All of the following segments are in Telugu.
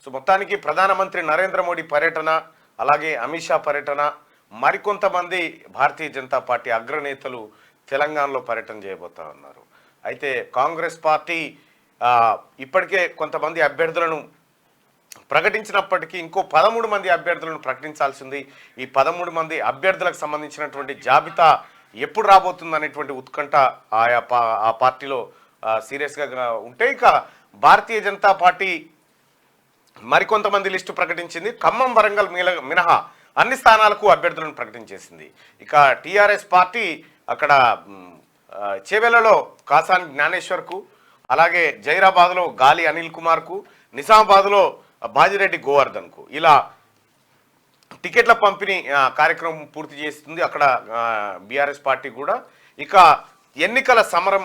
సో మొత్తానికి ప్రధానమంత్రి నరేంద్ర మోడీ పర్యటన, అలాగే అమిత్ షా పర్యటన, మరికొంతమంది భారతీయ జనతా పార్టీ అగ్రనేతలు తెలంగాణలో పర్యటన చేయబోతా ఉన్నారు. అయితే కాంగ్రెస్ పార్టీ ఇప్పటికే కొంతమంది అభ్యర్థులను ప్రకటించినప్పటికీ ఇంకో 13 మంది అభ్యర్థులను ప్రకటించాల్సింది. ఈ 13 మంది అభ్యర్థులకు సంబంధించినటువంటి జాబితా ఎప్పుడు రాబోతుంది అనేటువంటి ఉత్కంఠ ఆ పార్టీలో సీరియస్గా ఉంటే, ఇక భారతీయ జనతా పార్టీ మరికొంతమంది లిస్టు ప్రకటించింది. ఖమ్మం, వరంగల్ మినహా అన్ని స్థానాలకు అభ్యర్థులను ప్రకటించేసింది. ఇక టీఆర్ఎస్ పార్టీ అక్కడ చేవెళ్లలో కాసాని జ్ఞానేశ్వర్కు, అలాగే జైరాబాద్లో గాలి అనిల్ కుమార్కు, నిజామాబాద్లో బాజిరెడ్డి గోవర్ధన్కు ఇలా టికెట్ల పంపిణీ కార్యక్రమం పూర్తి చేస్తుంది అక్కడ బీఆర్ఎస్ పార్టీ కూడా. ఇక ఎన్నికల సమరం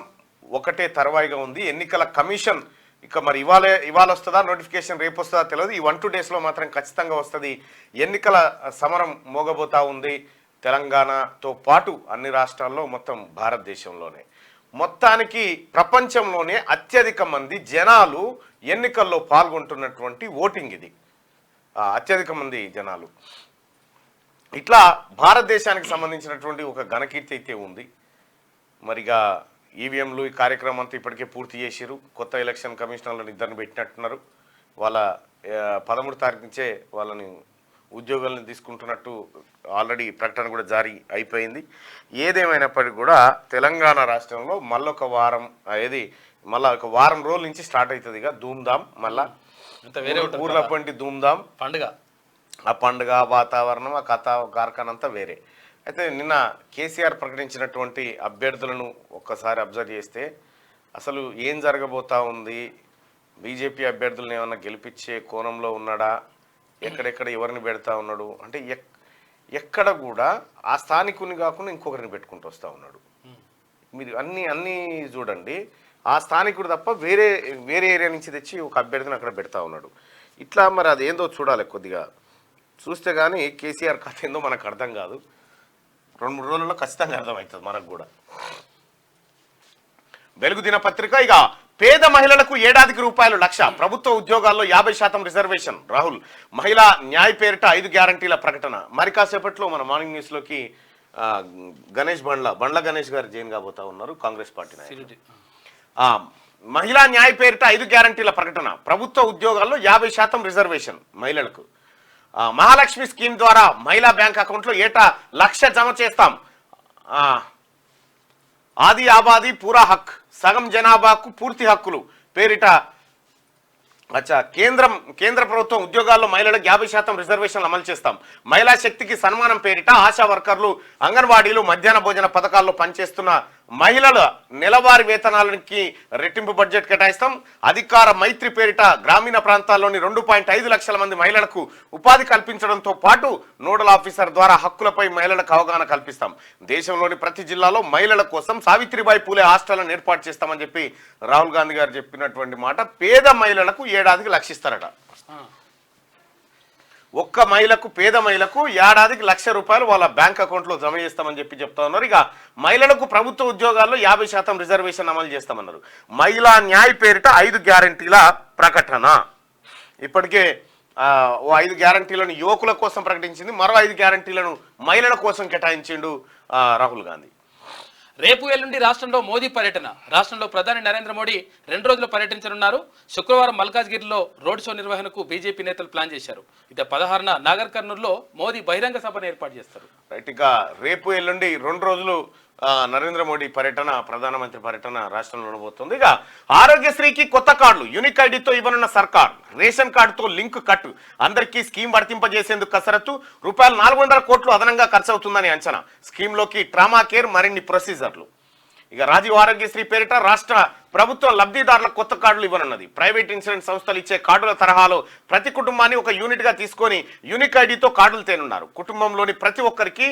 ఒకటే తర్వాయిగా ఉంది. ఎన్నికల కమిషన్ ఇక మరి ఇవాళ వస్తుందా, నోటిఫికేషన్ రేపు వస్తుందా తెలియదు. ఈ 1-2 డేస్లో మాత్రం ఖచ్చితంగా వస్తుంది. ఎన్నికల సమరం మోగబోతా ఉంది తెలంగాణతో పాటు అన్ని రాష్ట్రాల్లో, మొత్తం భారతదేశంలోనే. మొత్తానికి ప్రపంచంలోనే అత్యధిక మంది జనాలు ఎన్నికల్లో పాల్గొంటున్నటువంటి ఓటింగ్ ఇది, అత్యధిక మంది జనాలు. ఇట్లా భారతదేశానికి సంబంధించినటువంటి ఒక ఘనకీర్తి అయితే ఉంది. మరిగా ఈవీఎంలు ఈ కార్యక్రమం అంతా ఇప్పటికే పూర్తి చేసిరు. కొత్త ఎలక్షన్ కమిషనర్లను 2 పెట్టినట్టున్నారు. వాళ్ళ 13 తారీఖు నుంచే వాళ్ళని ఉద్యోగాలను తీసుకుంటున్నట్టు ఆల్రెడీ ప్రకటన కూడా జారీ అయిపోయింది. ఏదేమైనప్పటికీ కూడా తెలంగాణ రాష్ట్రంలో మళ్ళొక వారం మళ్ళీ ఒక వారం రోజుల నుంచి స్టార్ట్ అవుతుంది ఇక ధూమ్ధామ్. మళ్ళా ఊర్ల పంటి ధూమ్ధామ్ పండుగ, ఆ పండుగ వాతావరణం, ఆ కథ కార్ఖాన అంతా వేరే. అయితే నిన్న కేసీఆర్ ప్రకటించినటువంటి అభ్యర్థులను ఒక్కసారి అబ్జర్వ్ చేస్తే అసలు ఏం జరగబోతా ఉంది, బీజేపీ అభ్యర్థులను ఏమన్నా గెలిపించే కోణంలో ఉన్నాడా, ఎక్కడెక్కడ ఎవరిని పెడతా ఉన్నాడు అంటే ఎక్కడ కూడా ఆ స్థానికుని కాకుండా ఇంకొకరిని పెట్టుకుంటూ వస్తూ ఉన్నాడు. మీరు అన్నీ చూడండి, ఆ స్థానికుడు తప్ప వేరే ఏరియా నుంచి తెచ్చి ఒక అభ్యర్థిని అక్కడ పెడతా ఉన్నాడు. ఇట్లా మరి అదేందో చూడాలి, కొద్దిగా చూస్తే కానీ కేసీఆర్ కథ ఏందో మనకు అర్థం కాదు. 2-3 రోజుల్లో ఖచ్చితంగా అర్థమవుతుంది మనకు కూడా. వెలుగు దినపత్రిక ఇక పేద మహిళలకు ఏడాదికి ₹1,00,000, ప్రభుత్వ ఉద్యోగాల్లో 50% రిజర్వేషన్, రాహుల్ మహిళా న్యాయ పేరిట 5 గ్యారంటీల ప్రకటన. మరి కాసేపట్లో మన మార్నింగ్ న్యూస్లోకి గణేష్ బండ్ల గణేష్ గారు జైన్ కాబోతా ఉన్నారు, కాంగ్రెస్ పార్టీ నాయకులు. మహిళా న్యాయ పేరిట 5 గ్యారంటీల ప్రకటన, ప్రభుత్వ ఉద్యోగాల్లో 50% రిజర్వేషన్ మహిళలకు. మహాలక్ష్మి స్కీమ్ ద్వారా మహిళా బ్యాంక్ అకౌంట్లో ఏటా 1,00,000 జమ చేస్తాం. ఆది ఆబాది పూరా హక్, సగం జనాభాకు పూర్తి హక్కులు పేరిట కేంద్ర ప్రభుత్వం ఉద్యోగాల్లో మహిళలకు 50% రిజర్వేషన్లు అమలు చేస్తాం. మహిళా శక్తికి సన్మానం పేరిట ఆశా వర్కర్లు, అంగన్వాడీలు, మధ్యాహ్న భోజన పథకాల్లో పనిచేస్తున్న మహిళల నెలవారీ వేతనాలకి రెట్టింపు బడ్జెట్ కేటాయిస్తాం. అధికార మైత్రి పేరిట గ్రామీణ ప్రాంతాల్లోని 2.5 లక్షల మంది మహిళలకు ఉపాధి కల్పించడంతో పాటు నోడల్ ఆఫీసర్ ద్వారా హక్కులపై మహిళలకు అవగాహన కల్పిస్తాం. దేశంలోని ప్రతి జిల్లాలో మహిళల కోసం సావిత్రిబాయి పూలే హాస్టళ్లను ఏర్పాటు చేస్తామని చెప్పి రాహుల్ గాంధీ గారు చెప్పినటువంటి మాట. పేద మహిళలకు ఏడాదికి 1,00,000 ఇస్తారట. ఒక్క మహిళకు, పేద మహిళకు ఏడాదికి ₹1,00,000 వాళ్ళ బ్యాంక్ అకౌంట్లో జమ చేస్తామని చెప్తా ఉన్నారు. ఇక మహిళలకు ప్రభుత్వ ఉద్యోగాల్లో 50% రిజర్వేషన్ అమలు చేస్తామన్నారు. మహిళా న్యాయ పేరిట 5 గ్యారంటీల ప్రకటన. ఇప్పటికే 5 గ్యారంటీలను యువకుల కోసం ప్రకటించింది, మరో 5 గ్యారంటీలను మహిళల కోసం కేటాయించిండు రాహుల్ గాంధీ. రేపు ఎల్లుండి రాష్ట్రంలో మోదీ పర్యటన. రాష్ట్రంలో ప్రధాని నరేంద్ర మోడీ 2 రోజులు పర్యటించనున్నారు. శుక్రవారం మల్కాజ్గిరిలో రోడ్ షో నిర్వహణకు బీజేపీ నేతలు ప్లాన్ చేశారు. ఇక 16న నాగర్ కర్నూలులో మోదీ బహిరంగ సభను ఏర్పాటు చేస్తారు. రైట్, ఇక రేపు ఎల్లుండి 2 రోజులు నరేంద్ర మోడీ పర్యటన, ప్రధానమంత్రి పర్యటన రాష్ట్రంలో ఉండబోతుంది. ఇక ఆరోగ్యశ్రీకి కొత్త కార్డులు, యూనిక్ ఐడితో ఇవ్వనున్న సర్కార్. రేషన్ కార్డుతో లింక్ కట్, అందరికీ స్కీమ్ వర్తింపజేసేందుకు కసరత్తు. ₹400 కోట్లు అదనంగా ఖర్చు అవుతుందని అంచనా. స్కీమ్లోకి ట్రామా కేర్, మరిన్ని ప్రొసీజర్లు. ఇక రాజీవ్ ఆరోగ్యశ్రీ పేరిట రాష్ట్ర ప్రభుత్వం లబ్ధిదారులకు కొత్త కార్డులు ఇవ్వనున్నది. ప్రైవేట్ ఇన్సూరెన్స్ సంస్థలు ఇచ్చే కార్డుల తరహాలో ప్రతి కుటుంబాన్ని ఒక యూనిట్గా తీసుకొని యూనిక్ ఐడితో కార్డులు తేనున్నారు. కుటుంబంలోని ప్రతి ఒక్కరికి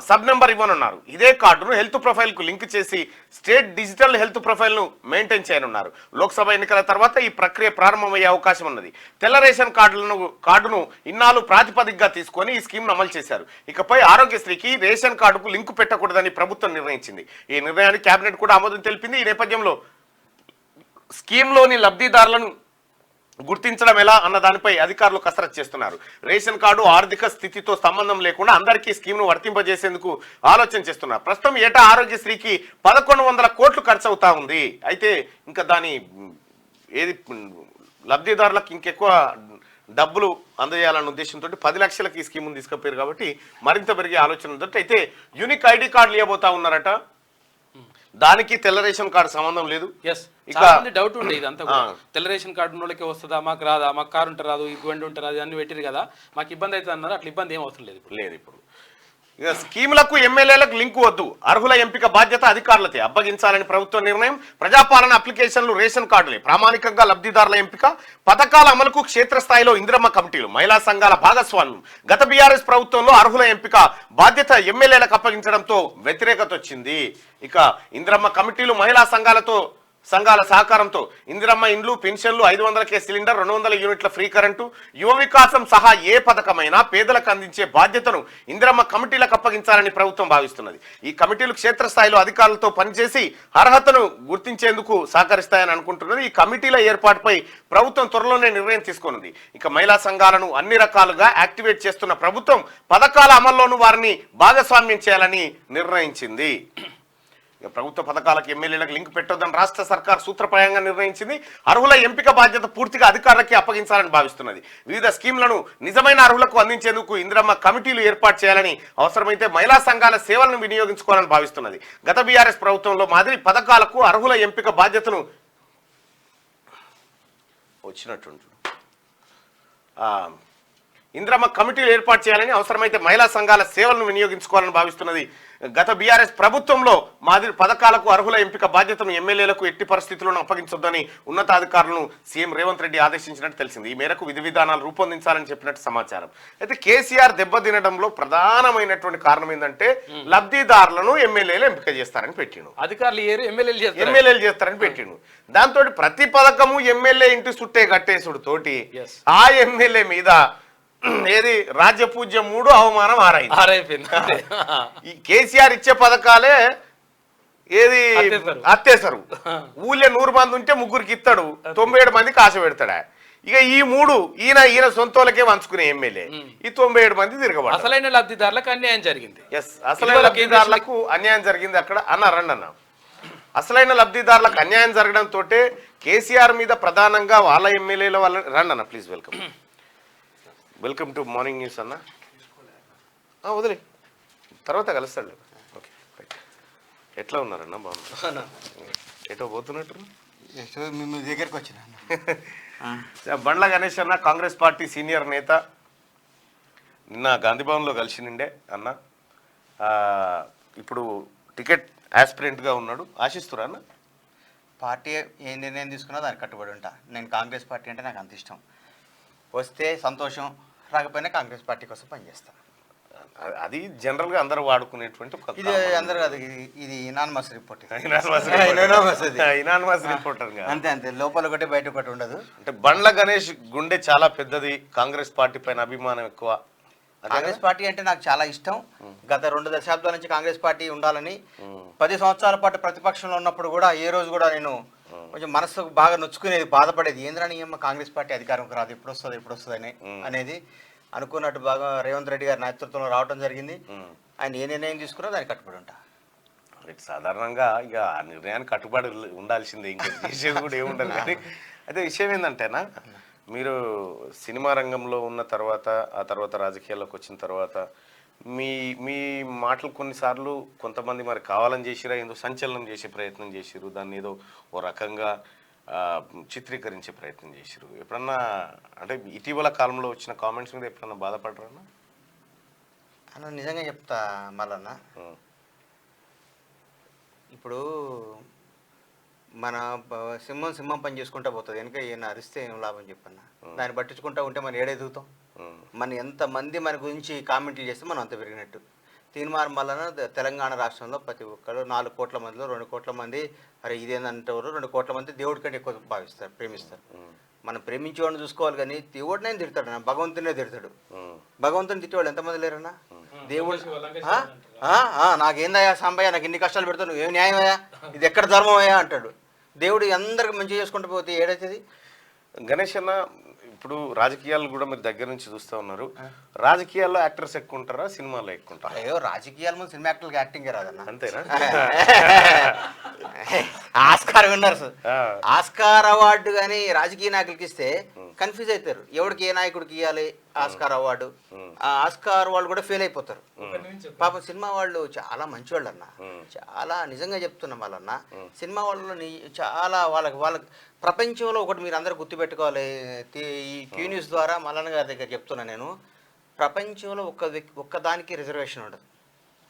సబ్ నెంబర్ ఇవ్వనున్నారు. ఇదే కార్డును హెల్త్ ప్రొఫైల్కు లింక్ చేసి స్టేట్ డిజిటల్ హెల్త్ ప్రొఫైల్ను మెయింటైన్ చేయనున్నారు. లోక్సభ ఎన్నికల తర్వాత ఈ ప్రక్రియ ప్రారంభమయ్యే అవకాశం ఉన్నది. తెల్ల రేషన్ కార్డును ఇన్నాళ్ళు ప్రాతిపదికగా తీసుకొని ఈ స్కీమ్ను అమలు చేశారు. ఇకపై ఆరోగ్యశ్రీకి రేషన్ కార్డుకు లింకు పెట్టకూడదని ప్రభుత్వం నిర్ణయించింది. ఈ నిర్ణయానికి కేబినెట్ కూడా ఆమోదం తెలిపింది. ఈ నేపథ్యంలో స్కీమ్లోని లబ్ధిదారులను గుర్తించడం ఎలా అన్న దానిపై అధికారులు కసరత్తు చేస్తున్నారు. రేషన్ కార్డు ఆర్థిక స్థితితో సంబంధం లేకుండా అందరికీ స్కీమ్ను వర్తింపజేసేందుకు ఆలోచన చేస్తున్నారు. ప్రస్తుతం ఏటా ఆరోగ్యశ్రీకి 1100 కోట్లు ఖర్చు అవుతా ఉంది. అయితే ఇంకా దాని ఏది లబ్ధిదారులకు ఇంకెక్కువ డబ్బులు అందజేయాలన్న ఉద్దేశంతో 10 లక్షలకి ఈ స్కీమ్ను తీసుకుపోయారు కాబట్టి మరింత పెరిగే ఆలోచన ఉందట. అయితే యూనిక్ ఐడి కార్డులు ఇవ్వబోతా ఉన్నారట. దానికి తెల్ల రేషన్ కార్డు సంబంధం లేదు. డౌట్ ఉండే ఇదంతా తెల్ల రేషన్ కార్డు ఉన్న వాళ్ళకి వస్తుందా, మాకు రాదా, మాకు కారు ఉంటే రాదు, ఇబ్బంది ఉంటే రాదు అన్ని పెట్టిరు కదా, మాకు ఇబ్బంది అవుతుంది అన్నారు. అట్లా ఇబ్బంది ఏం అవసరం లేదు ఇప్పుడు ఇక స్కీములకు ఎమ్మెల్యేలకు లింకు వద్దు, అర్హుల ఎంపిక బాధ్యత అధికారులతే అప్పగించాలని ప్రభుత్వ నిర్ణయం. ప్రజాపాలన అప్లికేషన్లు రేషన్ కార్డులే ప్రామాణికంగా లబ్ధిదారుల ఎంపిక. పథకాల అమలుకు క్షేత్రస్థాయిలో ఇందిరమ్మ కమిటీలు మహిళా సంఘాల భాగస్వామ్యం. గత బీఆర్ఎస్ ప్రభుత్వంలో అర్హుల ఎంపిక బాధ్యత ఎమ్మెల్యేలకు అప్పగించడంతో వ్యతిరేకత వచ్చింది. ఇక ఇందిరమ్మ కమిటీలు మహిళా సంఘాల సహకారంతో ఇందిరమ్మ ఇండ్లు, పెన్షన్లు, 500K సిలిండర్, 200 యూనిట్ల ఫ్రీ కరెంటు, యువ వికాసం సహా ఏ పథకమైనా పేదలకు అందించే బాధ్యతను ఇందిరమ్మ కమిటీలకు అప్పగించాలని ప్రభుత్వం భావిస్తున్నది. ఈ కమిటీలు క్షేత్రస్థాయిలో అధికారులతో పనిచేసి అర్హతను గుర్తించేందుకు సహకరిస్తాయని అనుకుంటున్నది. ఈ కమిటీల ఏర్పాటుపై ప్రభుత్వం త్వరలోనే నిర్ణయం తీసుకోనుంది. ఇక మహిళా సంఘాలను అన్ని రకాలుగా యాక్టివేట్ చేస్తున్న ప్రభుత్వం పథకాల అమల్లోనూ వారిని భాగస్వామ్యం చేయాలని నిర్ణయించింది. ప్రభుత్వ పథకాలకు ఎమ్మెల్యేలకు లింక్ పెట్టొద్దని రాష్ట్ర సర్కార్ సూత్రప్రాయంగా నిర్ణయించింది. అర్హుల ఎంపిక బాధ్యత పూర్తిగా అధికారులకే అప్పగించాలని భావిస్తున్నది. వివిధ స్కీమ్లను నిజమైన అర్హులకు అందించేందుకు ఇందిరమ్మ కమిటీలు ఏర్పాటు చేయాలని, అవసరమైతే మహిళా సంఘాల సేవలను వినియోగించుకోవాలని భావిస్తున్నది. గత బీఆర్ఎస్ ప్రభుత్వంలో మాదిరి పథకాలకు అర్హుల ఎంపిక బాధ్యతను వచ్చినట్టు ఇందిరమ్మ కమిటీలు ఏర్పాటు చేయాలని, అవసరమైతే మహిళా సంఘాల సేవలను వినియోగించుకోవాలని భావిస్తున్నది. గత బీఆర్ఎస్ ప్రభుత్వంలో మాదిరి పథకాలకు అర్హుల ఎంపిక బాధ్యతను ఎమ్మెల్యేలకు ఎట్టి పరిస్థితుల్లోనూ అప్పగించొద్దని ఉన్నతాధికారులను సీఎం రేవంత్ రెడ్డి ఆదేశించినట్టు తెలిసింది. ఈ మేరకు విధి విధానాలు రూపొందించాలని చెప్పినట్టు సమాచారం. అయితే కేసీఆర్ దెబ్బతినడంలో ప్రధానమైనటువంటి కారణం ఏంటంటే లబ్ధిదారులను ఎమ్మెల్యేలు ఎంపిక చేస్తారని పెట్టిండు, అధికారులు ఎమ్మెల్యేలు చేస్తారని పెట్టిండు. దాంతో ప్రతి పథకము ఎమ్మెల్యే ఇంటి చుట్టే కట్టేసుడు తోటి ఆ ఎమ్మెల్యే మీద ఏది రాజ్యపూజ్యం 3 అవమానం 6 అయిపోయింది. ఈ కేసీఆర్ ఇచ్చే పథకాలే ఏది అత్తేసరు. ఊళ్ళో 100 మంది ఉంటే 3కి ఇస్తాడు, 97 మందికి ఆశ పెడతాడా. ఇక ఈ 3 ఈయన సొంతోళ్ళకే వంచుకునే ఎమ్మెల్యే, ఈ 97 మంది తిరగబడి అసలైన లబ్ధిదారులకు అన్యాయం జరిగింది. అసలైన లబ్ధిదారులకు అన్యాయం జరిగింది అక్కడ అన్నారన్న. అసలైన లబ్ధిదారులకు అన్యాయం జరగడంతో కేసీఆర్ మీద ప్రధానంగా వాళ్ళ ఎమ్మెల్యేల వాళ్ళ రండి please welcome to morning news అన్న. వదిలే తర్వాత కలుస్తాడు. Okay right. ఎట్లా ఉన్నారన్న? బాగున్నా. ఎటో పోతున్నట్టు మీ దగ్గరికి వచ్చిన బండ్ల గణేష్ అన్న కాంగ్రెస్ పార్టీ సీనియర్ నేత నిన్న గాంధీభవన్లో కలిసినండే అన్న. ఇప్పుడు టికెట్ ఆస్పిరెంట్గా ఉన్నాడు. ఆశిస్తురా అన్న? పార్టీ ఏ నిర్ణయం తీసుకున్నా దానికి కట్టుబడి ఉంటా. నేను కాంగ్రెస్ పార్టీ అంటే నాకు అంత ఇష్టం. వస్తే సంతోషం, రాకపోయినా కాంగ్రెస్ పార్టీ కోసం పనిచేస్తాను. అది జనరల్గా అందరూ వాడుకునేటువంటి ఇది అందరూ కాదు, ఇది ఇనానిమస్ రిపోర్ట్. ఇనానిమస్ రిపోర్టర్ అంతే, లోపల ఒకటి బయట ఒకటి ఉండదు. అంటే బండ్ల గణేష్ గుండె చాలా పెద్దది, కాంగ్రెస్ పార్టీ పైన అభిమానం ఎక్కువ. కాంగ్రెస్ పార్టీ అంటే నాకు చాలా ఇష్టం. గత 2 దశాబ్దాల నుంచి కాంగ్రెస్ పార్టీ ఉండాలని, 10 సంవత్సరాల పాటు ప్రతిపక్షంలో ఉన్నప్పుడు కూడా ఏ రోజు కూడా నేను కొంచెం మనసుకు బాగా నొచ్చుకునేది, బాధపడేది. ఏంద్రని కాంగ్రెస్ పార్టీ అధికారంకి రాదు, ఎప్పుడు వస్తుంది అనేది అనుకున్నట్టు బాగా రేవంత్ రెడ్డి గారి నేతృత్వంలో రావడం జరిగింది. ఆయన ఏ నిర్ణయం తీసుకున్నా దానికి కట్టుబడి ఉంటా. సాధారణంగా ఇక ఆ నిర్ణయానికి కట్టుబడి ఉండాల్సిందే, ఇంకా చేసేది కూడా ఏముండదు. కానీ అయితే విషయం ఏంటంటేనా, మీరు సినిమా రంగంలో ఉన్న తర్వాత, ఆ తర్వాత రాజకీయాల్లోకి వచ్చిన తర్వాత మీ మాటలు కొన్నిసార్లు కొంతమంది మరి కావాలని చేసిరా, ఏదో సంచలనం చేసే ప్రయత్నం చేసిరు, దాన్ని ఏదో ఓ రకంగా చిత్రీకరించే ప్రయత్నం చేసిరు. ఎప్పుడన్నా అంటే ఇటీవల కాలంలో వచ్చిన కామెంట్స్ మీద ఎప్పుడన్నా బాధపడరా అన్న? నిజంగా చెప్తా మళ్ళన్న, ఇప్పుడు మన సింహం పని చేసుకుంటా పోతుంది, వెనక ఈయన అరిస్తే ఏం లాభం చెప్పన్నా. దాన్ని పట్టించుకుంటా ఉంటే మనం ఏడెదుగుతాం. మన ఎంతమంది మన గురించి కామెంట్లు చేస్తే మనం అంత పెరిగినట్టు. తీర్మానం వలన తెలంగాణ రాష్ట్రంలో ప్రతి ఒక్కరు 4 కోట్ల మందిలో 2 కోట్ల మంది అరే ఇదేందంటారు, 2 కోట్ల మంది దేవుడి కంటే ఎక్కువ భావిస్తారు, ప్రేమిస్తారు. మనం ప్రేమించేవాడిని చూసుకోవాలి కానీ దేవుడినే తిడతాడు, భగవంతునే తిడతాడు. భగవంతుని తిట్టేవాళ్ళు ఎంతమంది లేరన్నా? దేవుడు నాకేందయ్యా సాంబయ్య, నాకు ఇన్ని కష్టాలు పెడతాను, ఏం న్యాయమయ్యా, ఇది ఎక్కడ ధర్మమయ్యా అంటాడు. దేవుడు అందరికి మంచిగా చేసుకుంటూ పోతే ఏడవుతుంది. గణేష్ అన్న, ఇప్పుడు రాజకీయాలు కూడా మీరు దగ్గర నుంచి చూస్తూ ఉన్నారు. రాజకీయాల్లో యాక్టర్స్ ఎక్కువ ఉంటారా, సినిమాలో ఎక్కువ ఉంటారా? అయ్యో రాజకీయాల ముందు సినిమా యాక్టర్కి యాక్టింగ్ రాదన్న. అంతేనా? ఆస్కార్ విన్నర్స్, ఆస్కార్ అవార్డు కానీ రాజకీయ నాయకులకి ఇస్తే కన్ఫ్యూజ్ అవుతారు, ఎవరికి ఏ నాయకుడికి ఇవ్వాలి ఆస్కార్ అవార్డు. ఆ ఆస్కార్ వాళ్ళు కూడా ఫెయిల్ అయిపోతారు. పాపం సినిమా వాళ్ళు చాలా మంచివాళ్ళు అన్న, చాలా నిజంగా చెప్తున్నాం వాళ్ళన్న. సినిమా వాళ్ళు చాలా వాళ్ళకి ప్రపంచంలో ఒకటి మీరు అందరూ గుర్తుపెట్టుకోవాలి. ఈ క్యూ న్యూస్ ద్వారా మల్లన్న గారి దగ్గర చెప్తున్నా నేను, ప్రపంచంలో ఒక్క దానికి రిజర్వేషన్ ఉండదు,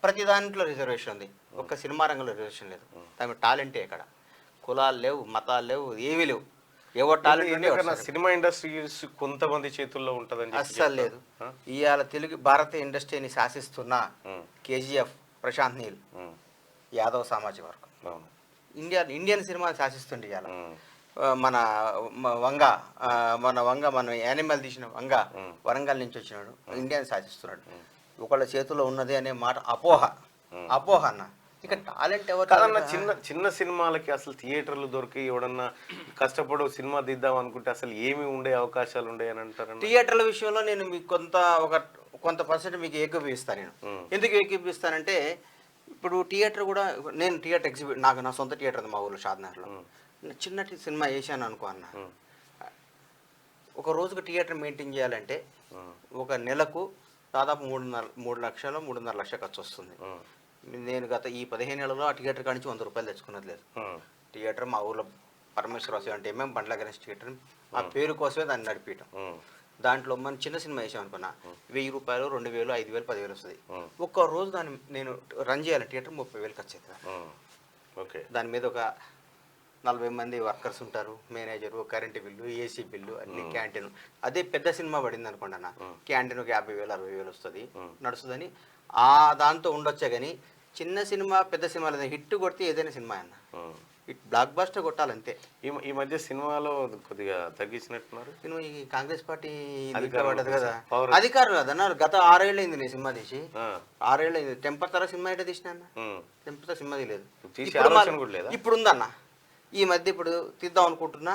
ప్రతి దాంట్లో రిజర్వేషన్ ఉంది. ఒక్క సినిమా రంగంలో రిజర్వేషన్ లేదు. దాని టాలెంటే ఇక్కడ, కులాలు లేవు, మతాలు లేవు, ఏమీ లేవు. ఎవరు టాలెంట్ సినిమా ఇండస్ట్రీ కొంతమంది చేతుల్లో ఉంటదని అస్సలు లేదు. ఇవాళ తెలుగు భారతీయ ఇండస్ట్రీని శాసిస్తున్న కేజీఎఫ్, ప్రశాంత్ నీల్, యాదవ్ సామాజిక వర్గం, ఇండియన్ సినిమాని శాసిస్తుండే. ఇవాళ మన మన యానిమల్ తీసిన వంగ వరంగల్ నుంచి వచ్చినాడు, ఇండియాని శాసిస్తున్నాడు. ఒకళ్ళ చేతిలో ఉన్నది అనే మాట అపోహ అన్న. ఇక టాలెంట్ ఎవరు కాదన్నా, చిన్న సినిమాలకి అసలు థియేటర్లు దొరికి ఎవడన్నా కష్టపడి సినిమా తీద్దాం అనుకుంటే అసలు ఏమి ఉండే అవకాశాలు ఉండే అని అంటారు? థియేటర్ల విషయంలో నేను మీకు కొంత పర్సెంట్ మీకు ఏకీపిస్తాను. నేను ఎందుకు ఏకీపిస్తానంటే, ఇప్పుడు థియేటర్ కూడా, నేను థియేటర్ ఎగ్జిబిట్, నా సొంత థియేటర్ ఉంది మా ఊళ్ళో షాద్నగర్లో. చిన్నటి సినిమా వేసాను అనుకో అన్న, ఒక రోజుకు థియేటర్ మెయింటైన్ చేయాలంటే ఒక నెలకు దాదాపు 3.5 లక్షలు ఖర్చు వస్తుంది. నేను గత ఈ 15 ఏళ్ళలో ఆ థియేటర్ కాడి నుంచి 100 రూపాయలు తెచ్చుకున్నది లేదు. థియేటర్ మా ఊళ్ళో పరమేశ్వర 70mm బండ్ల గణేష్ థియేటర్, ఆ పేరు కోసమే దాన్ని నడిపించడం. దాంట్లో మనం చిన్న సినిమా వేసాం అనుకున్నా 1000 రూపాయలు, 2000, 5000, 10,000 వస్తుంది. ఒక్క రోజు దాన్ని నేను రన్ చేయాలి థియేటర్ 30,000 ఖర్చు అవుతుంది. దాని మీద ఒక 40 మంది వర్కర్స్ ఉంటారు, manager, current bill, AC bill, అన్ని క్యాంటీన్. అదే పెద్ద సినిమా పడింది అనుకోండి అన్న, క్యాంటీన్ ఒక 50,000, 60,000 వస్తుంది, నడుస్తుందని దాంతో ఉండొచ్చే. కానీ చిన్న సినిమా పెద్ద సినిమా లేదా, హిట్ కొడితే ఏదైనా సినిమా అన్న, హిట్ బ్లాక్ బస్టర్ కొట్టాలంతే. ఈ మధ్య సినిమాలో కొద్దిగా తగ్గించినట్టున్నారు. సినిమా ఈ కాంగ్రెస్ పార్టీ పడ్డది కదా, అధికారులు కదన్న. గత 6 ఏళ్ళు అయింది నేను సినిమా తీసి, 6 ఏళ్ళు అయింది. టెంపర్ తర సినిమా అయితే తీసిన అన్న, టెంపర్ సినిమా తీయలేదు. ఇప్పుడు ఉందన్న, ఈ మధ్య ఇప్పుడు తీద్దాం అనుకుంటున్నా,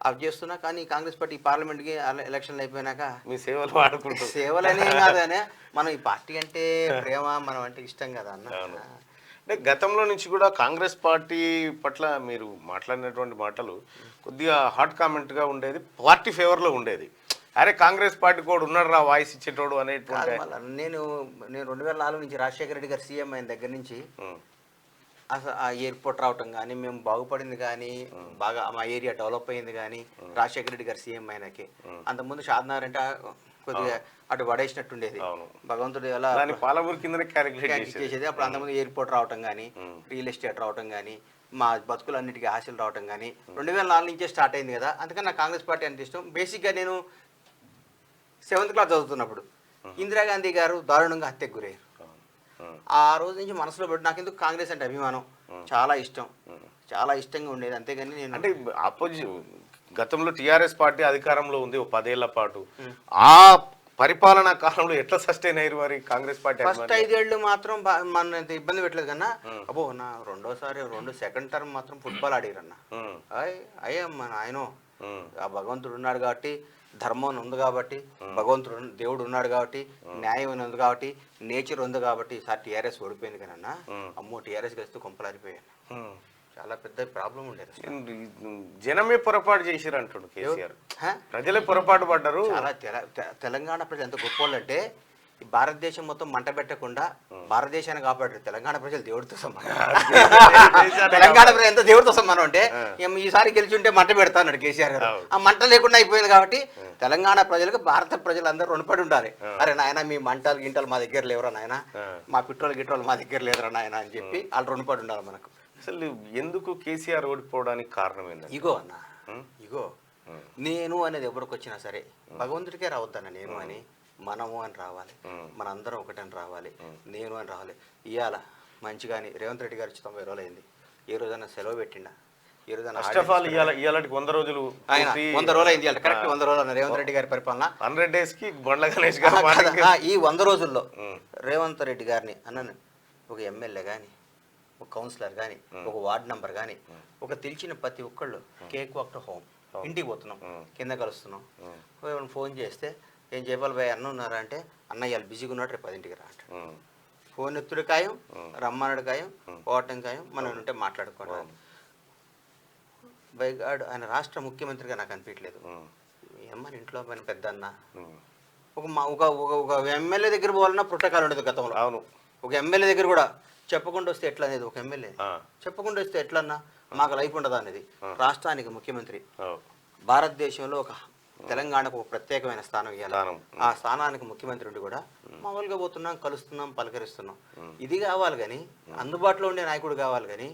అవి చేస్తున్నా. కానీ కాంగ్రెస్ పార్టీ పార్లమెంట్కి ఎలక్షన్లు అయిపోయినాక మీ సేవలు వాడుకుంటూ, సేవలనే కాదనే, మనం ఈ పార్టీ అంటే ప్రేమ, మనం అంటే ఇష్టం కదా అన్న. అంటే గతంలో నుంచి కూడా కాంగ్రెస్ పార్టీ పట్ల మీరు మాట్లాడినటువంటి మాటలు కొద్దిగా హాట్ కామెంట్గా ఉండేది, పార్టీ ఫేవర్లో ఉండేది. అరే కాంగ్రెస్ పార్టీ కూడా ఉన్నాడు రా వాయిస్ ఇచ్చేటోడు అనేటువంటి. నేను 2004 నుంచి రాజశేఖర రెడ్డి గారు సీఎం అయిన దగ్గర నుంచి అసలు ఆ ఎయిర్పోర్ట్ రావటం కానీ, మేము బాగుపడింది కానీ, బాగా మా ఏరియా డెవలప్ అయింది కానీ రాజశేఖర రెడ్డి గారు సీఎం అయినాకే. అంతకుముందు షాద్నగర్ అంటే కొద్దిగా అటు పడేసినట్టుండేది, భగవంతుడు ఎలా పాలమూరు కింద చేసేది. అప్పుడు అంతకుముందు ఎయిర్పోర్ట్ రావటం కానీ, రియల్ ఎస్టేట్ రావటం కానీ, మా బతుకులన్నిటికీ ఆశలు రావటం కానీ 2004 నుంచే స్టార్ట్ అయింది కదా. అందుకని నాకు కాంగ్రెస్ పార్టీ అంటే ఇష్టం. బేసిక్గా నేను 7th క్లాస్ చదువుతున్నప్పుడు ఇందిరాగాంధీ గారు దారుణంగా హత్యకు గురయ్యారు. ఆ రోజు నుంచి మనసులో పెట్టి నాకు ఎందుకు కాంగ్రెస్ అంటే అభిమానం, చాలా ఇష్టం, చాలా ఇష్టంగా ఉండేది. అంతేగాని నేను అంటే గతంలో టీఆర్ఎస్ పార్టీ అధికారంలో ఉంది 10 ఏళ్ల పాటు, ఆ పరిపాలనా కాలంలో ఎట్లా సస్టైన్ అయ్యారు మరి కాంగ్రెస్ పార్టీ? ఫస్ట్ 5 ఏళ్ళు మాత్రం మన ఇబ్బంది పెట్టలేదు కన్నా. అబ్బో నా సెకండ్ టర్మ్ మాత్రం ఫుట్బాల్ ఆడిరన్న. అయ్యమ్మ ఆయన ఆ భగవంతుడు ఉన్నాడు కాబట్టి, ధర్మం ఉంది కాబట్టి, భగవంతుడు దేవుడు ఉన్నాడు కాబట్టి, న్యాయం ఉంది కాబట్టి, నేచర్ ఉంది కాబట్టి ఈసారి టీఆర్ఎస్ ఓడిపోయింది కానీ అన్న. అమ్మో టీఆర్ఎస్ గెలిస్తే కొంపలారిపోయాను, చాలా పెద్ద ప్రాబ్లం ఉండేది. జనమే పొరపాటు చేసిరు అంటాడు కేసీఆర్. ప్రజలే పొరపాటు పడ్డారు. చాలా తెలంగాణ ప్రజలు ఎంత గొప్ప వాళ్ళు అంటే, భారతదేశం మొత్తం మంట పెట్టకుండా భారతదేశాన్ని కాపాడారు. తెలంగాణ ప్రజలు దేవుడితో సమానం. తెలంగాణ ప్రజలు ఎంత దేవుడితో సమానం అంటే, ఈసారి గెలిచి ఉంటే మంట పెడతాడు కేసీఆర్ గారు. ఆ మంట లేకుండా అయిపోయింది కాబట్టి తెలంగాణ ప్రజలకు భారత ప్రజలందరూ రుణపడి ఉండాలి. అరే నాయన మీ మంటలు గింటలు మా దగ్గర లేవురా నాయన, మా గిట్రోలు మా దగ్గర లేదురా నాయన అని చెప్పి వాళ్ళు రుణపడి ఉండాలి మనకు. అసలు ఎందుకు కేసీఆర్ ఓడిపోవడానికి కారణం ఏంటంటే ఇగో అన్న, ఇగో నేను అనేది ఎవరికి వచ్చినా సరే భగవంతుడికే రావద్దన్న. నేను అని, మనము అని రావాలి, మనందరం ఒకటని రావాలి, నేను అని రావాలి. ఇవాళ మంచిగాని రేవంత్ రెడ్డి గారు 90 రోజులు అయింది, ఏ రోజైనా సెలవు పెట్టిండా? ఏ రోజైనా 100 రోజులు 100 రోజులు అయింది, కరెక్ట్ 100 రోజులు అన్న రేవంత్ రెడ్డి గారి పరిపాలన. 100 days కి బండ్ల గణేష్ గారు ఈ 100 రోజుల్లో రేవంత్ రెడ్డి గారిని అన్నను ఒక ఎమ్మెల్యే కానీ, ఒక కౌన్సిలర్ కానీ, ఒక వార్డ్ మెంబర్ కానీ, ఒక తెలిసిన ప్రతి ఒక్కళ్ళు కేక్ వాక్ టు హోమ్ ఇంటికి పోతున్నాం, కింద కలుస్తున్నాం. ఫోన్ చేస్తే ఏం చెప్పాలి భయ్ అన్న ఉన్నారా అంటే అన్న ఇవాళ బిజీగా ఉన్నాడు, రేపు 10ంటికి రా అంటాడు. ఫోన్ ఎత్తుడు ఖాయం, రమ్మన్నాడు ఖాయం, పోవటం ఖాయం, మనం ఉంటే మాట్లాడుకోవడం. బైగాడు ఆయన రాష్ట్ర ముఖ్యమంత్రిగా నాకు అనిపించలేదు. ఏమని ఇంట్లో పని పెద్ద అన్న ఒక ఎమ్మెల్యే దగ్గర పోవాలన్నా ప్రోటోకాల్ ఉండదు గతంలో. అవును, ఒక ఎమ్మెల్యే దగ్గర కూడా చెప్పకుండా వస్తే ఎట్లా అనేది, ఒక ఎమ్మెల్యే చెప్పకుండా వస్తే ఎట్లన్నా మాకు లైఫ్ ఉండదు అనేది. రాష్ట్రానికి ముఖ్యమంత్రి, భారతదేశంలో ఒక తెలంగాణకు ఒక ప్రత్యేకమైన స్థానం ఇవ్వాలి. ఆ స్థానానికి ముఖ్యమంత్రి ఉండి కూడా మామూలుగా పోతున్నాం, కలుస్తున్నాం, పలకరిస్తున్నాం. ఇది కావాలి కానీ, అందుబాటులో ఉండే నాయకుడు కావాలి కానీ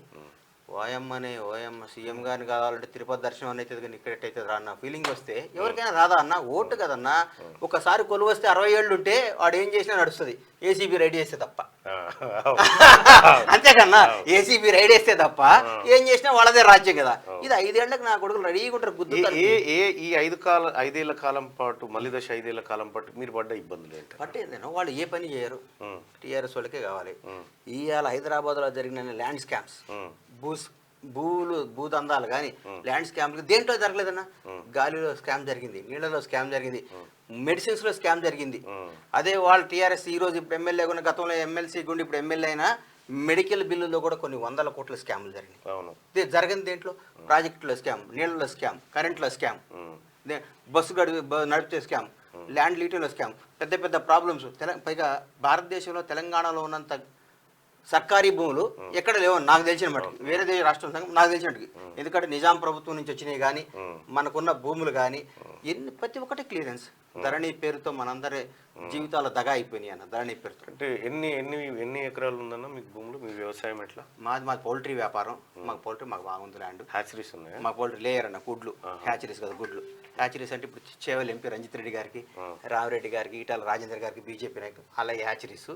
ఓయమ్మ సీఎం గారిని కావాలంటే తిరుపతి దర్శనం అని అవుతుంది కానీ ఇక్కడైతే రా అన్న ఫీలింగ్ వస్తే ఎవరికైనా రాదా అన్న? ఓటు కదన్నా. ఒకసారి కొలువు వస్తే 60 ఏళ్ళు ఉంటే వాడు ఏం చేసినా నడుస్తుంది, ఏసీబీ రైడ్ చేస్తే తప్ప. అంతేకన్నా, ఏసీబీ రైడ్ వేస్తే తప్ప ఏం చేసినా వాళ్ళదే రాజ్యం కదా. ఇది 5 ఏళ్లకు నా కొడుకులు రెడీగా ఉంటారు గుద్దు. ఈ 5 ఏళ్ల కాలం పాటు, మళ్ళీ దశ 5 ఏళ్ల కాలం పాటు మీరు పడ్డ ఇబ్బందులు ఏంటి? పట్టేందేనో వాళ్ళు ఏ పని చేయరు, టీఆర్ఎస్ వాళ్ళకే కావాలి. ఇవాళ హైదరాబాద్లో జరిగిన ల్యాండ్ స్కామ్స్, భూదందాలు కానీ ల్యాండ్ స్కామ్లు దేంట్లో జరగలేదన్నా. గాలిలో స్కామ్ జరిగింది, నీళ్ళలో స్కామ్ జరిగింది, మెడిసిన్స్ లో స్కామ్ జరిగింది. అదే వాళ్ళు టీఆర్ఎస్ ఈ రోజు ఇప్పుడు ఎమ్మెల్యే ఉన్న, గతంలో ఎమ్మెల్సీ గుండి ఇప్పుడు ఎమ్మెల్యే అయినా మెడికల్ బిల్లుల్లో కూడా కొన్ని 100 కోట్ల స్కామ్లు జరిగినాయి. జరిగింది దేంట్లో? ప్రాజెక్టులో స్కామ్, నీళ్ళలో స్కామ్, కరెంట్లో స్కామ్, బస్సు నడిపే స్కామ్, ల్యాండ్ లీటర్లో స్కామ్, పెద్ద పెద్ద ప్రాబ్లమ్స్. పైగా భారతదేశంలో తెలంగాణలో ఉన్నంత సర్కారీ భూములు ఎక్కడ లేవు నాకు తెలిసిన మటుకు, వేరే రాష్ట్రం నాకు తెలిసిన మటుకు. ఎందుకంటే నిజాం ప్రభుత్వం నుంచి వచ్చినాయి కానీ, మనకున్న భూములు కానీ ప్రతి ఒక్కటి క్లియరెన్స్. ధరణి పేరుతో మనందరి జీవితాలు దగా అయిపోయినాయి అన్న. ధరణి పేరుతో అంటే ఎన్ని ఎకరాలు ఉందన్న మీకు భూములు? మీ వ్యవసాయం ఎట్లా? మాది పౌల్ట్రీ వ్యాపారం. మాకు పౌల్ట్రీ మాకు బాగుంది ల్యాండ్. హ్యాచరీస్ ఉన్నాయి? మాకు పౌల్ట్రీ లేయర్ అన్న, గుడ్లు. హ్యాచరీస్ కదా గుడ్లు. హ్యాచరీస్ అంటే ఇప్పుడు చేవల్ ఎంపీ రంజిత్ రెడ్డి గారికి, రామరెడ్డి గారికి, ఈటాల రాజేందర్ గారికి, బీజేపీ నాయకులు, అలాగే హ్యాచరీస్.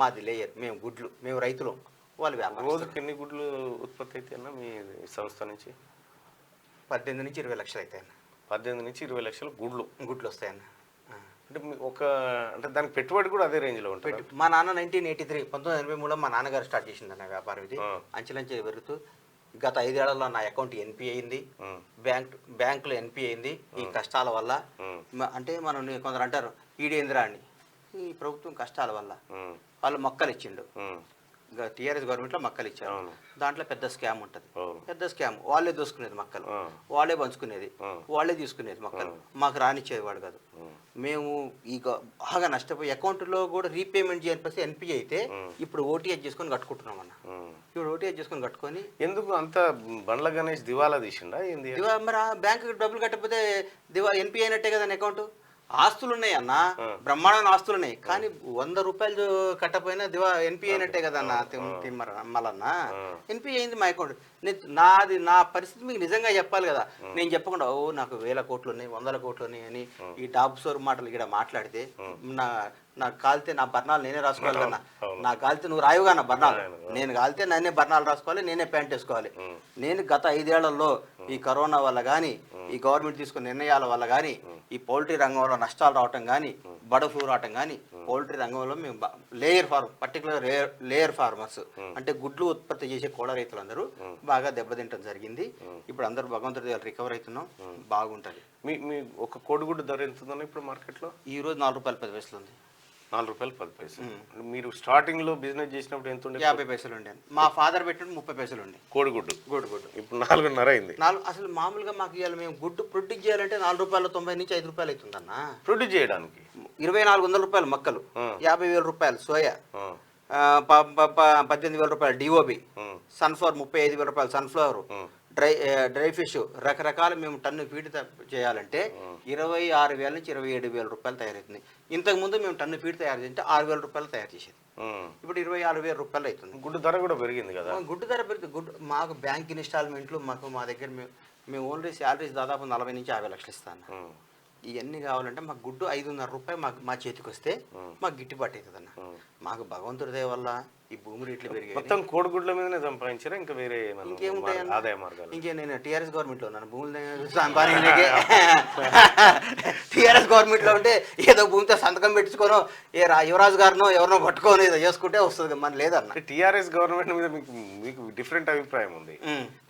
మాది లేయర్, మేము గుడ్లు, మేము రైతులు, వాళ్ళు వ్యాపారం. రోజుకి ఎన్ని గుడ్లు ఉత్పత్తి అయితే అన్న మీ సంస్థ నుంచి? 18 నుంచి 20 లక్షలు అవుతాయి అన్న. 18 నుంచి 20 లక్షలు గుడ్లు వస్తాయన్న. అంటే అంటే దానికి పెట్టుబడి కూడా అదే రేంజ్ లో ఉంటుంది. మా నాన్న 1983 మా నాన్నగారు స్టార్ట్ చేసిందన్న వ్యాపారం. ఇది అంచెలంచె పెరుగుతూ గత 5 ఏళ్లలో నా అకౌంట్ ఎన్పీ అయింది, బ్యాంకులో ఎన్పీ అయింది. ఈ కష్టాల వల్ల అంటే మనం కొందరు అంటారు ఈడేంద్రా అని, ఈ ప్రభుత్వం కష్టాల వల్ల వాళ్ళు మొక్కలు ఇచ్చిండు. టీఆర్ఎస్ గవర్నమెంట్లో మక్కలు ఇచ్చారు. దాంట్లో పెద్ద స్కామ్ ఉంటుంది, పెద్ద స్కామ్. వాళ్ళే దోసుకునేది మక్కలు, వాళ్ళే పంచుకునేది, వాళ్ళే తీసుకునేది మక్కలు, మాకు రానిచ్చేది వాడు కాదు. మేము ఇక బాగా నష్టపోయి అకౌంట్లో కూడా రీపేమెంట్ చేయని ఎన్పీ అయితే ఇప్పుడు ఓటీఎస్ చేసుకొని కట్టుకుంటున్నాం అన్న. ఇప్పుడు ఓటీఎస్ చేసుకొని కట్టుకొని ఎందుకు అంత బండ్ల గణేష్ దివాలా తీసిండా ఏంది? మరి బ్యాంకు డబ్బులు కట్టకపోతే ఎన్పీ అయినట్టే కదా అకౌంట్. ఆస్తులు ఉన్నాయి అన్న, బ్రహ్మాండమైన ఆస్తులు ఉన్నాయి, కానీ 100 రూపాయలు కట్టపోయినా ఎన్పీ అయినట్టే కదా అన్న. మళ్ళన్నా ఎన్పీ అయింది మా అకౌంట్. నా పరిస్థితి మీకు నిజంగా చెప్పాలి కదా. నేను చెప్పకుండా నాకు 1000 కోట్లు ఉన్నాయి, 100 కోట్లు ఉన్నాయి అని ఈ డాబ్సోర్ మాటలు ఇక్కడ మాట్లాడితే నాకు కాలితే నా బర్ణాలు నేనే రాసుకోవాలి కన్నా. నా కాలితే నువ్వు రాయుగా నా బర్ణాలు, నేను కాలితే నేనే బర్ణాలు రాసుకోవాలి, నేనే ప్యాంట్ వేసుకోవాలి. నేను గత 5 ఏళ్లలో ఈ కరోనా వల్ల కానీ, ఈ గవర్నమెంట్ తీసుకున్న నిర్ణయాల వల్ల కానీ, ఈ పౌల్ట్రీ రంగంలో నష్టాలు రావటం కానీ, బర్డ్ ఫ్లూ రావటం కానీ, పౌల్ట్రీ రంగంలో మేము layer farm, particular layer farmers అంటే గుడ్లు ఉత్పత్తి చేసే కోళ్ళ రైతులందరూ బాగా దెబ్బతింటం జరిగింది. ఇప్పుడు అందరూ భగవంతుడి దగ్గర రికవర్ అవుతున్నాం, బాగుంటుంది. మీ ఒక కోడిగుడ్డు ధర ఎంత ఉందన్న ఇప్పుడు మార్కెట్లో? ఈ రోజు ₹4.10 ఉంది. ₹4.10. మీరు స్టార్టింగ్ లో బిజినెస్ చేసినప్పుడు ఎంత ఉండే? 50 పైసలు ఉండే. మా ఫాదర్ పెట్టినప్పుడు 30 పైసలు ఉండే కోడిగుడ్డు. ఇప్పుడు 4.5 అయింది. అసలు మామూలుగా మాకు ఇవాళ మేము గుడ్డు ప్రొడ్యూస్ చేయాలంటే ₹4.90 నుంచి ₹5 అవుతుందన్న. ప్రొడ్యూస్ చేయడానికి 2,400 రూపాయలు మక్కలు, 50,000 రూపాయలు సోయా, 18,000 రూపాయలు డిఓబి, సన్ఫ్లవర్ 35,000 రూపాయలు సన్ఫ్లవర్, డ్రై ఫిష్ రకరకాలు. మేము టన్ను ఫీడ్ చేయాలంటే 26,000 నుంచి 27,000 రూపాయలు తయారవుతుంది. ఇంతకుముందు మేము టన్ను ఫీడ్ తయారు చేస్తే 6,000 రూపాయలు తయారు చేసేది. ఇప్పుడు 26,000 రూపాయలు అవుతుంది. గుడ్డు ధర కూడా పెరిగింది కదా. గుడ్డు ధర పెరిగింది. మాకు బ్యాంక్ ఇన్స్టాల్మెంట్లు మా దగ్గర మేము ఓన్లీ శాలరీస్ దాదాపు 40 నుంచి 50 లక్షలు ఇస్తాను. ఇవన్నీ కావాలంటే మాకు గుడ్డు ₹5.5 మా చేతికి వస్తే మాకు గిట్టుబాటు అవుతుంది అన్న. మాకు భగవంతుడి దయ వల్ల ఈ భూమి రేట్లు పెరిగాయి. మొత్తం కోడిగుడ్ల మీదనే సంపాదించారా ఇంకా వేరే ఏమన్నా ఇంకేముంటాయన్న? ఆదాయ మార్గాలు? ఇంకే నేను టీఆర్ఎస్ గవర్నమెంట్లో ఉన్నాను, భూములు సంపాదించే టీఆర్ఎస్ గవర్నమెంట్లో ఉంటే ఏదో భూమితో సంతకం పెట్టుకోనో యువరాజు గారినో ఎవరినో పట్టుకొని ఏదో చేసుకుంటే వస్తుంది, మన లేదన్న. టీఆర్ఎస్ గవర్నమెంట్ మీద మీకు డిఫరెంట్ అభిప్రాయం ఉంది,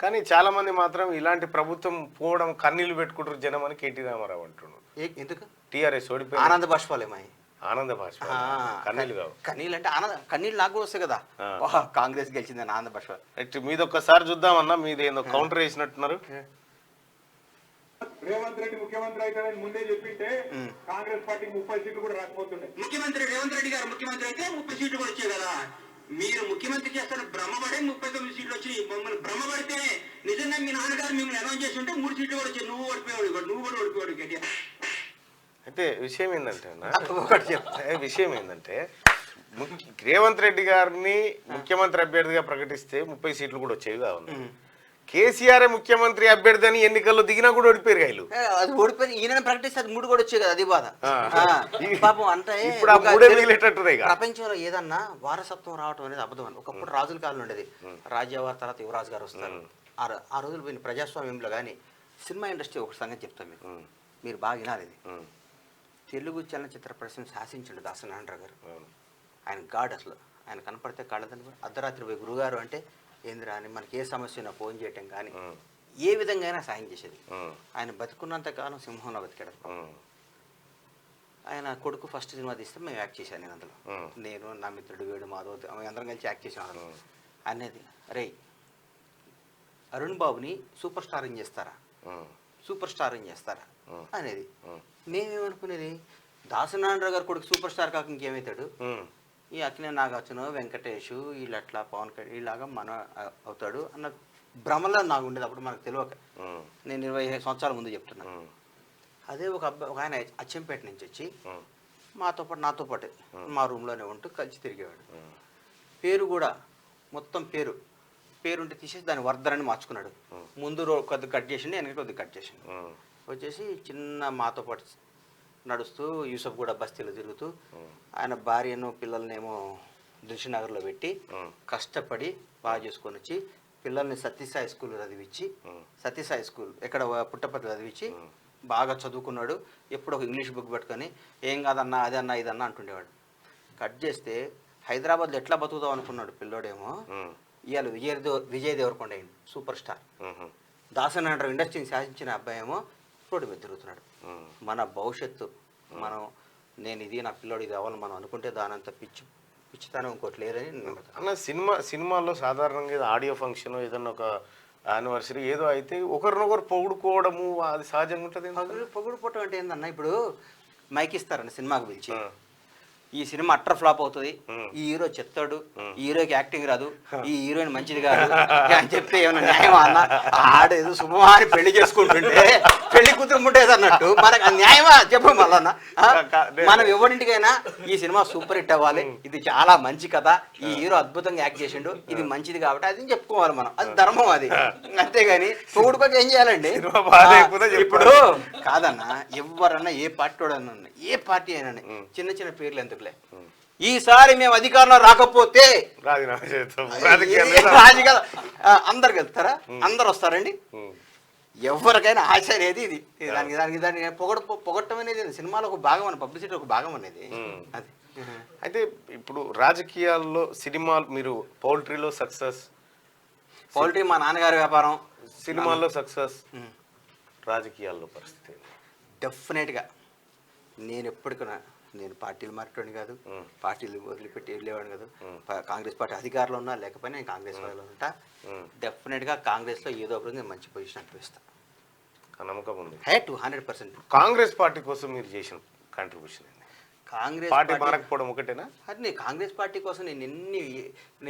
కానీ చాలా మంది మాత్రం ఇలాంటి ప్రభుత్వం పోవడం కన్నీళ్లు పెట్టుకుంటారు జనం అని కేటీ రామారావు అంటున్నారు. ఎందుకు? టీఆర్ఎస్ ఓడిపోయి ఆనంద బాష్పాలేమాయి, ఆనంద భాష కన్నీళ్ళు కావు. కన్నీళ్ళు అంటే కన్నీళ్ళు నాకు వస్తాయి కదా, కాంగ్రెస్ గెలిచిందని ఆనంద బాష్ప. మీది ఒక్కసారి చూద్దామన్నా, మీది ఏదో కౌంటర్ వేసినట్టున్నారు. రేవంత్ రెడ్డి ముఖ్యమంత్రి అవుతాడని ముందే చెప్పింటే కాంగ్రెస్ పార్టీకి 30 సీట్లు కూడా రాకపోతుండే. ముఖ్యమంత్రి రేవంత్ రెడ్డి గారు ముఖ్యమంత్రి అయితే 30 సీట్లు కూడా వచ్చాయి కదా. మీరు ముఖ్యమంత్రి చేస్తాను భ్రమపడే 39 సీట్లు వచ్చి మమ్మల్ని భ్రమపడితే నిజంగా మీ నాన్నగారు మిమ్మల్ని అనౌన్స్ చేసి ఉంటే 3 సీట్లు కూడా వచ్చాయి. నువ్వు ఓడిపోయాడు, నువ్వు కూడా ఓడిపోయాడు కేటీఆర్. అయితే విషయం ఏంటంటే విషయం ఏంటంటే రేవంత్ రెడ్డి గారిని ముఖ్యమంత్రి అభ్యర్థిగా ప్రకటిస్తే 30 సీట్లు కూడా వచ్చేవి కావాలి. కేసీఆర్ ముఖ్యమంత్రి అభ్యర్థి అని ఎన్నికల్లో దిగినా కూడా ఓడిపోయారు గాయలు. అది ఓడిపోయి ఈయన ప్రకటిస్తే అది 3 కూడా వచ్చాయి కదా, అది బాధ. పాపం అంటే ప్రపంచంలో ఏదన్నా వారసత్వం రావటం అనేది అబద్ధం అని. ఒకప్పుడు రాజుల కాలం ఉండేది, రాజ్యవారి తర్వాత యువరాజు గారు వస్తారు. ఆ రోజులు పోయిన ప్రజాస్వామ్యంలో కానీ సినిమా ఇండస్ట్రీ ఒక సంగతి చెప్తాం మీకు, మీరు బాగా వినాలి. ఇది తెలుగు చలనచిత్ర పరిశ్రమ శాసించండు దాసనారాయణరావు గారు. ఆయన గాడ్, అసలు ఆయన కనపడితే కాళ్ళదని అర్ధరాత్రి పోయి గురుగారు అంటే ఏందిరా అని మనకి ఏ సమస్య ఉన్నా ఫోన్ చేయటం కానీ ఏ విధంగా అయినా సాయం చేసేది. ఆయన బతుకున్నంత కాలం సింహంలో బతికాడు. ఆయన కొడుకు ఫస్ట్ సినిమా తీస్తే మేము యాక్ట్ చేశాను, నేను అందులో, నేను నా మిత్రుడు వేడు మాధవ్ మేము అందరం కలిసి యాక్ట్ చేసాం అందులో. అనేది రే అరుణ్ బాబుని సూపర్ స్టారింగ్ చేస్తారా, సూపర్ స్టారింగ్ చేస్తారా అనేది. మేమేమనుకునేది దాసనారాయణరావు గారు కొడుకు సూపర్ స్టార్ కాక ఇంకేమవుతాడు, ఈ అక్కినే నాగార్జున వెంకటేష్ వీళ్ళు అట్లా పవన్ కళ్యాణ్ ఇలాగా మన అవుతాడు అన్న భ్రమలో నాకు ఉండేది. అప్పుడు మనకు తెలియక, నేను 25 సంవత్సరాల ముందు చెప్తున్నాను. అదే ఒక ఆయన అచ్చంపేట నుంచి వచ్చి నాతో పాటు మా రూమ్లోనే ఉంటూ కలిసి తిరిగేవాడు. పేరు కూడా మొత్తం పేరుంటే తీసేసి దాన్ని వర్ధనని మార్చుకున్నాడు. ముందు కొద్దిగా కట్ చేసిండు, వెనక కొద్దిగా కట్ చేసిండు. వచ్చేసి చిన్న మాతో పాటు నడుస్తూ యూసఫ్ కూడా బస్తీలో తిరుగుతూ ఆయన భార్యను పిల్లల్నేమో దిల్షునగర్లో పెట్టి కష్టపడి బాగా చేసుకొని వచ్చి పిల్లల్ని సత్యసాయి స్కూల్ చదివించి, సత్యసాయి స్కూల్ ఎక్కడ పుట్టపర్తి చదివించి బాగా చదువుకున్నాడు. ఎప్పుడు ఒక ఇంగ్లీష్ బుక్ పెట్టుకొని ఏం కాదన్నా అదన్నా ఇదన్నా అంటుండేవాడు. కట్ చేస్తే హైదరాబాద్లో ఎట్లా బతుకుతావు అనుకున్నాడు పిల్లోడేమో, ఇవాళ విజయ్ దేవరకొండ అయింది సూపర్ స్టార్. దాసనారాయణరావు ఇండస్ట్రీని శాసించిన అబ్బాయి ఏమో రోడ్డు మీద తిరుగుతున్నాడు. మన భవిష్యత్తు నేను ఇది నా పిల్లోడు ఇది అవ్వాలి మనం అనుకుంటే దానంత పిచ్చితనం ఇంకోటి లేదని అన్న. సినిమాల్లో సాధారణంగా ఆడియో ఫంక్షన్ ఏదన్నా ఒక యానివర్సరీ ఏదో అయితే ఒకరినొకరు పొగుడుకోవడము అది సహజంగా ఉంటుంది. పొగుడుకోవటం అంటే ఏందన్నా, ఇప్పుడు మైక్ ఇస్తారని సినిమాకు పిలిచి ఈ సినిమా అట్టర్ ఫ్లాప్ అవుతుంది, ఈ హీరో చెప్తాడు, ఈ హీరోకి యాక్టింగ్ రాదు, ఈ హీరోయిన్ మంచిది కాదు అని చెప్తే ఏమన్నా న్యాయమా అన్న? ఆడేదో శుభమాని పెళ్లి చేసుకుంటుంటే పెళ్లి కూతురు ముట్టేది అన్నట్టు మనకు న్యాయమా చెప్పు మళ్ళా. మనం ఎవరింటికైనా ఈ సినిమా సూపర్ హిట్ అవ్వాలి, ఇది చాలా మంచి కథ, ఈ హీరో అద్భుతంగా యాక్ట్ చేసిండు, ఇది మంచిది కాబట్టి అది చెప్పుకోవాలి మనం, అది ధర్మం అది. అంతేగాని పొగుడుకోక ఏం చేయాలండి? ఇప్పుడు కాదన్నా, ఎవరన్నా ఏ పార్టీ వాడన్నా ఏ పార్టీ అయినా చిన్న చిన్న పేర్లు ఎందుకులే, ఈసారి మేము అధికారంలో రాకపోతే రాజకీయాలు అందరికి వెళ్తారా? అందరు వస్తారండి. ఎవరికైనా ఆశ అనేది ఇది. దానికి పొగట్టం అనేది సినిమాలో ఒక భాగం అని, పబ్లిసిటీ ఒక భాగం అనేది అది. అయితే ఇప్పుడు రాజకీయాల్లో సినిమాలు, మీరు పౌల్ట్రీలో సక్సెస్, పౌల్ట్రీ మా నాన్నగారి వ్యాపారం, సినిమాల్లో సక్సెస్, రాజకీయాల్లో పరిస్థితి డెఫినెట్గా. నేను ఎప్పటికైనా నేను పార్టీలు మారేటోని కాదు, పార్టీలు వదిలిపెట్టి వెళ్ళేవాడిని కాదు. కాంగ్రెస్ పార్టీ అధికారంలో ఉన్నా లేకపోయినా నేను కాంగ్రెస్ వాళ్ళలో ఉంటా. డెఫినెట్గా కాంగ్రెస్లో ఏదో ఒకటి నేను మంచి పొజిషన్ అనిపిస్తాను, నమ్మకం ఉంది. 100%. కాంగ్రెస్ పార్టీ కోసం మీరు చేసిన కాంట్రిబ్యూషన్ ఏంటి? కాంగ్రెస్ పార్టీ మారకపోవడం ఒకటేనా? అది కాంగ్రెస్ పార్టీ కోసం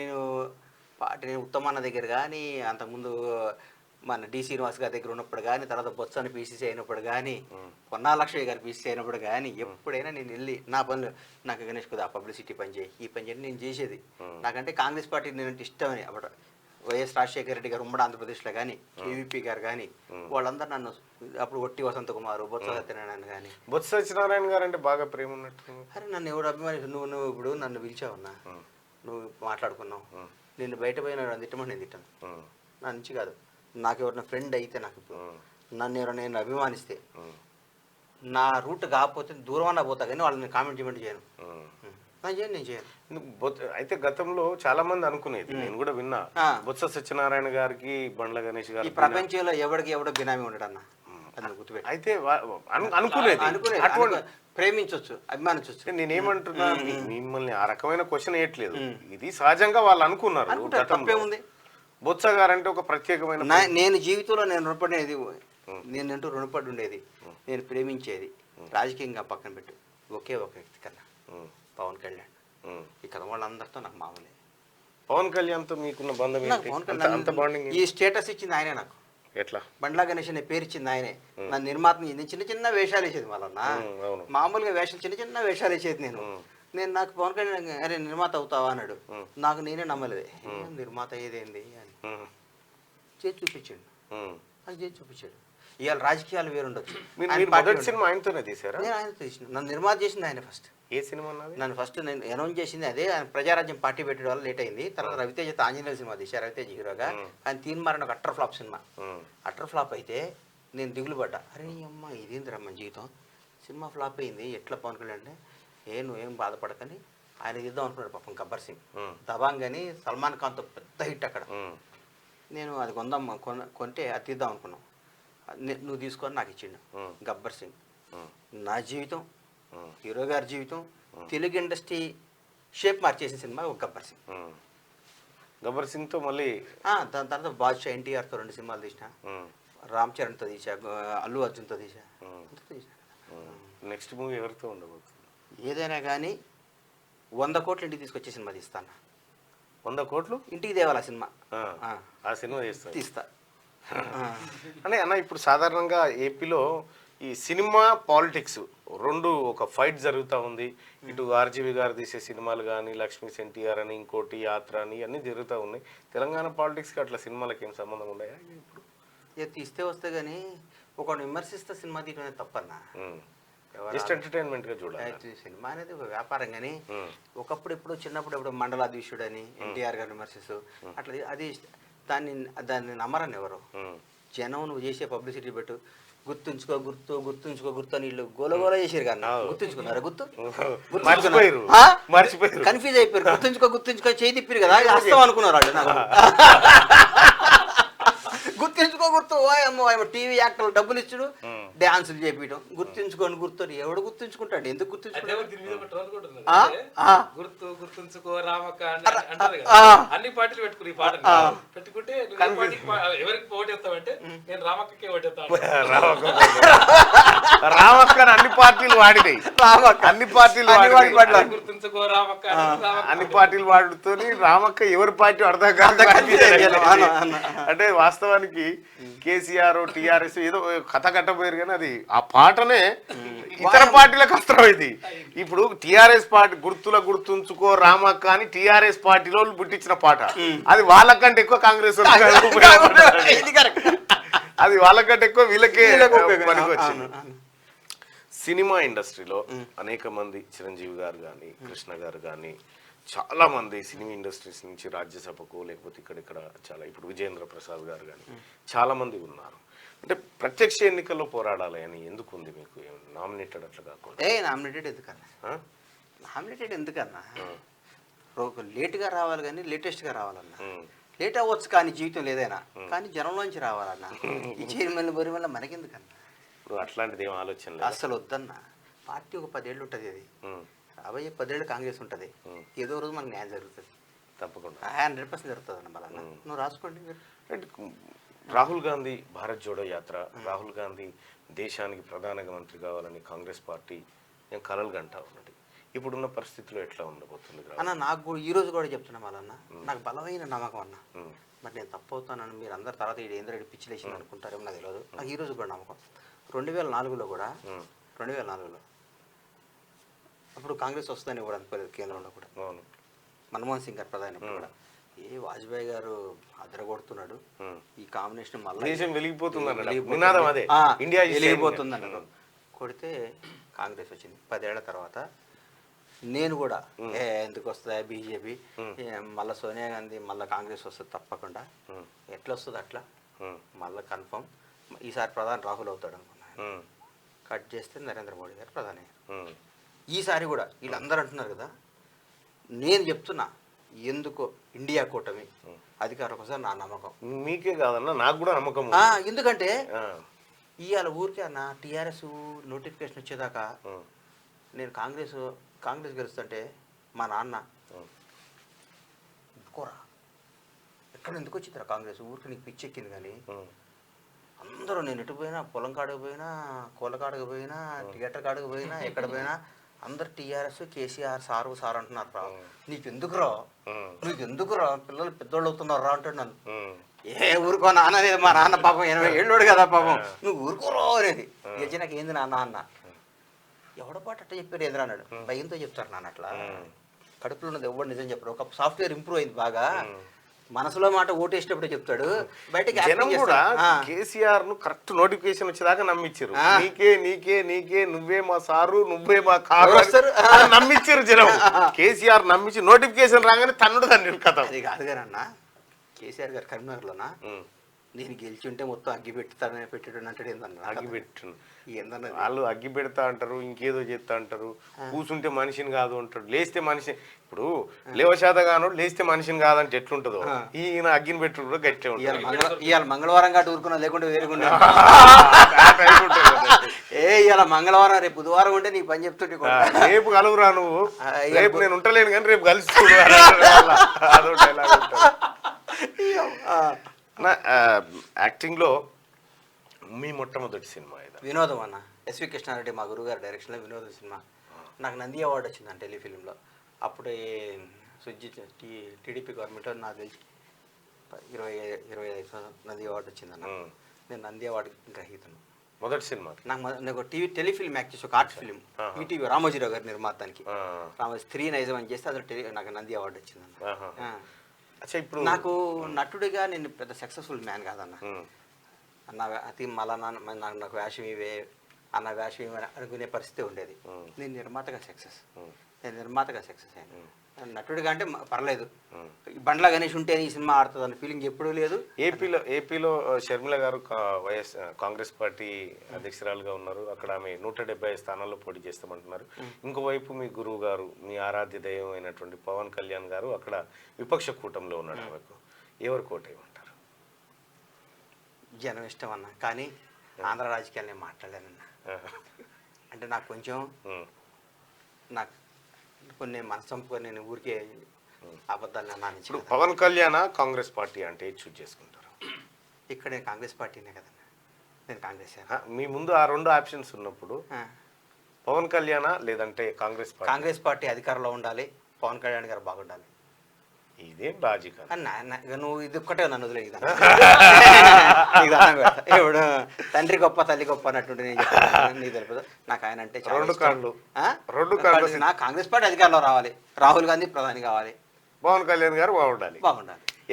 నేను ఉత్తమన్న దగ్గర కానీ, అంతకుముందు మన డి శ్రీనివాస్ గారి దగ్గర ఉన్నప్పుడు కానీ, తర్వాత బొత్సని పీసీసీ అయినప్పుడు కానీ, పొన్నాల లక్ష్మి గారు పీసీసీ అయినప్పుడు కానీ, ఎప్పుడైనా నేను వెళ్ళి నా పనులు నాకు గణేష్ కుదా పబ్లిసిటీ పని చేయి, ఈ పని చేయండి నేను చేసేది. నాకంటే కాంగ్రెస్ పార్టీ నేను ఇష్టమని. అప్పుడు వైఎస్ రాజశేఖర రెడ్డి గారు ఉమ్మడి ఆంధ్రప్రదేశ్లో కానీ, కేవీపీ గారు కానీ, వాళ్ళందరూ నన్ను అప్పుడు ఒట్టి వసంత కుమార్, బొత్స సత్యనారాయణ కానీ. బొత్స సత్యనారాయణ గారు అంటే బాగా ప్రేమ ఉన్నట్టు. అరే నన్ను ఎవరు అభిమాని, నువ్వు ఇప్పుడు నన్ను పిలిచావన్నా, నువ్వు మాట్లాడుకున్నావు, నిన్ను బయట పోయిన తిట్టమని నేను తిట్టాను. నా నుంచి కాదు, నాకు ఎవరైనా ఫ్రెండ్ అయితే, నాకు ఇప్పుడు నన్ను ఎవరైనా నేను అభిమానిస్తే నా రూట్ కాకపోతే దూరం అన్నా పోతా, కానీ వాళ్ళని కామెంట్ చేయను. నేను చేయను. అయితే గతంలో చాలా మంది అనుకునేది, నేను కూడా విన్నా, బొత్స సత్యనారాయణ గారికి బండ్ల గణేష్ ఈ గారు ప్రపంచంలో ఎవడో బినామీ ఉండడన్న, అది గుర్తుపెట్టి. అయితే అనుకునేది ప్రేమించవచ్చు, అభిమానించవచ్చు. నేనేమంటున్నా, మిమ్మల్ని ఆ రకమైన క్వశ్చన్ వేయట్లేదు, ఇది సహజంగా వాళ్ళు అనుకున్నారు. తప్పేముంది? బొత్స గారు అంటే ఒక ప్రత్యేకమైన, నేను జీవితంలో నేను రుణపడేది, నేనంటూ రుణపడి ఉండేది, నేను ప్రేమించేది రాజకీయంగా పక్కన పెట్టు ఒకే ఒక వ్యక్తి కన్నా, పవన్ కళ్యాణ్. ఈ కథ వాళ్ళందరితో నాకు మామూలే. పవన్ కళ్యాణ్తో మీకున్న బంధం అంత బాండింగ్? ఈ స్టేటస్ ఇచ్చింది ఆయనే నాకు. ఎట్లా? బండ్లా గణేష్ అనే పేరు ఇచ్చింది ఆయనే. నా నిర్మాతని చిన్న చిన్న వేషాలు వేసేది, వాళ్ళన్న మామూలుగా వేషాలు చిన్న చిన్న వేషాలు వేసేది. నాకు పవన్ కళ్యాణ్ అరే నిర్మాత అవుతావా అన్నాడు. నాకు నేనే నమ్మలేదే, నిర్మాత ఏదేంది అని చేసి చూపించాడు. అది చేసి చూపించాడు. ఇవాళ రాజకీయాలు వేరుండొచ్చు. సినిమా ఆయనతోనే తీసారా? నేను ఆయన తీసిన, నన్ను నిర్మాత చేసింది ఆయన ఫస్ట్. ఏ సినిమా? నన్ను ఫస్ట్ నేను అనౌన్స్ చేసింది అదే. ఆయన ప్రజారాజ్యం పార్టీ పెట్టడం వల్ల లేట్ అయింది. తర్వాత రవితేజ ఆంజనేయ సినిమా తీశారు, రవితేజ హీరోగా. ఆయన తీన్మారని ఒక utter flop cinema. Utter flop అయితే నేను దిగులు పడ్డా, అరే అమ్మ ఇదేంద్రా మన జీవితం, సినిమా ఫ్లాప్ అయింది, ఎట్లా పవన్ కళ్యాణ్ అంటే నువ్వేం బాధపడకని ఆయన తీద్దాం అనుకున్నాడు పాపం. గబ్బర్ సింగ్ దబాంగ్ అని సల్మాన్ ఖాన్తో పెద్ద హిట్ అక్కడ. నేను అది కొంటే అది తీద్దాం అనుకున్నాం. నువ్వు తీసుకొని నాకు ఇచ్చిండు. గబ్బర్ సింగ్ నా జీవితం, హీరో గారి జీవితం, తెలుగు ఇండస్ట్రీ షేప్ మార్చేసిన సినిమా ఒక గబ్బర్ సింగ్. గబ్బర్ సింగ్తో మళ్ళీ దాని తర్వాత బాద్షా ఎన్టీఆర్తో 2 సినిమాలు తీసిన, రామ్ చరణ్తో తీసా, అల్లు అర్జున్తో తీసా. నెక్స్ట్ మూవీ ఎవరితో ఉండబోతుంది? ఏదైనా కానీ 100 కోట్లు ఇంటికి తీసుకొచ్చే సినిమా తీస్తాను. 100 కోట్లు ఇంటికి తేవాలి ఆ సినిమా. ఆ సినిమా తీస్తా అన్న. ఇప్పుడు సాధారణంగా ఏపీలో ఈ సినిమా పాలిటిక్స్ రెండు ఒక ఫైట్ జరుగుతూ ఉంది. ఇటు ఆర్జీవి గారు తీసే సినిమాలు కానీ, లక్ష్మీ ఎన్టీఆర్ అని, ఇంకోటి యాత్ర అని అన్నీ జరుగుతూ ఉన్నాయి. తెలంగాణ పాలిటిక్స్కి అట్లా సినిమాలకి ఏం సంబంధం ఉన్నాయా? ఇప్పుడు తీస్తే వస్తే కానీ ఒకడు విమర్శిస్తే సినిమా తీయడం అనేది తప్పన్నా. జస్ట్ ఎంటర్టైన్మెంట్ గా చూడాలి. సినిమా అనేది ఒక వ్యాపారం. కానీ ఒకప్పుడు ఎప్పుడు చిన్నప్పుడు ఎప్పుడు మండలాధీశుడు అని ఎన్టీఆర్ గారు విమర్శిస్తూ అట్లా అది దాన్ని నమ్మరని ఎవరు జనం. నువ్వు చేసే పబ్లిసిటీ పెట్టు, గుర్తుంచుకో అని వీళ్ళు గోలగోల చేసారు కదా. గుర్తుంచుకున్నారా? మర్చిపోయారు, కన్ఫ్యూజ్ అయిపోయారు. గుర్తుంచుకో చేయి తిప్పారు కదా, హస్తం అనుకున్నారు వాళ్ళు. నాకు గుర్తు టీవీ యాక్టర్లు డబ్బులు ఇచ్చుడు, డాన్సులు చేపించడం, గుర్తు ఎవడు గుర్తుంచుకుంటాడు? ఎందుకు గుర్తుంచుకుంటాడు? గుర్తుంచుకో రామక్క అన్ని పార్టీలు పెట్టుకుని ఈ పాట పెట్టుకుంటే ఎవరికి ఓటేస్తావంటే నేను రామక్కకే ఓటేస్తాను. రామక్క అన్ని పార్టీలు వాడినాయి, అన్ని పార్టీలు గుర్తుంచుకో రామక్క అన్ని పార్టీలు వాడుతూ రామక్క ఎవరి పార్టీ అర్థం కాదు. అంటే వాస్తవానికి కేసీఆర్ టీఆర్ఎస్ ఏదో కథ కట్టబోయారు, కానీ అది ఆ పాటనే ఇతర పార్టీలకు అస్త్రమైంది. ఇప్పుడు టీఆర్ఎస్ పార్టీ గుర్తుంచుకో రామక్క అని టీఆర్ఎస్ పార్టీలో పుట్టించిన పాట, అది వాళ్ళకంటే ఎక్కువ కాంగ్రెస్ అది వాళ్ళకంటే ఎక్కువ వీళ్ళకే పనికొచ్చింది. సినిమా ఇండస్ట్రీలో అనేక మంది, చిరంజీవి గారు కానీ, కృష్ణ గారు కానీ, చాలా మంది సినిమా ఇండస్ట్రీస్ నుంచి రాజ్యసభకు లేకపోతే ఇక్కడ చాలా, ఇప్పుడు విజేంద్ర ప్రసాద్ గారు కానీ చాలా మంది ఉన్నారు. అంటే ప్రత్యక్ష ఎన్నికల్లో పోరాడాలి అని ఎందుకు ఉంది మీకు? నామినేటెడ్ అట్లా కాకుండా నామినేటెడ్ ఎందుకన్నా లేట్గా రావాలి, కానీ లేటెస్ట్గా రావాలన్నా. లేట్ అవ్వచ్చు కానీ జీవితం లేదైనా, కానీ జనంలోంచి రావాలన్నా. ఈ చైర్మన్ బొరిమల్ల మనకెందుకన్నా? ఇప్పుడు అట్లాంటిది ఏం ఆలోచన లేదు అసలు. వద్దన్నా, పార్టీ ఒక 10 ఏళ్ళు ఉంటుంది, అది రాబోయే 10 ఏళ్ళు కాంగ్రెస్ ఉంటుంది. ఏదో రోజు మనకు న్యాయం జరుగుతుంది తప్పకుండా, 100% జరుగుతుంది అన్న. మళ్ళీ నువ్వు రాసుకోండి. రాహుల్ గాంధీ భారత్ జోడో యాత్ర, రాహుల్ గాంధీ దేశానికి ప్రధానమంత్రి కావాలని కాంగ్రెస్ పార్టీ నేను కలలు గంటా ఉన్నది. ఇప్పుడున్న పరిస్థితిలో ఎట్లా ఉండబోతుంది అన్న? నాకు ఈ రోజు కూడా చెప్తున్నా మళ్ళన్న, నాకు బలమైన నమ్మకం అన్న. మరి నేను తప్పు అవుతానని మీరు అందరు తర్వాత ఏంద్రెడ్డి పిచ్చిలేసింది అనుకుంటారేమో నాకు తెలియదు. నాకు ఈ రోజు కూడా నమ్మకం. 2004లో కూడా 2004లో అప్పుడు కాంగ్రెస్ వస్తుందని కూడా అనుకోలేదు. కేంద్రంలో కూడా మన్మోహన్ సింగ్ గారు ప్రధాని కూడా వాజ్పేయి గారు అదరగొడుతున్నాడు, ఈ కాంబినేషన్ మళ్ళీ వెలిగిపోతుంది అన్నారు. కొడితే కాంగ్రెస్ వచ్చింది. 10 ఏళ్ల తర్వాత నేను కూడా ఎందుకు వస్తుందా బీజేపీ, మళ్ళీ సోనియా గాంధీ మళ్ళీ కాంగ్రెస్ వస్తుంది తప్పకుండా, ఎట్లా వస్తుంది అట్లా మళ్ళీ కన్ఫర్మ్ ఈసారి ప్రధాని రాహుల్ అవుతాడు అనుకున్నాను. కట్ చేస్తే నరేంద్ర మోడీ గారు ప్రధాని. ఈసారి కూడా వీళ్ళందరూ అంటున్నారు కదా, నేను చెప్తున్నా ఎందుకో ఇండియా కూటమి అధికారం కోసం నా నమ్మకం. మీకే కాదన్నా, నాకు కూడా నమ్మకం. ఎందుకంటే ఇవాళ ఊరికే అన్న టీఆర్ఎస్ నోటిఫికేషన్ వచ్చేదాకా నేను కాంగ్రెస్ గెలుస్తుంటే మా నాన్న కోరా ఎక్కడ ఎందుకు వచ్చిందిరా కాంగ్రెస్, ఊరికి నీకు పిచ్చెక్కింది. కానీ అందరూ నేను ఎటు పోయినా, పొలం కాడకు పోయినా, కోళ్ళ కాడకు పోయినా, థియేటర్ కాడకు పోయినా, ఎక్కడ పోయినా అందరు టీఆర్ఎస్ కేసీఆర్ సారు అంటున్నారు రా, నీకెందుకురా పిల్లలు పెద్దోళ్ళు అవుతున్నారు రా అంటాడు నన్ను. ఏ ఊరుకో నాన్న అనేది, మా నాన్న పాపం 80 ఏళ్ళోడు కదా పాపం, నువ్వు ఊరుకోరో అనేది. గెలిచి నాకు ఏంది నాన్న అన్న, ఎవడో పాటు అట్లా చెప్పారు ఏంద్రా అన్నాడు. భయంతో చెప్తారు నాన్న అట్లా, కడుపులో ఉన్నది ఎవరు నిజం చెప్పారు. ఒక సాఫ్ట్వేర్ ఇంప్రూవ్ అయింది బాగా, మనసులో మాట ఓటేసినప్పుడే చెప్తాడు, బయటకి జనం కూడా కేసీఆర్ ను కరెక్ట్ నోటిఫికేషన్ వచ్చేదాకా నమ్మించారు. నీకే నీకే నీకే నువ్వే మా సారు, నువ్వే మా కారు నమ్మించారు జనం. కేసీఆర్ నమ్మించి నోటిఫికేషన్ రాగానే తన్నుడు దాన్ని కథ. అది కాదు కానీ అన్న, కేసీఆర్ గారు కరీంనగర్లోనా నేను గెలిచి ఉంటే మొత్తం అగ్గి పెట్టుతాడని పెట్టాడు అంటాడు. ఏందన్నా అగ్గి పెట్టు, ఏందన్నా వాళ్ళు అగ్గి పెడతా అంటారు, ఇంకేదో చేస్తా అంటారు. కూర్చుంటే మనిషిని కాదు అంటాడు, లేస్తే మనిషి. ఇప్పుడు లేవశాతగాను లేస్తే మనిషిని కాదంటే ఎట్లుంటుందో, ఈయన అగ్గిని పెట్టు కూడా గట్టే ఉంటుంది. ఇవాళ మంగళవారం కాదు ఊరుకున్నా, లేకుంటే వేరుకుండా ఇవాళ మంగళవారం, రేపు బుధవారం ఉంటే నీకు పని చెప్తుంటే రేపు కలువురా నువ్వు, రేపు నేను ఉంటలేను కానీ రేపు కలిసి యాక్టింగ్ లో మీ మొట్టమొదటి సినిమా వినోదం అన్న. ఎస్వి కృష్ణారెడ్డి మా గురుగారు డైరెక్షన్లో వినోదం సినిమా. నాకు నంది అవార్డు వచ్చింది టెలిఫిలింలో. అప్పుడే టీడీపీ గవర్నమెంట్లో నాకు తెలిసి 25 నంది అవార్డు వచ్చిందన్న. నేను నంది అవార్డు గ్రహీతను. మొదటి సినిమా నాకు టెలిఫిల్మ్ యాక్ట్ చేసి ఒక ఆర్ట్ ఫిలిం ఈటీవీ రామోజీరావు గారి నిర్మాతానికి స్త్రీ నైజం అని చేస్తే అది నాకు నంది అవార్డు వచ్చిందన్న. ఇప్పుడు నాకు నటుడిగా నేను పెద్ద సక్సెస్ఫుల్ మ్యాన్ కాదన్న. అన్న అతి మళ్ళా నాకు వేషం ఇవే అన్న వేషం ఇవే అనుకునే పరిస్థితి ఉండేది. నేను నిర్మాతగా సక్సెస్ అయ్యాను. నటుడిగా అంటే పర్లేదు, బండ్ల గణేష్ ఉంటే ఈ సినిమా ఆడుతుంది అన్న ఫీలింగ్ ఎప్పుడూ లేదు. ఏపీలో షర్మిల గారు కాంగ్రెస్ పార్టీ అధ్యక్షురాలుగా ఉన్నారు. అక్కడ ఆమె 175 స్థానాల్లో పోటీ చేస్తామంటున్నారు. ఇంకోవైపు మీ గురువు గారు, మీ ఆరాధ్య దైవం అయినటువంటి పవన్ కళ్యాణ్ గారు అక్కడ విపక్ష కూటమిలో ఉన్నాడు. ఆమెకు ఎవరు కోటేయమంటారు? జనం ఇష్టం అన్న, కానీ ఆంధ్ర రాజకీయాలు నేను మాట్లాడానన్న. అంటే నాకు కొంచెం నాకు కొన్ని మనసు చంపుకొని నేను ఊరికే అబద్ధాలు అన్నాను. ఇప్పుడు పవన్ కళ్యాణ్ కాంగ్రెస్ పార్టీ అంటే చూజ్ చేసుకుంటారు. ఇక్కడ నేను కాంగ్రెస్ పార్టీనే కదన్న, నేను కాంగ్రెస్. మీ ముందు ఆ 2 ఆప్షన్స్ ఉన్నప్పుడు పవన్ కళ్యాణ్ లేదంటే కాంగ్రెస్ పార్టీ అధికారంలో ఉండాలి, పవన్ కళ్యాణ్ గారు బాగుండాలి. ఇదేం లాజిక్ నువ్వు ఇది ఒక్కటే నన్ను వదిలే. ఇప్పుడు తండ్రి గొప్ప తల్లి గొప్ప అన్నట్టుంటే నీకు తెలియదు. నాకు ఆయన అంటే నాకు కాంగ్రెస్ పార్టీ అధికారంలో రావాలి, రాహుల్ గాంధీ ప్రధాని కావాలి, పవన్ కళ్యాణ్ గారు బాగుండాలి.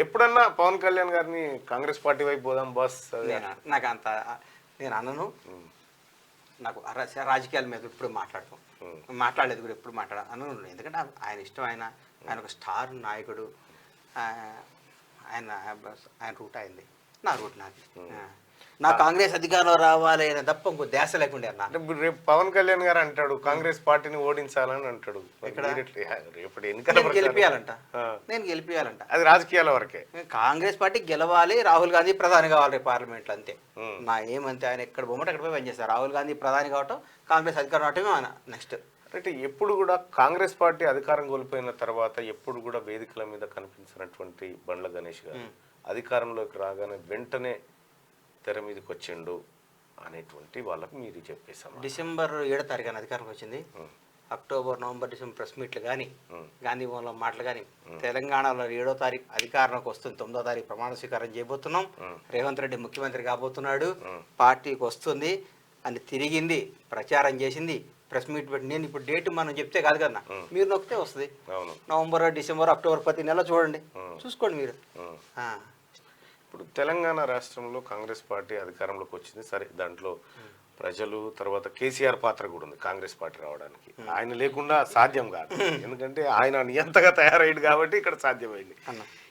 ఎప్పుడన్నా పవన్ కళ్యాణ్ గారిని కాంగ్రెస్ పార్టీ వైపు పోదాం బాస్ నాకు అంత నేను అన్నను. నాకు రాజకీయాల మీద ఇప్పుడు మాట్లాడలేదు కూడా, ఎప్పుడు అన్నను. ఎందుకంటే ఆయన ఇష్టం, ఆయన ఒక స్టార్ నాయకుడు, ఆయన రూట్ అయింది, నా రూట్ నాది. నా కాంగ్రెస్ అధికారంలో రావాలి అని తప్ప ఇంకో ధ్యాస లేకుండా అన్న. రేపు పవన్ కళ్యాణ్ గారు అంటాడు కాంగ్రెస్ పార్టీని ఓడించాలని అంటాడు. నేను గెలిపియాలంట, అది రాజకీయాల వరకే. కాంగ్రెస్ పార్టీ గెలవాలి, రాహుల్ గాంధీ ప్రధాని కావాలి రేపు పార్లమెంట్లో, అంతే నా ఏమంతే. ఆయన ఎక్కడ బొమ్మట అక్కడ పోయి పనిచేస్తారు. రాహుల్ గాంధీ ప్రధాని కావటం, కాంగ్రెస్ అధికారం అవటమే ఆయన నెక్స్ట్. అంటే ఎప్పుడు కూడా కాంగ్రెస్ పార్టీ అధికారం కోల్పోయిన తర్వాత ఎప్పుడు కూడా వేదికల మీద కనిపించినటువంటి బండ్ల గణేష్ గారు అధికారంలోకి రాగానే వెంటనే తెర మీదకి వచ్చిండు అనేటువంటి వాళ్ళకు మీరు చెప్పేసాం. డిసెంబర్ 7వ తారీఖున అధికారంకి వచ్చింది. అక్టోబర్, నవంబర్, డిసెంబర్ ప్రెస్ మీట్లు కానీ, గాంధీ భవన్లో మాటలు కానీ, తెలంగాణలో 7వ తారీఖు అధికారంలోకి వస్తుంది. 9వ తారీఖు ప్రమాణ స్వీకారం చేయబోతున్నాం. రేవంత్ రెడ్డి ముఖ్యమంత్రి కాబోతున్నాడు, పార్టీకి వస్తుంది అని తిరిగింది, ప్రచారం చేసింది, ప్రెస్ మీట్ పెట్టి. నేను ఇప్పుడు డేట్ మనం చెప్తే కాదు కదన్నా, మీరు నొక్కితే వస్తుంది. నవంబర్, డిసెంబర్, అక్టోబర్, ప్రతి నెల చూడండి, చూసుకోండి మీరు. ఇప్పుడు తెలంగాణ రాష్ట్రంలో కాంగ్రెస్ పార్టీ అధికారంలోకి వచ్చింది. సరే, దాంట్లో ప్రజలు తర్వాత కేసీఆర్ పాత్ర కూడా ఉంది కాంగ్రెస్ పార్టీ రావడానికి. ఆయన లేకుండా సాధ్యం కాదు, ఎందుకంటే ఆయన నియంతగా తయారయ్యాడు కాబట్టి ఇక్కడ సాధ్యమైంది.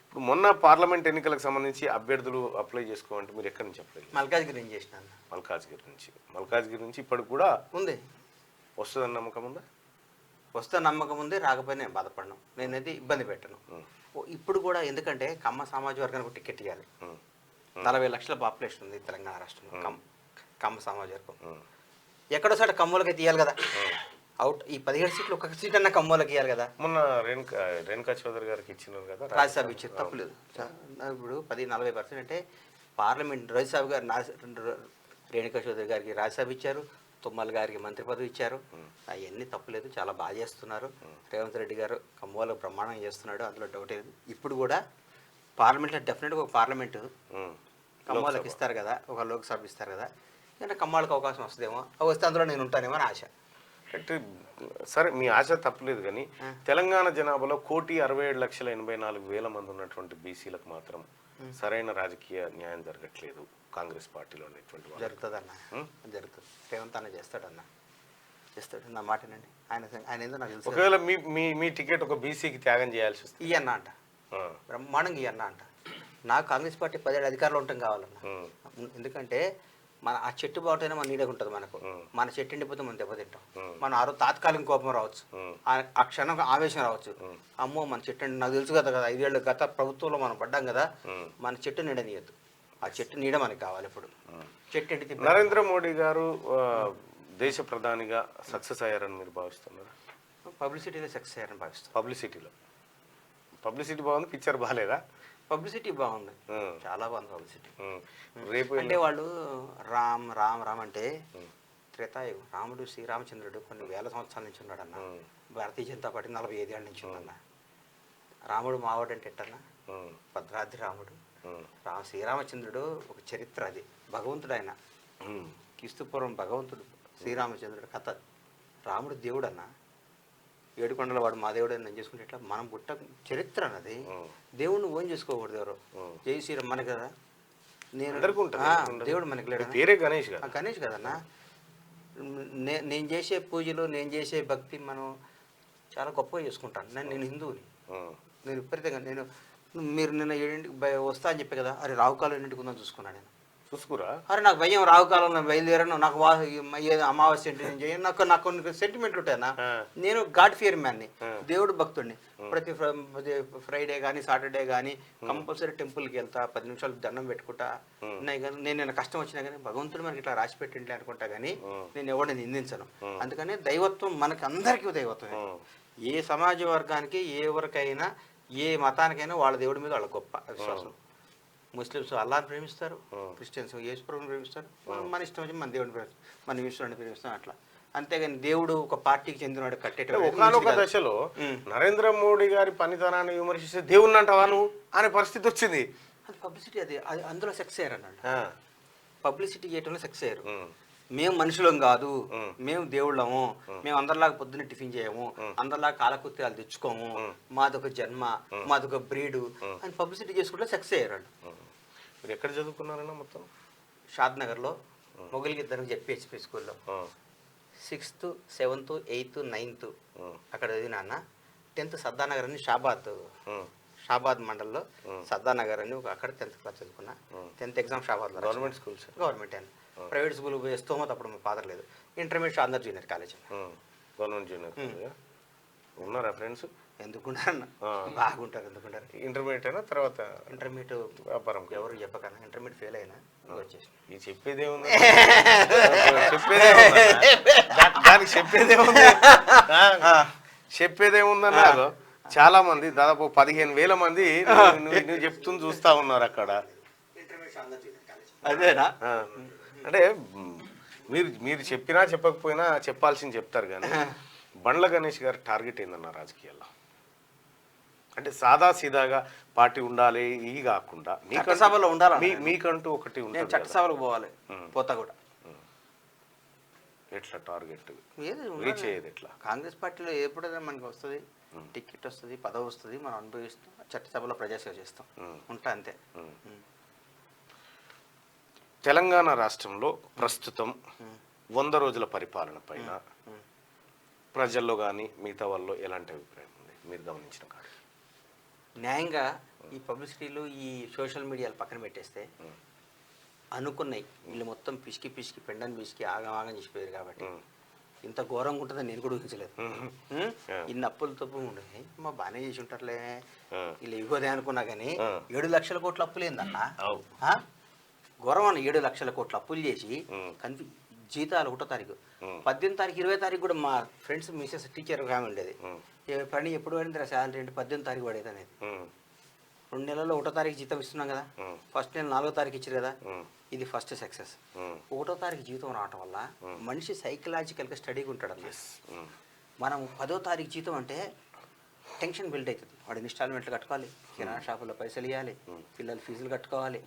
ఇప్పుడు మొన్న పార్లమెంట్ ఎన్నికలకు సంబంధించి అభ్యర్థులు అప్లై చేసుకోవాలంటే మీరు ఎక్కడి నుంచి అప్లై? మల్కాజ్గిరి ఏం చేసిన మల్కాజ్గిరి నుంచి ఇప్పటికి కూడా ఉంది. వస్తుందని నమ్మకం ఉందా? వస్తే నమ్మకం ఉంది, రాకపోయినా నేను బాధపడను, నేనైతే ఇబ్బంది పెట్టను. ఇప్పుడు కూడా ఎందుకంటే కమ్మ సామాజిక వర్గానికి టికెట్ ఇవ్వాలి. 40 లక్షల పాపులేషన్ ఉంది తెలంగాణ రాష్ట్రంలో కమ్మ సామాజిక వర్గం. ఎక్కడో సార్ కమ్మోలకి తీయాలి కదా, అవుట్ ఈ 17 సీట్లు ఒక్కొక్క సీట్ అన్న కమ్మోలకి ఇవ్వాలి కదా. మొన్న రేణుకా చౌదరి గారికి ఇచ్చినారు కదా రాజ్యసభ ఇచ్చారు, తప్పులేదు. ఇప్పుడు 40% అంటే పార్లమెంట్ రాజ్యసభ గారు రేణుకా చౌదరి గారికి రాజ్యసభ ఇచ్చారు, తుమ్మల గారికి మంత్రి పదవి ఇచ్చారు. అవన్నీ తప్పులేదు, చాలా బాగా చేస్తున్నారు. రేవంత్ రెడ్డి గారు కమ్మోలకు బ్రహ్మాండంగా చేస్తున్నాడు, అందులో డౌట్ లేదు. ఇప్పుడు కూడా పార్లమెంట్లో డెఫినెట్గా ఒక పార్లమెంటు కమ్మోళ్ళకి ఇస్తారు కదా, ఒక లోక్సభ ఇస్తారు కదా, అంటే కమ్మాళ్ళకి అవకాశం వస్తుందేమో, వస్తే అందులో నేను ఉంటానేమో అని ఆశ. అంటే సరే మీ ఆశ తప్పలేదు, కానీ తెలంగాణ జనాభాలో 1,67,84,000 మంది ఉన్నటువంటి బీసీలకు మాత్రం సరైన రాజకీయ న్యాయం జరగట్లేదు కాంగ్రెస్ పార్టీలో అనేటువంటి. జరుగుతుందన్న, జరుగుతుంది. రేవంత్ అన్న చేస్తాడన్న, చేస్తాడు, నా మాటనండి. ఆయన ఏందో నాకు తెలుసు. ఒకవేళ మీ టికెట్ ఒక బీసీకి త్యాగం చేయాల్సి వస్తుంది ఇయ్యన్న అంట, బ్రహ్మాండంగా ఇయ్యన్న అంట. నాకు కాంగ్రెస్ పార్టీ 10 ఏళ్ళ అధికారంలో ఉంటాం కావాలన్న. ఎందుకంటే మన ఆ చెట్టు బాగుంటేనే మన నీడగా ఉంటుంది మనకు. మన చెట్టు ఎండిపోతే మనం దెబ్బతింటాం. మన తాత్కాలిక కోపం రావచ్చు, ఆ క్షణం ఆవేశం రావచ్చు. అమ్మో మన చెట్టు నాకు తెలుసు కదా 5 ఏళ్ళు గత ప్రభుత్వంలో మనం పడ్డాం కదా, మన చెట్టు నీడనీయద్దు. ఆ చెట్టు నీడ మనకి కావాలి. ఇప్పుడు చెట్టు ఎండితే నరేంద్ర మోడీ గారు దేశ ప్రధానిగా సక్సెస్ అయ్యారని మీరు భావిస్తున్నారు? పబ్లిసిటీలో సక్సెస్ అయ్యారని భావిస్తాం. పబ్లిసిటీ బాగుంది, పిక్చర్ బాగాలేదా? పబ్లిసిటీ బాగుంది, చాలా బాగుంది పబ్లిసిటీ. రేపు అంటే వాళ్ళు రామ్ రామ్ రామ్ అంటే త్రేతాయుగం. రాముడు శ్రీరామచంద్రుడు కొన్ని వేల సంవత్సరాల నుంచి ఉన్నాడన్న. భారతీయ జనతా పార్టీ 45 ఏళ్ళ నుంచి ఉందన్న. రాముడు మావాడు అంటే ఎట్టన్నా, భద్రాద్రి రాముడు. శ్రీరామచంద్రుడు ఒక చరిత్ర, అది భగవంతుడు. ఆయన క్రీస్తుపూర్వం భగవంతుడు శ్రీరామచంద్రుడు కథ. రాముడు దేవుడు అన్న, ఏడుకొండల వాడు మా దేవుడు అని నేను చేసుకుంటే ఇట్లా మనం పుట్ట చరిత్ర అన్నది. దేవుడిని ఓన్ చేసుకోకూడదు ఎవరు. జై శ్రీరామ్ మనకి కదా, నేను దేవుడు మనకి లేడు, గణేష్ కదన్నా. నేను చేసే పూజలు, నేను చేసే భక్తి మనం చాలా గొప్పగా చేసుకుంటాను. నేను హిందువుని, నేను విపరీతంగా మీరు నిన్న 7ంటికి వస్తా అని చెప్పే కదా, అరే రావుకాలం 8ంటికి ఉందని చూసుకున్నాను నేను. చూసుకురా? అరే నాకు భయం, రావుకాలంలో బయలుదేరాను, నాకు అమావాస్య ఏంటి నేను చేయను, నాకు కొన్ని సెంటిమెంట్లు ఉంటాయన్నా. నేను గాడ్ ఫియర్ మ్యాన్ని, దేవుడు భక్తుడిని. ప్రతి ఫ్రైడే కానీ సాటర్డే కానీ కంపల్సరీ టెంపుల్కి వెళ్తా, 10 నిమిషాలు దండం పెట్టుకుంటా. కానీ నేను కష్టం వచ్చినా కానీ భగవంతుడు మనకి ఇట్లా రాసి పెట్టింట్లే అనుకుంటా, కానీ నేను ఎవరిని నిందించను. అందుకని దైవత్వం మనకి అందరికీ దైవత్వమే. ఏ సమాజ వర్గానికి, ఎవరికైనా, ఏ మతానికైనా వాళ్ళ దేవుడి మీద వాళ్ళ గొప్ప విశ్వాసం. ముస్లిమ్స్ అల్లాని ప్రేమిస్తారు, క్రిస్టియన్స్ యేసుప్రభుని ప్రేమిస్తారు. మన ఇష్టం వచ్చి మన దేవుడిని ప్రేమిస్తాం, మన ఈశ్వరుని ప్రేమిస్తాం, అట్లా. అంతేగాని దేవుడు ఒక పార్టీకి చెందినవాడు కట్టేట. ఒకనొక దశలో నరేంద్ర మోడీ గారి పనితనాన్ని విమర్శిస్తే దేవుణ్ణి అంటావా నువ్వు అనే పరిస్థితి వచ్చింది. అది పబ్లిసిటీ, అది అందులో సక్సెస్ అయ్యారు అన్నాడు. పబ్లిసిటీ చేయటంలో సక్సెస్ అయ్యారు. మేము మనుషులం కాదు, మేము దేవుళ్ళము, మేము అందరిలాగా పొద్దున్న టిఫిన్ చేయము, అందరిలాగా కాలకృత్యాలు తెచ్చుకోము, మాదొక జన్మ, మాదొక బ్రీడు అని పబ్లిసిటీ చేసుకుంటే సక్సెస్ అయ్యారు. మీరు ఎక్కడ చదువుకున్నారన్నా? మొత్తం షాద్ నగర్లో మొగలికి ఇద్దరికి జెడ్పీహెచ్పీ స్కూల్లో 6th, 7th, 8th, 9th అక్కడ చదివినా అన్న. 10th సద్దానగర్ అని షాబాద్ మండల్లో సద్దానగర్ అని అక్కడ 10th క్లాస్ చదువుకున్నా. 10th ఎగ్జామ్ షాబాద్లో. Government schools? గవర్నమెంట్ అని. ప్రైవేట్ స్కూల్ స్తోమత అప్పుడు మా ఫాదర్ లేదు. Intermediate Andhra junior college. Government junior ఉన్నారా ఫ్రెండ్స్? ఎందుకుంటారన్న, బాగుంటారు. ఎందుకుంటారు? ఇంటర్మీడియట్ అయినా తర్వాత ఇంటర్మీడియట్ వ్యాపారం ఎవరు చెప్పకన్నా ఇంటర్మీడియట్ ఫెయిల్ అయినా వచ్చేసి ఈ చెప్పేదేముంది, దానికి చెప్పేదేముందన్నా. చాలా మంది దాదాపు 15,000 మంది నువ్వు చెప్తుంది చూస్తా ఉన్నారు అక్కడ. అదేనా? అంటే మీరు చెప్పినా చెప్పకపోయినా చెప్పాల్సింది చెప్తారు. కానీ బండ్ల గణేష్ గారి టార్గెట్ ఏందన్న రాజకీయాల్లో? అంటే సాదా సీదాగా పార్టీ ఉండాలి, ఇవి కాకుండా చట్టసభలో ఉండాలి, మీకంటూ ఒకటి ఉంటుంది, చట్టసభలకు పోవాలి, పోతా కూడా. ఎట్లా టార్గెట్ రీచ్ అయ్యేది ఎట్లా? కాంగ్రెస్ పార్టీలో ఎప్పుడైనా మనకి వస్తుంది, టికెట్ వస్తుంది, పదవి వస్తుంది, మనం అనుభవిస్తాం, చట్టసభలో ప్రజాసేవ చేస్తాం, ఉంటా అంతే. తెలంగాణ రాష్ట్రంలో ప్రస్తుతం 100 రోజుల పరిపాలన పైన ప్రజల్లో కానీ మిగతా వాళ్ళు ఎలాంటి అభిప్రాయం ఉంది మీరు గమనించిన కాదు? న్యాయంగా ఈ పబ్లిసిటీలు ఈ సోషల్ మీడియాలు పక్కన పెట్టేస్తే అనుకున్నాయి వీళ్ళు మొత్తం పిసికి పెండని పిసికి ఆగం చేసిపోయారు కాబట్టి ఇంత ఘోరంగా ఉంటుందని నేను కూడా ఊహించలేదు. ఇన్ని అప్పులు తప్పు ఉండేది మా బాగానే చేసి ఉంటారులే వీళ్ళు ఇవ్వదే అనుకున్నా కానీ 7 లక్షల కోట్ల అప్పులు ఏందన్నా ఘోరం అన్న. 7 లక్షల కోట్ల అప్పులు చేసి జీతాలు 1వ తారీఖు 18వ తారీఖు 20వ తారీఖు కూడా మా ఫ్రెండ్స్ మిసెస్ టీచర్ ఆమె ఉండేది పని ఎప్పుడు పడింది శాలరీ అంటే 18వ తారీఖు పడేది అనేది. 2 నెలల్లో 1వ తారీఖు జీతం ఇస్తున్నాం కదా, ఫస్ట్ నెల 4వ తారీఖు ఇచ్చారు కదా, ఇది ఫస్ట్ సక్సెస్. 1వ తారీఖు జీతం రావటం వల్ల మనిషి సైకలాజికల్గా స్టడీగా ఉంటాడు. మనం 10వ తారీఖు జీతం అంటే టెన్షన్ బిల్డ్ అవుతుంది. వాడు ఇన్స్టాల్మెంట్లు కట్టుకోవాలి, కిరాణా షాపులో పైసలు ఇవ్వాలి, పిల్లల ఫీజులు కట్టుకోవాలి,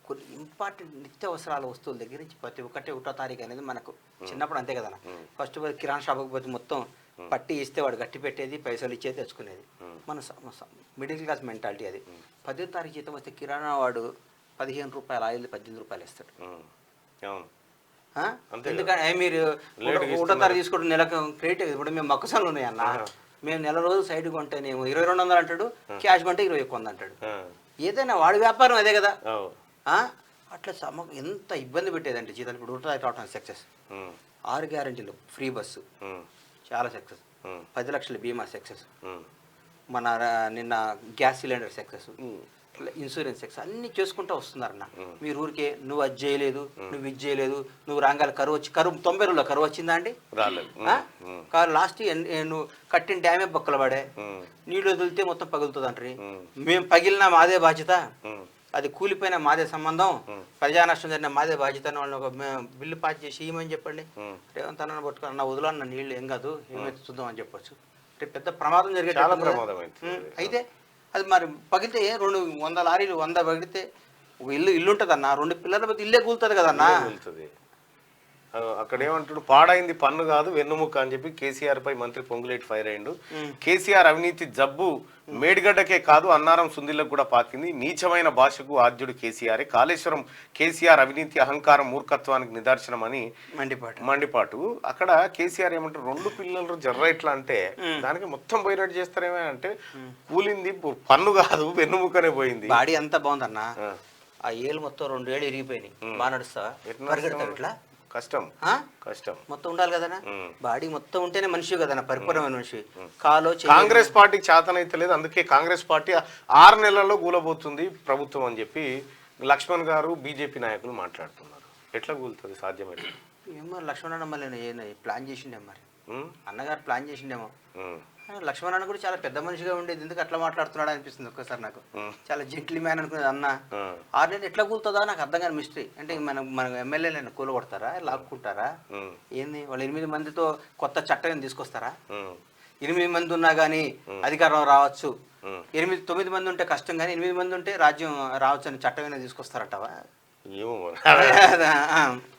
కొన్ని ఇంపార్టెంట్ నిత్యావసరాల వస్తువుల దగ్గర నుంచి ప్రతి ఒక్కటి 1వ తారీఖు అనేది మనకు చిన్నప్పుడు అంతే కదా. ఫస్ట్ కిరాణా షాపుకి పోతే మొత్తం పట్టి ఇస్తే వాడు గట్టి పెట్టేది, పైసలు ఇచ్చేది, తెచ్చుకునేది. మన మిడిల్ క్లాస్ మెంటాలిటీ అది. 10వ తారీఖు జీతం వస్తే కిరాణా వాడు 15 రూపాయలు ఆయిల్ 18 రూపాయలు ఇస్తాడు. ఎందుకంటే మీరు 1వ తారీఖు తీసుకుంటే నెలకు క్రెడిట్. ఇప్పుడు మేము మొక్కసాలు ఉన్నాయన్న, మేము నెల రోజు సైడ్ కొంటేనేమో 2200 అంటాడు, క్యాష్ కొంటే 2100 అంటాడు. ఏదైనా వాడి వ్యాపారం అదే కదా. అట్లా ఎంత ఇబ్బంది పెట్టేదంటే జీతాలు. ఇప్పుడు 1వ తారీఖు రావడం సక్సెస్. 6 గ్యారెంటీలు ఫ్రీ బస్సు చాలా సక్సెస్. 10 లక్షల బీమా సక్సెస్. మన నిన్న gas cylinder success, insurance success అన్నీ చేసుకుంటూ వస్తున్నారన్న. మీరు ఊరికే నువ్వు అది చేయలేదు, నువ్వు ఇది చేయలేదు, నువ్వు రాగాలి కరువు 90 రోజుల్లో కరువు వచ్చిందా అండి? లాస్ట్ నువ్వు కట్టిన డ్యామే బొక్కలు పడే, నీళ్ళు వదిలితే మొత్తం పగులుతుంది అంటారు. మేము పగిలినా మాదే బాధ్యత, అది కూలిపోయిన మాదే సంబంధం, ప్రజా నష్టం జరిగిన మాదే బాధ్యత. వాళ్ళని ఒక బిల్లు పాస్ చేసి ఏమని చెప్పండి, రేవంత్ అన్న పట్టుకుని అన్న వదులన్న నీళ్ళు ఏం కాదు ఏమైతే చూద్దాం అని చెప్పొచ్చు. రేపు పెద్ద ప్రమాదం జరిగే అయితే అది మరి పగిలితే 200 లారీలు 100 పగిలితే ఒక ఇల్లు ఉంటుంది అన్న, 2 పిల్లల మధ్య ఇల్లే కూలుతుంది కదన్నా. అక్కడ ఏమంటాడు, పాడైంది పన్ను కాదు వెన్నుముక్క అని చెప్పి కేసీఆర్ పై మంత్రి పొంగులేటి ఫైర్ అయ్యిండు. కేసీఆర్ అవినీతి జబ్బు మేడిగడ్డకే కాదు అన్నారం సుందిలకు కూడా పాకింది. నీచమైన భాషకు ఆద్యుడు కేసీఆర్. కాళేశ్వరం కేసీఆర్ అవినీతి అహంకారం మూర్ఖత్వానికి నిదర్శనమని మండిపాటు. అక్కడ కేసీఆర్ ఏమంటారు, 2 పిల్లలు జర్ర ఇట్లా అంటే దానికి మొత్తం పోయినట్టు చేస్తారేమే అంటే, కూలింది పన్ను కాదు వెన్నుముక్కనే పోయింది. బాడీ అంతా బాగుందన్న, ఆ ఏళ్ళు మొత్తం 2 ఏళ్ళు ఇరిగిపోయినాయి. బాగా నడుస్తా ఇట్లా కష్టం మొత్తం ఉండాలి కదనా. బాడీ మొత్తం ఉంటేనే మనిషి కదనా, పరిపూర్ణమైన మనిషి. కాలో కాంగ్రెస్ పార్టీకి చేతనైతే లేదు, అందుకే కాంగ్రెస్ పార్టీ 6 నెలల్లో కూలబోతుంది ప్రభుత్వం అని చెప్పి లక్ష్మణ్ గారు బీజేపీ నాయకులు మాట్లాడుతున్నారు. ఎట్లా కూలుతుంది, సాధ్యమైతే? ఏమో లక్ష్మణ్ మళ్ళీ ప్లాన్ చేసిండే, మరి అన్నగారు ప్లాన్ చేసిండేమో. లక్ష్మణ్ అన్న కూడా చాలా పెద్ద మనిషిగా ఉండేది, ఎందుకు అట్లా మాట్లాడుతున్నాడు అనిపిస్తుంది ఒక్కసారి నాకు. చాలా జెంట్లీ మ్యాన్ అనుకునేది అన్న. 6 నెలలు ఎట్లా కూలుతుందా నాకు అర్థం కాని మిస్టరీ. అంటే మన ఎమ్మెల్యేలను కూలగొడతారా, లాక్కుంటారా ఏంది? వాళ్ళు 8 మందితో కొత్త చట్టం తీసుకొస్తారా? 8 మంది ఉన్నా కానీ అధికారం రావచ్చు, 9 మంది ఉంటే కష్టం, కానీ 8 మంది ఉంటే రాజ్యం రావచ్చు అని చట్టమైనా తీసుకొస్తారటవా?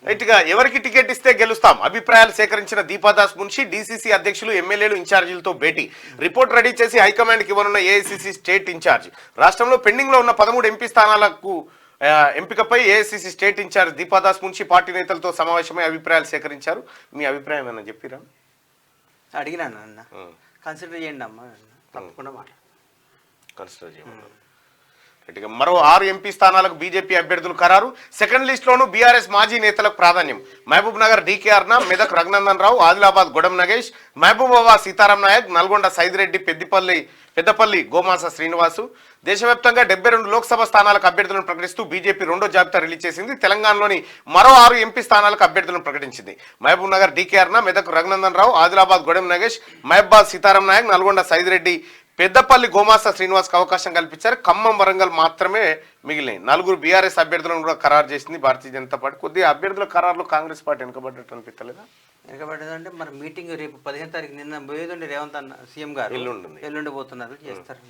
రైట్గా ఎవరికి టికెట్ ఇస్తే గెలుస్తాం, అభిప్రాయాలు సేకరించిన దీపాదాస్ మున్షి డీసీసీ అధ్యక్షులు ఎమ్మెల్యేలు ఇన్ఛార్జీలతో భేటీ. రిపోర్ట్ రెడీ చేసి హైకమాండ్కి ఇవ్వనున్న ఏఐసీసీ స్టేట్ ఇన్ఛార్జ్. రాష్ట్రంలో పెండింగ్ లో ఉన్న 13 ఎంపీ స్థానాలకు ఎంపికపై AICC state incharge Deepa Das Munshi party నేతలతో సమావేశమై అభిప్రాయాలు సేకరించారు. మీ అభిప్రాయం ఏమన్నా చెప్పిరా? అడిగినాను అన్న, కన్సిడర్ చేయండి అమ్మా, తప్పకుండా కన్సిడర్ చేయమన్నారు. మరో 6 ఎంపీ స్థానాలకు బీజేపీ అభ్యర్థులు ఖరారు. సెకండ్ లిస్ట్ లోనూ బీఆర్ఎస్ మాజీ నేతలకు ప్రాధాన్యం. మహబూబ్ నగర్ డీకే అర్ణ, మెదక్ రఘునందన్ రావు, ఆదిలాబాద్ గొడం నగేష్, మహబూబాబాద్ సీతారాం నాయక్, నల్గొండ సైదిరెడ్డి, పెద్దపల్లి గోమాస శ్రీనివాసు. దేశవ్యాప్తంగా 72 లోక్సభ స్థానాలకు అభ్యర్థులను ప్రకటిస్తూ బీజేపీ 2వ జాబితా రిలీజ్ చేసింది. తెలంగాణలోని మరో 6 ఎంపీ స్థానాలకు అభ్యర్థులను ప్రకటించింది. మహబూబ్ నగర్ డీకే అర్ణ, మెదక్ రఘునందన్ రావు, ఆదిలాబాద్ గొడం నగేష్, మహబాద్ సీతారాం నాయక్, నల్గొండ సైదిరెడ్డి, పెద్దపల్లి గోమాస శ్రీనివాస్కి అవకాశం కల్పించారు. ఖమ్మం, వరంగల్ మాత్రమే మిగిలినాయి. 4 బీఆర్ఎస్ అభ్యర్థులను కూడా ఖరారు చేసింది భారతీయ జనతా పార్టీ. కొద్దిగా అభ్యర్థుల ఖరారులో కాంగ్రెస్ పార్టీ వెనుకబడ్డట్టు అనిపించలేదా? వెనుకబడ్డదంటే మరి మీటింగ్ రేపు 15వ తారీఖు నిన్న పోయేదండి రేవంత్ అన్న సీఎం గారు, ఎల్లుండి పోతున్నారు, చేస్తారు.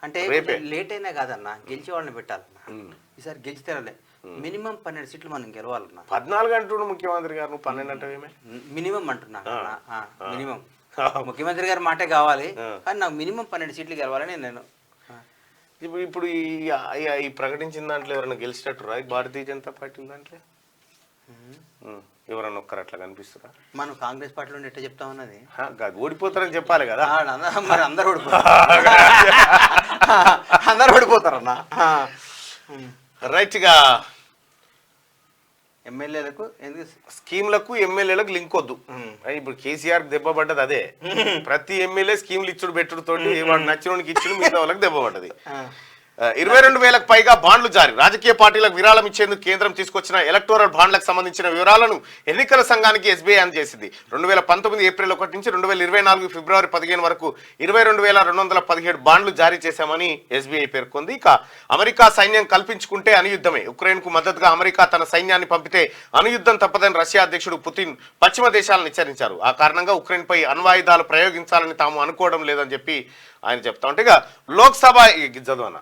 అంటే లేట్ అయినా కాదన్న, గెలిచే వాళ్ళని పెట్టాలన్న. ఈసారి గెలిచితేరాలే మినిమం 12 సీట్లు మనం గెలవాలన్నా. 14 అంటున్నాడు ముఖ్యమంత్రి గారు, 12 అంటే మినిమం అంటున్నా. మినిమం ముఖ్యమంత్రి గారి మాటే కావాలి, కానీ నాకు మినిమం 12 సీట్లు గెలవాలని నేను. ఇప్పుడు ఈ ప్రకటించిన దాంట్లో ఎవరైనా గెలిచినట్టు రా భారతీయ జనతా పార్టీ దాంట్లో? ఎవరన్నా ఒక్కరు అట్లా కనిపిస్తారా? మనం కాంగ్రెస్ పార్టీలో ఎట్లా చెప్తామన్నది ఓడిపోతారని చెప్పాలి కదా. మరి అందరు ఓడిపోతారు. అందరు ఓడిపోతారన్న. రైట్గా ఎమ్మెల్యేలకు ఎందుకు స్కీమ్లకు ఎమ్మెల్యేలకు లింక్ వద్దు. ఇప్పుడు కేసీఆర్ దెబ్బ పడ్డది అదే. ప్రతి ఎమ్మెల్యే స్కీమ్లు ఇచ్చుడు పెట్టుడు తోటి వాడు నచ్చినోడికి ఇచ్చుడు, మిగతా వాళ్ళకి దెబ్బ పడ్డది. 22,000కు పైగా బాండ్లు జారీ. రాజకీయ పార్టీలకు విరాళం ఇచ్చేందుకు కేంద్రం తీసుకొచ్చిన ఎలక్టోరల్ బాండ్లకు సంబంధించిన వివరాలను ఎన్నికల సంఘానికి ఎస్బీఐ అందజేసింది. 2019 ఏప్రిల్ 1 నుంచి 2024 ఫిబ్రవరి 15 వరకు 22,217 బాండ్లు జారీ చేశామని ఎస్బీఐ పేర్కొంది. ఇక అమెరికా సైన్యం కల్పించుకుంటే అనుయుద్ధమే. ఉక్రెయిన్కు మద్దతుగా అమెరికా తన సైన్యాన్ని పంపితే అనుయుద్ధం తప్పదని రష్యా అధ్యక్షుడు పుతిన్ పశ్చిమ దేశాలను హెచ్చరించారు. ఆ కారణంగా ఉక్రెయిన్పై అణ్వాయుధాలు ప్రయోగించాలని తాము అనుకోవడం లేదని చెప్పి ఆయన చెప్తా ఉంటే, ఇక లోక్సభ చదవనా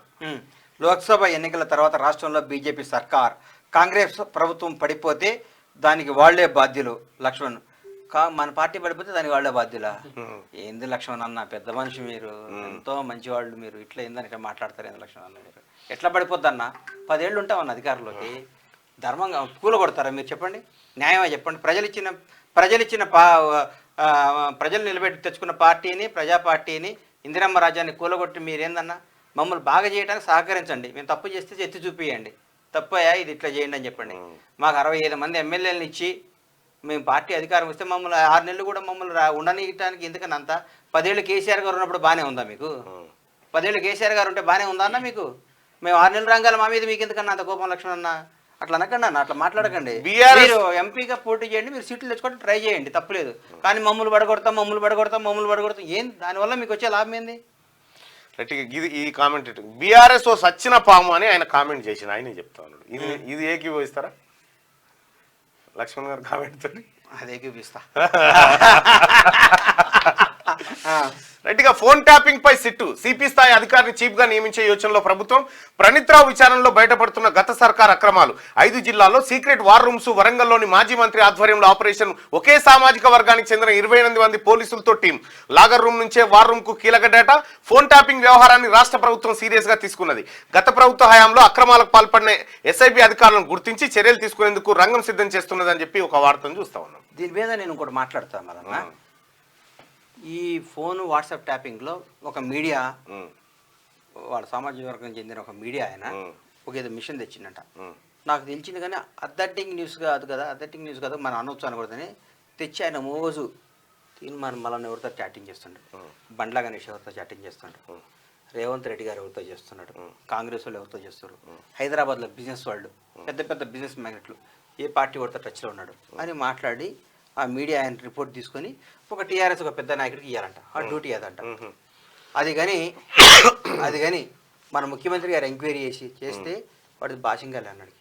లోక్సభ ఎన్నికల తర్వాత రాష్ట్రంలో బీజేపీ సర్కార్ కాంగ్రెస్ ప్రభుత్వం పడిపోతే దానికి వాళ్లే బాధ్యులు. లక్ష్మణ్ మన పార్టీ పడిపోతే దానికి వాళ్లే బాధ్యులా? ఏంది లక్ష్మణ్ అన్న, పెద్ద మనిషి మీరు, ఎంతో మంచి వాళ్ళు మీరు, ఇట్లా ఏందని ఇట్లా మాట్లాడతారు ఏంది లక్ష్మణ్ అన్న మీరు? ఎట్లా పడిపోద్ది అన్న? 10 ఏళ్ళు ఉంటామన్న అధికారంలోకి, ధర్మంగా కూలగొడతారా మీరు? చెప్పండి, న్యాయమే చెప్పండి. ప్రజలు నిలబెట్టి తెచ్చుకున్న పార్టీని, ప్రజా పార్టీని, ఇందిరమ్మ రాజ్యాన్ని కూలగొట్టి మీరేందన్నా మమ్మల్ని బాగా చేయడానికి సహకరించండి. మేము తప్పు చేస్తే ఎత్తి చూపియండి, తప్పయా ఇది ఇట్లా చేయండి అని చెప్పండి. మాకు 65 మంది ఎమ్మెల్యేలను ఇచ్చి మేము పార్టీ అధికారం వస్తే మమ్మల్ని 6 నెలలు కూడా మమ్మల్ని ఉండనీయటానికి ఎందుకని అంత? 10 ఏళ్ళు కేసీఆర్ గారు ఉన్నప్పుడు బాగానే ఉందా మీకు? 10 ఏళ్ళు కేసీఆర్ గారు ఉంటే బాగానే ఉందా అన్న మీకు? మేము 6 నెలలు రంగాల మా మీద మీకు ఎందుకన్నా అంత కోపం లక్ష్మణ్ అన్న? అట్లా అనకండి అన్న, అట్లా మాట్లాడకండి. మీరు ఎంపీగా పోటీ చేయండి, మీరు సీట్లు తెచ్చుకోండి, ట్రై చేయండి, తప్పులేదు. కానీ మమ్మల్ని పడగొడతాం ఏంది? దానివల్ల మీకు వచ్చే లాభం ఏంది? ఇది ఈ కామెంట్ బీఆర్ఎస్ ఓ సచ్చిన పాము అని ఆయన కామెంట్ చేసిన ఆయనే చెప్తా ఉన్నాడు. ఇది ఏకీభవిస్తారా లక్ష్మణ్ గారు కామెంట్ తోటి? అది ఏకీభవిస్తా. రైట్గా ఫోన్ ట్యాపింగ్ పై సిట్టు. సిపి స్థాయి అధికారిని చీఫ్ గా నియమించే యోచనలో ప్రభుత్వం. ప్రణీత్ రావు విచారణలో బయటపడుతున్న గత సర్కార్ అక్రమాలు. 5 జిల్లాల్లో సీక్రెట్ వార్ రూమ్స్. వరంగల్లోని మాజీ మంత్రి ఆధ్వర్యంలో ఆపరేషన్. ఒకే సామాజిక వర్గానికి చెందిన 28 మంది పోలీసులతో టీం. లాగర్ రూమ్ నుంచే వార్ రూమ్ కు కీలక డేటా. ఫోన్ ట్యాపింగ్ వ్యవహారాన్ని రాష్ట్ర ప్రభుత్వం సీరియస్ గా తీసుకున్నది. గత ప్రభుత్వ హయాంలో అక్రమాలకు పాల్పడిన ఎస్ఐబి అధికారులను గుర్తించి చర్యలు తీసుకునేందుకు రంగం సిద్ధం చేస్తున్నదని చెప్పి ఒక వార్తను చూస్తా ఉన్నాం. దీని మీద నేను ఇంకోటి మాట్లాడతాను మరన్నా. ఈ ఫోన్ వాట్సాప్ ట్యాపింగ్లో ఒక మీడియా, వాళ్ళ సామాజిక వర్గం చెందిన ఒక మీడియా ఆయన ఒక ఏదో మిషన్ తెచ్చిందంట. నాకు తెలిసింది కానీ అథెంటిక్ న్యూస్ కాదు మనం అనొచ్చు అనకూడదని తెచ్చి ఆయన మోజు తీర్మానం మళ్ళీ ఎవరితో చాటింగ్ చేస్తుండే, బండ్ల గణేష్ ఎవరితో చాటింగ్ చేస్తుండే, రేవంత్ రెడ్డి గారు ఎవరితో చేస్తున్నాడు, కాంగ్రెస్ వాళ్ళు ఎవరితో చేస్తారు, హైదరాబాద్లో బిజినెస్ వాళ్ళు, పెద్ద బిజినెస్ మ్యాగ్నెట్లు, ఏ పార్టీ వాడితో టచ్లో ఉన్నాడు అని మాట్లాడి ఆ మీడియా ఆయన రిపోర్ట్ తీసుకొని ఒక టీఆర్ఎస్ ఒక పెద్ద నాయకుడికి ఇవ్వాలంట. ఆ డ్యూటీ అదంట. అది కానీ మన ముఖ్యమంత్రి గారు ఎంక్వైరీ చేస్తే వాడు భాషంగాలే అన్నాడు.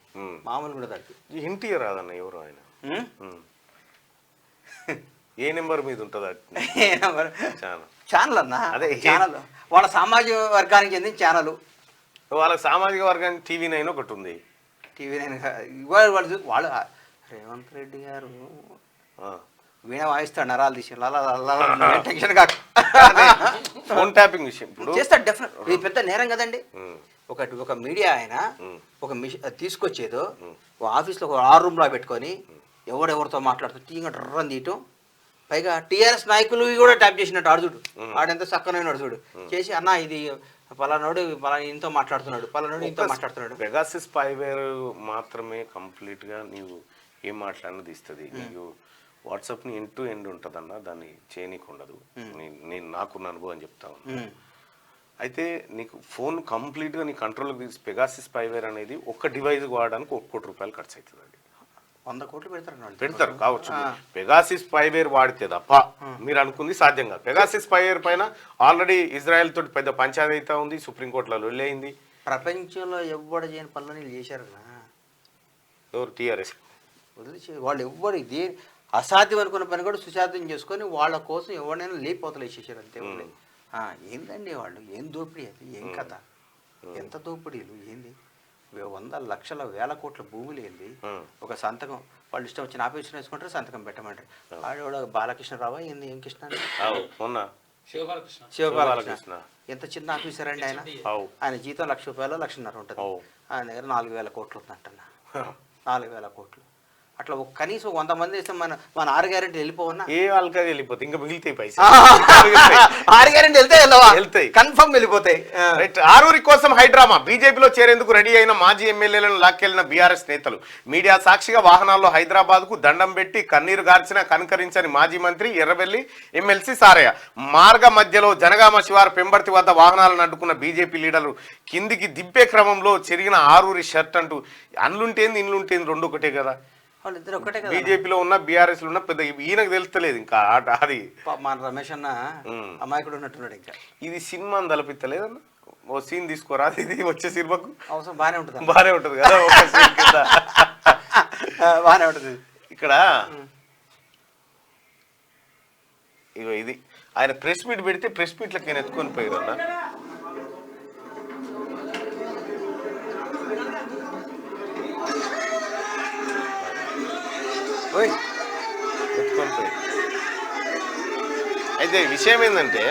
మామూలు కూడా దానికి ఇంటి రాదన్న ఎవరు ఆయన ఏ నెంబర్ మీద ఉంటుంది ఛానల్ అన్న? అదే ఛానల్ వాళ్ళ సామాజిక వర్గానికి చెందిన ఛానల్. వాళ్ళకి సామాజిక వర్గానికి TV9 ఒకటి ఉంది. TV9 వాళ్ళు రేవంత్ రెడ్డి గారు వీణ వాయిస్తాడు, నరాలు తీసి టెన్షన్ కాక ఫోన్ ట్యాపింగ్ విషయం చేస్తాడు. డెఫినెట్ ఇది పెద్ద నేరం కదండి. ఒక మీడియా ఆయన ఒక తీసుకొచ్చేదో ఆఫీస్లో ఒక 6 రూమ్లో పెట్టుకొని ఎవరెవరితో మాట్లాడుతూ టీగా డ్రని తీయటం, పైగా టీఆర్ఎస్ నాయకులు కూడా ట్యాప్ చేసినట్టు ఆడుచుడు, ఆడెంత చక్కనైన అడుచుడు చేసి అన్న ఇది పలానాడు ఇంతో మాట్లాడుతున్నాడు, పలానాడు ఇంతో మాట్లాడుతున్నాడు. పెగాసిస్ స్పైవేర్ మాత్రమే కంప్లీట్గా నీవు ఏం మాట్లాడినది ఇస్తుంది. నీకు వాట్సాప్ని ఎండ్ టు ఎండ్ ఉంటుందన్న, దాన్ని చేయనీకు ఉండదు. నేను నాకున్న అనుభవం చెప్తా ఉన్నాను. అయితే నీకు ఫోన్ కంప్లీట్గా నీ కంట్రోల్కి తీసి పెగాసిస్ స్పైవేర్ అనేది ఒక్క డివైస్ వాడడానికి ₹1 కోటి ఖర్చు అవుతుంది. అది 100 కోట్లు పెడతారు కావచ్చు. పెగాసిస్ స్పైవేర్ వాడితే తప్ప మీరు అనుకుంది సాధ్యం కాదు. పెగాసిస్ స్పైవేర్ పైన ఆల్రెడీ ఇజ్రాయెల్ తోటి పెద్ద పంచాయతీ అయితే ఉంది, సుప్రీంకోర్టులో వెళ్ళయింది. ప్రపంచంలో ఎవరు చేయని పనులు వీళ్ళు చేశారు. ఎవరు? టీఆర్ఎస్ వదిలేసి వాళ్ళు ఎవ్వరు ఇది అసాధ్యం అనుకున్న పని కూడా సుసాధ్యం చేసుకొని వాళ్ళ కోసం ఎవరినైనా లేపోతలు వేసేసారు అంతే. ఏందండి వాళ్ళు ఏం దోపిడీ, అది ఏం కథ, ఎంత దోపిడీలు ఏంది? 100 లక్షల వేల కోట్ల భూములు ఏంది? ఒక సంతకం వాళ్ళు ఇష్టం వచ్చిన ఆఫీసులో వేసుకుంటారు, సంతకం పెట్టమంటారు. ఆడ బాలకృష్ణరావా ఏంది, ఏం కృష్ణ శివబాలకృష్ణ ఎంత చిన్న ఆఫీసర్ అండి ఆయన. ఆయన జీతం ₹1,00,000 1,50,000 ఉంటుంది. ఆయన దగ్గర 4,000 కోట్లు ఉందంటన్నా. 4,000 కోట్లు అట్లా కనీసం 100 మంది వేస్తే మన 6 గ్యారెంటీ వెళ్ళిపోవన్నా. ఏ వాళ్ళకి వెళ్ళిపోతాయి, ఇంకా మిగిలితాయి పైసలు. 6 గ్యారెంటీ వెళ్తాయి, కన్ఫర్మ్ వెళ్ళిపోతాయి. రైట్. ఆరూరి కోసం హైడ్రామా. బీజేపీలో చేరేందుకు రెడీ అయిన మాజీ ఎమ్మెల్యేలను లాక్కెళ్లిన బీఆర్ఎస్ నేతలు. మీడియా సాక్షిగా వాహనాల్లో హైదరాబాద్ కు దండం పెట్టి కన్నీరు గార్చిన కనుకరించని మాజీ మంత్రి ఎర్రబెల్లి ఎమ్మెల్సీ సారయ్య. మార్గ మధ్యలో జనగామ శివారు పెంబర్తి వద్ద వాహనాలను అడ్డుకున్న బీజేపీ లీడర్లు కిందికి దింపే క్రమంలో చెరిగిన ఆరూరి షర్ట్ అంటూ అండ్లుంటేంది ఇండ్లుంటేంది రెండు ఒకటే కదా. వాళ్ళిద్దరు ఒకటే కదా. బీజేపీలో ఉన్న బీఆర్ఎస్ లో ఉన్న పెద్ద ఈయనకు తెలుస్తలేదు ఇంకా అది. మన రమేష్ అన్న అమాయకుడు ఉన్నట్టున్నాడు. ఇంకా ఇది సినిమా తలపిత్తలేదన్న, ఓ సీన్ తీసుకోరా ఇది వచ్చే సినిమాకు. అవసరం బాగానే ఉంటుంది, బాగానే ఉంటుంది కదా ఒక సీన్ కింద. బాగానే ఉంటుంది. ఇక్కడ ఇగో ఇది ఆయన ప్రెస్ మీట్ పెడితే ప్రెస్ మీట్లకి నేను ఎత్తుకొని పోయారు అన్న. ఎత్తుకొని పోయి అయితే విషయం ఏంటంటే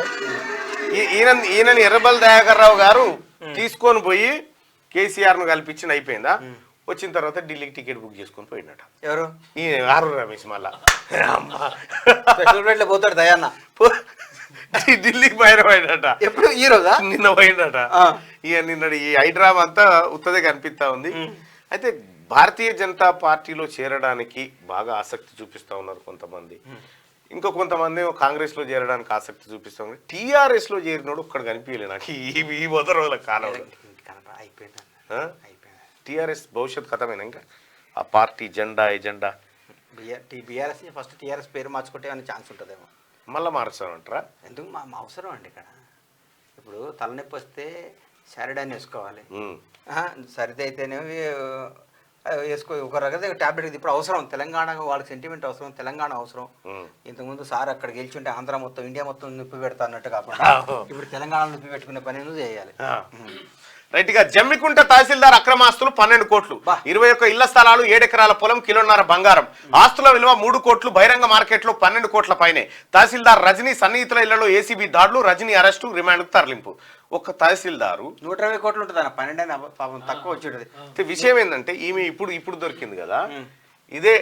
ఈయనని ఎర్రబల్ దయాకర్ రావు గారు తీసుకొని పోయి కేసీఆర్ను కల్పించిన అయిపోయిందా. వచ్చిన తర్వాత ఢిల్లీకి టికెట్ బుక్ చేసుకొని పోయినట. ఎవరు? ఈ ఆరూరి రమేష్. మళ్ళా స్పెషల్ ఫ్లైట్ లో పోతాడు దయాన్న, ఢిల్లీకి బయటపడినట. ఎప్పుడు ఈ రోజా? నిన్న పోయినట. ఇక నిన్న ఈ హైడ్రామా అంతా ఉత్తదే కనిపిస్తా ఉంది. అయితే భారతీయ జనతా పార్టీలో చేరడానికి బాగా ఆసక్తి చూపిస్తా ఉన్నారు కొంతమంది. ఇంకో కొంతమంది కాంగ్రెస్ లో చేరడానికి ఆసక్తి చూపిస్తా ఉన్నారు. టీఆర్ఎస్ లో చేరినోడు ఒక్కడ కనిపించలే నాకు ఈ మొద రోజుల కాలంలో. టీఆర్ఎస్ భవిష్యత్ కథమేనా ఇంకా? ఆ పార్టీ జెండా ఎజెండా బీఆర్ఎస్ ఫస్ట్ టీఆర్ఎస్ పేరు మార్చుకుంటే అనే ఛాన్స్ ఉంటుందేమో. మళ్ళీ మార్చామంటారా? ఎందుకు మా అవసరం అండి ఇక్కడ. ఇప్పుడు తలనొప్పి వస్తే శారిడాన్ని వేసుకోవాలి, సరిది అయితేనేవి వేసుకో ఒక రకంగా ట్యాబ్లెట్. ఇప్పుడు అవసరం తెలంగాణ వాళ్ళకి సెంటిమెంట్ అవసరం, తెలంగాణ అవసరం. ఇంతకుముందు సార్ అక్కడ గెలిచుంటే ఆంధ్ర మొత్తం ఇండియా మొత్తం నొప్పి పెడతా అన్నట్టు కాకుండా ఇప్పుడు తెలంగాణ నొప్పి పెట్టుకునే పని చేయాలి. రైట్ గా జమ్మికుంట తహసీల్దార్ అక్రమాస్తులు 12 కోట్లు, 21 ఇళ్ల స్థలాలు, 7 ఎకరాల పొలం, కిలోన్నర బంగారం. ఆస్తుల విలువ 3 కోట్లు. బహిరంగ మార్కెట్ లో 12 కోట్ల పైనే. తహసీల్దార్ రజనీ సన్నిహితుల ఇళ్లలో ఏసీబీ దాడులు, రజనీ అరెస్టు, రిమాండ్ తరలింపు. ఒక తహసీల్దారు 120 కోట్లు ఉంటుంది అన్న, 12 పాపం తక్కువ వచ్చేది. విషయం ఏంటంటే ఈమె ఇప్పుడు దొరికింది కదా. ఇదే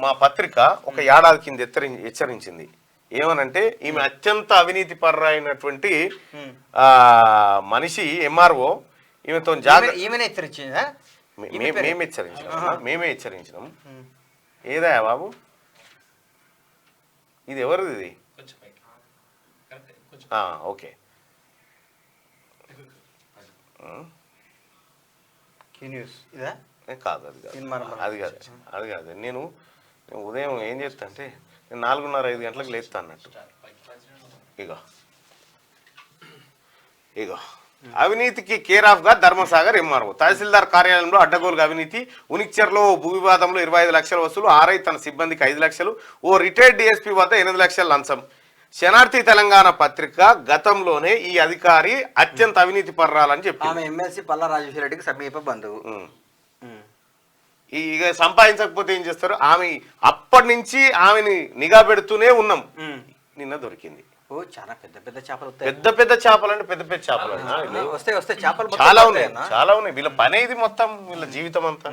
మా పత్రిక ఒక ఏడాది కింద హెచ్చరించింది. ఏమనంటే ఈమె అత్యంత అవినీతి పర్రైనటువంటి మనిషి ఎంఆర్ఓ. ఈమెతో ఈమెనే హెచ్చరించిందా? మేమే హెచ్చరించినాం. ఏదా బాబు ఇది ఎవరిది? ఇది ఓకే కాదు, అది కాదు. నేను ఉదయం ఏం చేస్తా అంటే 4:30-5 గంటలకు లేస్తా అన్నట్టు. ఇగో అవినీతికి కేర్ ఆఫ్ గా ధర్మసాగర్ ఎంఆర్ఓ. తహసీల్దార్ కార్యాలయంలో అడ్డగోలుగా అవినీతి. ఉనిక్చర్లో భూ వివాదంలో 25 లక్షల వసూలు. ఆర్ఐ తన సిబ్బందికి 5 లక్షలు. ఓ రిటైర్డ్ డిఎస్పీ వద్ద 8 లక్షల లంచం. శనార్థి తెలంగాణ పత్రిక గతంలోనే ఈ అధికారి అత్యంత అవినీతి పర్రాలని చెప్పి ఆమె ఎమ్మెల్సీ పల్లా రాజేశ్వర రెడ్డికి సమీప బంధువు. ఇక సంపాదించకపోతే ఏం చేస్తారు? ఆమె అప్పటి నుంచి ఆమెని నిఘా పెడుతూనే ఉన్నాం. నిన్న దొరికింది. చాలా పెద్ద పెద్ద చేపలు, పెద్ద చేపలు అంటే పెద్ద చేపలు వస్తే చేపలు చాలా ఉన్నాయి. వీళ్ళ పని ఇది మొత్తం, వీళ్ళ జీవితం అంతా.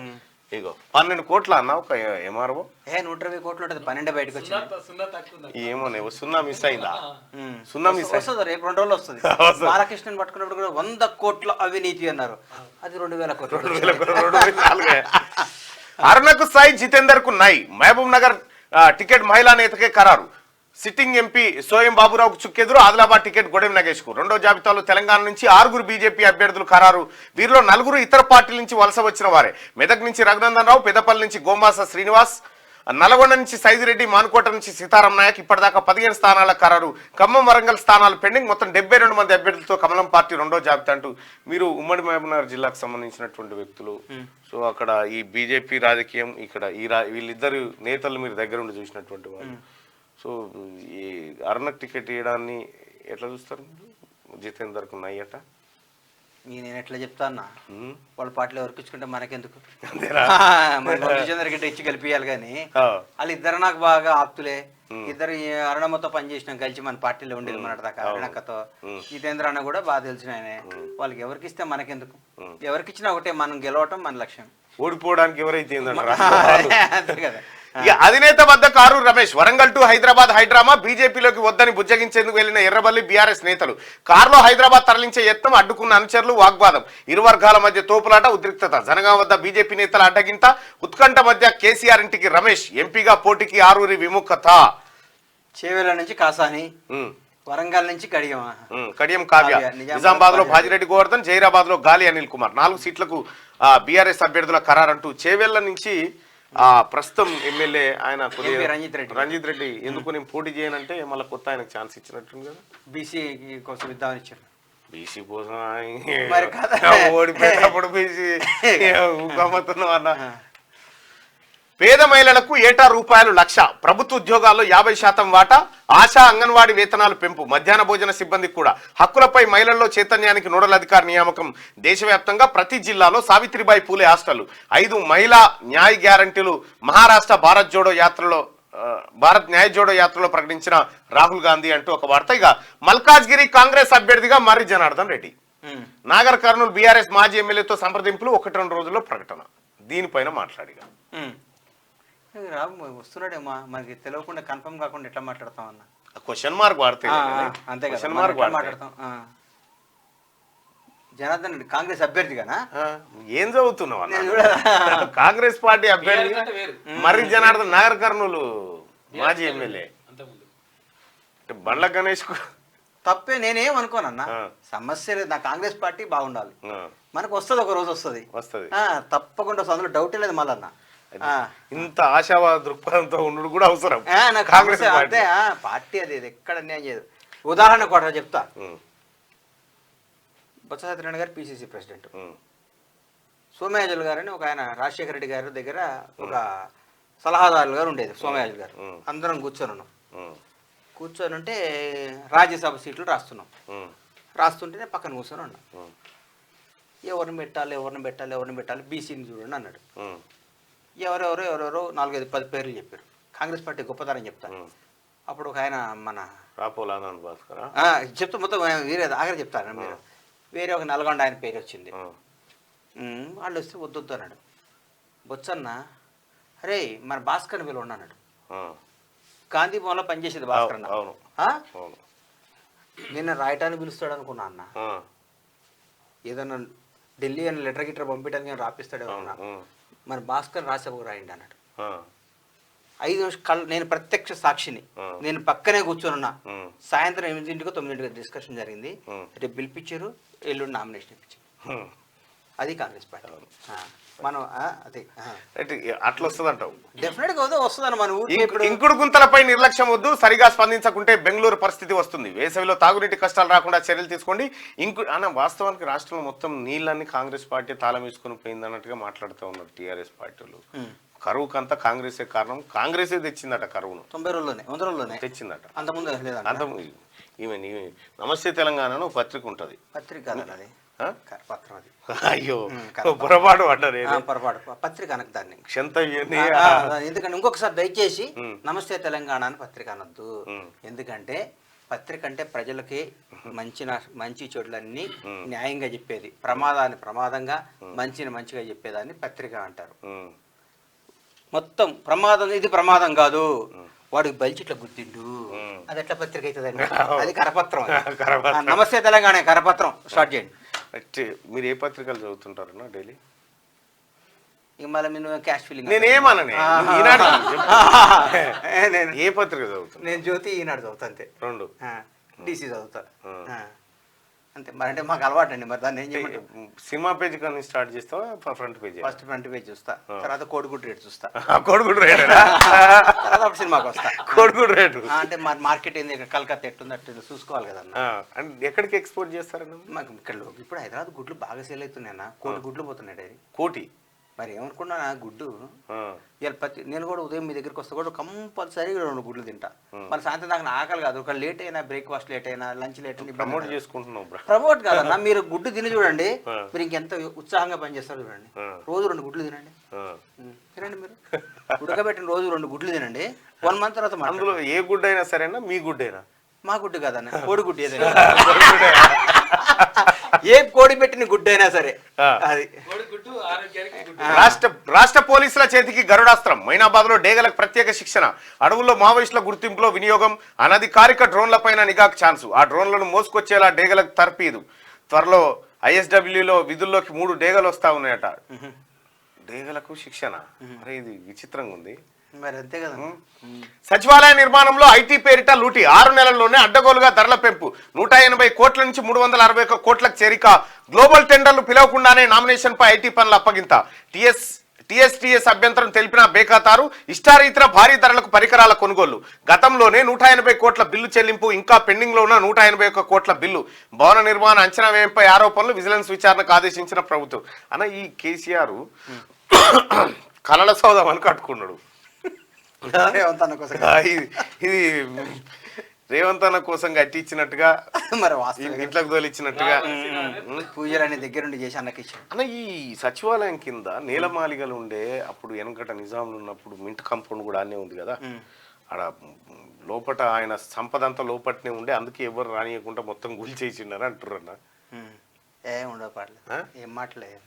ఇగో 12 కోట్ల అన్న ఒక ఎంఆర్ఓ. 120 కోట్లు ఉంటుంది, 12 బయటకు వచ్చింది. ఏమో సున్నా మిస్ అయిందా? సున్నా మిస్ వస్తుంది, రేపు 2 రోజులు వస్తుంది. బాలకృష్ణన్ పట్టుకున్నప్పుడు కూడా 100 కోట్ల అవినీతి అన్నారు, అది 2000 కోట్లు. అరుణకు సాయి, జితేందర్ కు నాయ్. మహబూబ్ నగర్ టికెట్ మహిళా నేతకే ఖరారు. సిట్టింగ్ ఎంపీ సోయం బాబురావుకు చుక్కెదురు. ఆదిలాబాద్ టికెట్ గొడెం నగేష్ కు. రెండో జాబితాలో తెలంగాణ నుంచి 6 బీజేపీ అభ్యర్థులు ఖరారు. వీరిలో 4 ఇతర పార్టీల నుంచి వలస వచ్చిన వారే. మెదక్ నుంచి రఘునందన్ రావు, పెద్దపల్లి నుంచి గోమాస శ్రీనివాస్, నల్గొండ నుంచి సైదిరెడ్డి, మానుకోట నుంచి సీతారాం నాయక్. ఇప్పటిదాకా 15 స్థానాల ఖరారు. ఖమ్మం, వరంగల్ స్థానాలు పెండింగ్. మొత్తం 72 మంది అభ్యర్థులతో కమలం పార్టీ రెండో జాబితా అంటూ. మీరు ఉమ్మడి మహబూబ్నగర్ జిల్లాకు సంబంధించినటువంటి వ్యక్తులు. సో అక్కడ ఈ బీజేపీ రాజకీయం, ఇక్కడ వీళ్ళిద్దరు నేతలు మీరు దగ్గర ఉండి చూసినటువంటి వాళ్ళు. సో ఈ అరుణకు టికెట్ ఇవ్వడాన్ని ఎట్లా చూస్తారు? జితేందర్కు నాయట నేను ఎట్లా చెప్తా అన్న వాళ్ళ పార్టీలో వర్కించుకుంటే మనకెందుకు అంతేనా? మన చంద్ర గిట్ట ఇచ్చి గెలిపియాలి కానీ ఆ, వాళ్ళు ఇద్దరు నాకు బాగా ఆప్తులే. ఇద్దరు ఈ అరుణమ్మతో పనిచేసినాం కలిసి మన పార్టీలో ఉండేది మన దాకా అరుణక్కతో. జితేంద్ర అన్న కూడా బాగా తెలిసిన ఆయనే. వాళ్ళకి ఎవరికి ఇస్తే మనకెందుకు, ఎవరికి ఇచ్చినా ఒకటే, మనం గెలవటం మన లక్ష్యం. ఓడిపోవడానికి ఎవరైతే ఏందంటారా? అంతే కదా. ఇక అధినేత వద్ద car Ramesh Warangal to Hyderabad high drama బీజేపీలోకి వద్దని బుజ్జగించేందుకు వెళ్లిన ఎర్రబల్లి బీఆర్ఎస్ నేతలు కారులో హైదరాబాద్ తరలించే యత్నం అడ్డుకున్న అనుచరులు వాగ్వాదం ఇరు వర్గాల మధ్య తోపులాట ఉద్రిక్తత జనగాం వద్ద బీజేపీ నేతల అడ్డగింత ఉత్కంఠ మధ్య కేసీఆర్ ఇంటికి రమేష్ ఎంపీగా పోటీకి ఆరూరి విముఖత చేవేల నుంచి కాసాని, ఉమ్, వరంగల్ నుంచి కడియమా, కడియం కావ్య నిజామాబాద్ లో భాజిరెడ్డి గోవర్ధన్ జైరాబాద్ లో గాలి అనిల్ కుమార్ 4 సీట్లకు బీఆర్ఎస్ అభ్యర్థుల ఖరారంటూ చేవేళ్ల నుంచి ప్రస్తుతం ఎమ్మెల్యే ఆయన రంజిత్ రెడ్డి ఎందుకు నేను పోటీ చేయనంటే మళ్ళీ కొత్త ఆయనకు ఛాన్స్ ఇచ్చినట్టుంది కదా. బీసీ కోసం ఇద్దామని ఇచ్చారు. బీసీ కోసం మరి కదా. ఓడిపోయినప్పుడు బీసీ గమ్మతున్నాం అన్న. పేద మహిళలకు ఏటా ₹1,00,000 ప్రభుత్వ ఉద్యోగాల్లో 50% వాటా ఆశా అంగన్వాడీ వేతనాలు పెంపు మధ్యాహ్న భోజన సిబ్బందికి కూడా హక్కులపై మహిళల్లో చైతన్యానికి నోడల్ అధికారి నియామకం దేశవ్యాప్తంగా ప్రతి జిల్లాలో సావిత్రిబాయి పూలే హాస్టళ్లు 5 మహిళా న్యాయ గ్యారంటీలు మహారాష్ట్ర భారత్ న్యాయ జోడో యాత్రలో ప్రకటించిన రాహుల్ గాంధీ అంటూ ఒక వార్త. ఇక మల్కాజ్గిరి కాంగ్రెస్ అభ్యర్థిగా మర్రి జనార్దన్ రెడ్డి నాగర్ కర్నూలు బీఆర్ఎస్ మాజీ ఎమ్మెల్యేతో సంప్రదింపులు 1-2 రోజుల్లో ప్రకటన దీనిపైన మాట్లాడిగా వస్తున్నాడేమా మనకి తెలియకుండా కన్ఫర్మ్ కాకుండా ఎట్లా మాట్లాడతాం అన్న క్వశ్చన్ మార్క్ వాడితే అంతే కదా మాట్లాడతాం. జనార్దన్ రెడ్డి కాంగ్రెస్ అభ్యర్థిగానా ఏం చదువుతున్నావు అన్న? కాంగ్రెస్ పార్టీ అభ్యర్థి మర్రి జనార్దన్ నాగర్ కర్నూలు మాజీ ఎమ్మెల్యే బండ్ల గణేష్ తప్పే, నేనేం అనుకోనన్నా. సమస్య లేదు, నా కాంగ్రెస్ పార్టీ బాగుండాలి. మనకు వస్తుంది, ఒక రోజు వస్తుంది తప్పకుండా వస్తుంది, అందులో డౌటే లేదు. మళ్ళీ ఇంత ఆశావాద దృక్పథంతో ఉండడు కూడా అవసరం కాంగ్రెస్ పార్టీ. అది ఎక్కడ అన్యాయం చేయదు. ఉదాహరణ కూడా చెప్తా. బొత్స సత్యనారాయణ గారు పిసిసి ప్రెసిడెంట్, సోమయాజులు గారు అని ఒక ఆయన రాజశేఖర రెడ్డి గారి దగ్గర ఒక సలహాదారులు గారు ఉండేది. సోమయాజులు గారు అందరం కూర్చొని ఉంటే రాజ్యసభ సీట్లు రాస్తుంటేనే పక్కన కూర్చొని ఉన్నాం. ఎవరిని పెట్టాలి బీసీని చూడండి అన్నాడు. ఎవరెవరో 4-5-10 పేర్లు చెప్పారు. కాంగ్రెస్ పార్టీ గొప్పతనం చెప్తాను. అప్పుడు ఒక ఆయన మన చెప్తా మొత్తం వేరే ఆఖరి చెప్తాను మీరు. వేరే ఒక నల్గొండ ఆయన పేరు వచ్చింది. వాళ్ళు వస్తే వద్దు అన్నాడు. బొత్సన్న అరే మన భాస్కర్ పిలవండి అన్నాడు. గాంధీ భవన్లో పనిచేసేది భాస్కర్ అన్న. నిన్న రాయటానికి పిలుస్తాడు అనుకున్నా అన్న. ఏదన్నా ఢిల్లీ అని లెటర్ గిట్టర్ పంపించడానికి నేను రాపిస్తాడేమో అన్నా. మన భాస్కర్ రాసేపు రాయండి అన్నాడు. 5 నిమిషాలు నేను ప్రత్యక్ష సాక్షిని, నేను పక్కనే కూర్చొనున్నా. సాయంత్రం 8-9 గంటలకు డిస్కషన్ జరిగింది. రేపు పిలిపించారు, ఎల్లుండి నామినేషన్ ఇప్పించారు. అది కాంగ్రెస్ పార్టీ. మనం అదే అట్లా వస్తుంది అంటావు. డెఫినెట్ గా వస్తుందని మన ఊరు. ఇంకుడు గుంతలపై నిర్లక్ష్యం వద్దు, సరిగా స్పందించకుంటే బెంగళూరు పరిస్థితి వస్తుంది. వేసవిలో తాగునీటి కష్టాలు రాకుండా చర్యలు తీసుకోండి. వాస్తవానికి రాష్ట్రంలో మొత్తం నీళ్ళన్ని కాంగ్రెస్ పార్టీ తాళం వేసుకుని పోయింది అన్నట్టుగా మాట్లాడుతూ ఉన్నారు టీఆర్ఎస్ పార్టీలు. కరువుకంతా కాంగ్రెసే కారణం, కాంగ్రెసే తెచ్చిందట కరువును. 90 రోజుల్లోనే 100 రోజుల్లోనే తెచ్చిందట. అంతకుముందు ఈమె నమస్తే తెలంగాణ పత్రిక ఉంటుంది. పత్రిక పత్రం అది. అయ్యో పొరపాటు పడ్డారు. పొరపాటు పత్రిక అనకు దాన్ని ఎందుకంటే ఇంకొకసారి దయచేసి నమస్తే తెలంగాణ అని పత్రిక అనొద్దు. ఎందుకంటే పత్రిక అంటే ప్రజలకి మంచి చెడులన్నీ న్యాయంగా చెప్పేది, ప్రమాదాన్ని ప్రమాదంగా మంచిని మంచిగా చెప్పేదాన్ని పత్రిక అంటారు. మొత్తం ప్రమాదం, ఇది ప్రమాదం కాదు, వాడికి బలిచి ఇట్లా గుర్తిండు, అది ఎట్లా పత్రిక అవుతుందండి? అది కరపత్రం. నమస్తే తెలంగాణ కరపత్రం స్టార్ట్ చేయండి. మీరు ఏ పత్రికలు చదువుతుంటారు డైలీ? ఇక మళ్ళీ నేను క్యాష్ ఫీలింగ్ నేనేమన్నా ఏ పత్రిక చదువుతాను? నేను జ్యోతి, ఈనాడు చదువుతా అంతే. 2 డీసీ చదువుతా అంతే. మరి అంటే మాకు అలవాటు అండి. మరి దాన్ని ఏం చేయమంటారు? సినిమా పేజ్ కానీ స్టార్ట్ చేస్తావా front page? First front page చూస్తా, తర్వాత కోడిగుడ్డు రేట్ చూస్తా. కోడిగుడ్డు రేట్ తర్వాత సినిమాకి వస్తా. కోడిగుడ్డు రేటు అంటే మరి మార్కెట్ ఏంది, కలకత్తా ఎట్టుంది అట్టు చూసుకోవాలి కదా. ఎక్కడికి ఎక్స్పోర్ట్ చేస్తారన్న? మాకు ఇక్కడ ఇప్పుడు హైదరాబాద్ గుడ్లు బాగా సేల్ అవుతున్నాయి అన్న. 1 కోటి గుడ్లు పోతున్నాయి. కోటి మరి ఏమనుకున్నా నా గుడ్డు ఆ, ఇవాళ నేను కూడా ఉదయం మీ దగ్గరికి వస్తే కూడా కంపల్సరీగా 2 గుడ్లు తింటా. మరి సాయంత్రం నాకు నా ఆకలి కాదు. ఒక లేట్ అయినా, బ్రేక్ఫాస్ట్ లేట్ అయినా, లంచ్ లేట్ అయినా ప్రమోట్ చేసుకుంటున్నావు బ్రా. ప్రమోట్ కాదన్నా. మీరు గుడ్డు తిని చూడండి, మీరు ఇంకెంత ఉత్సాహంగా పనిచేస్తారు చూడండి. రోజు 2 గుడ్లు తినండి. తినండి మీరు ఉడకబెట్టిన రోజు 2 గుడ్లు తినండి. 1 మంత్ తర్వాత అందులో ఏ గుడ్ అయినా సరేనా, మీ గుడ్ అయినా? మా గుడ్డు కాదన్న, కోడి గుడ్డు ఏదైనా ఏ కోడి పెట్టిన గుడ్డు అయినా సరే అది. కోడిగుడ్డు ఆరోగ్యానికి గుడ్డు. రాష్ట్ర పోలీసుల చేతికి గరుడాస్త్రం. మైనాబాద్ లో డేగలకు ప్రత్యేక శిక్షణ. అడవుల్లో మావోయిస్టుల గుర్తింపులో వినియోగం. అనధికారిక డ్రోన్లపైన నిఘాకు ఛాన్సు. ఆ డ్రోన్లను మోసుకొచ్చేలా డేగలకు తర్పీదు. త్వరలో ఐఎస్డబ్ల్యూలో విధుల్లోకి 3 డేగలు వస్తా ఉన్నాయట. డేగలకు శిక్షణ, అరే ఇది విచిత్రంగా ఉంది. మరి అంతే కదా. సచివాలయ నిర్మాణంలో ఐటీ పేరిట లూటి. 6 నెలల్లోనే అడ్డగోలుగా ధరల పెంపు. 180 కోట్ల నుంచి 361 కోట్లకు చేరిక. గ్లోబల్ టెండర్లు పిలవకుండానే నామినేషన్ పై ఐటీ పనుల అప్పగింత. టీఎస్టీఎస్ అభ్యంతరం తెలిపిన బేఖాతారు. ఇష్టారీతర భారీ ధరలకు పరికరాల కొనుగోలు. గతంలోనే 180 కోట్ల బిల్లు చెల్లింపు. ఇంకా పెండింగ్ లో ఉన్న 181 కోట్ల బిల్లు. భవన నిర్మాణ అంచనా వ్యయంపై ఆరోపణలు. విజిలెన్స్ విచారణకు ఆదేశించిన ప్రభుత్వం. అన్న ఈ కేసీఆర్ కలల సౌదం అని కట్టుకున్నాడు. ఇది రేవంత్ అన్న కోసం కట్టించినట్టుగా, మరి వాస్తవం ఇంట్లోకి తోలిచ్చినట్టుగా పూజలు అనే దగ్గర నుండి చేసి అన్నకి ఇచ్చాడు. అన్న ఈ సచివాలయం కింద నేలమాలిగలు ఉండే అప్పుడు వెనకట నిజాంలు ఉన్నప్పుడు మింట్ కాంపౌండ్ కూడా అనే ఉంది కదా. ఆడ లోపట ఆయన సంపద అంతా లోపటనే ఉండే, అందుకే ఎవరు రానియకుండా మొత్తం గులి చేసిండారు అంటారు అన్న. ఏం ఉండవు పాటలేదు, ఏం మాటలేదు.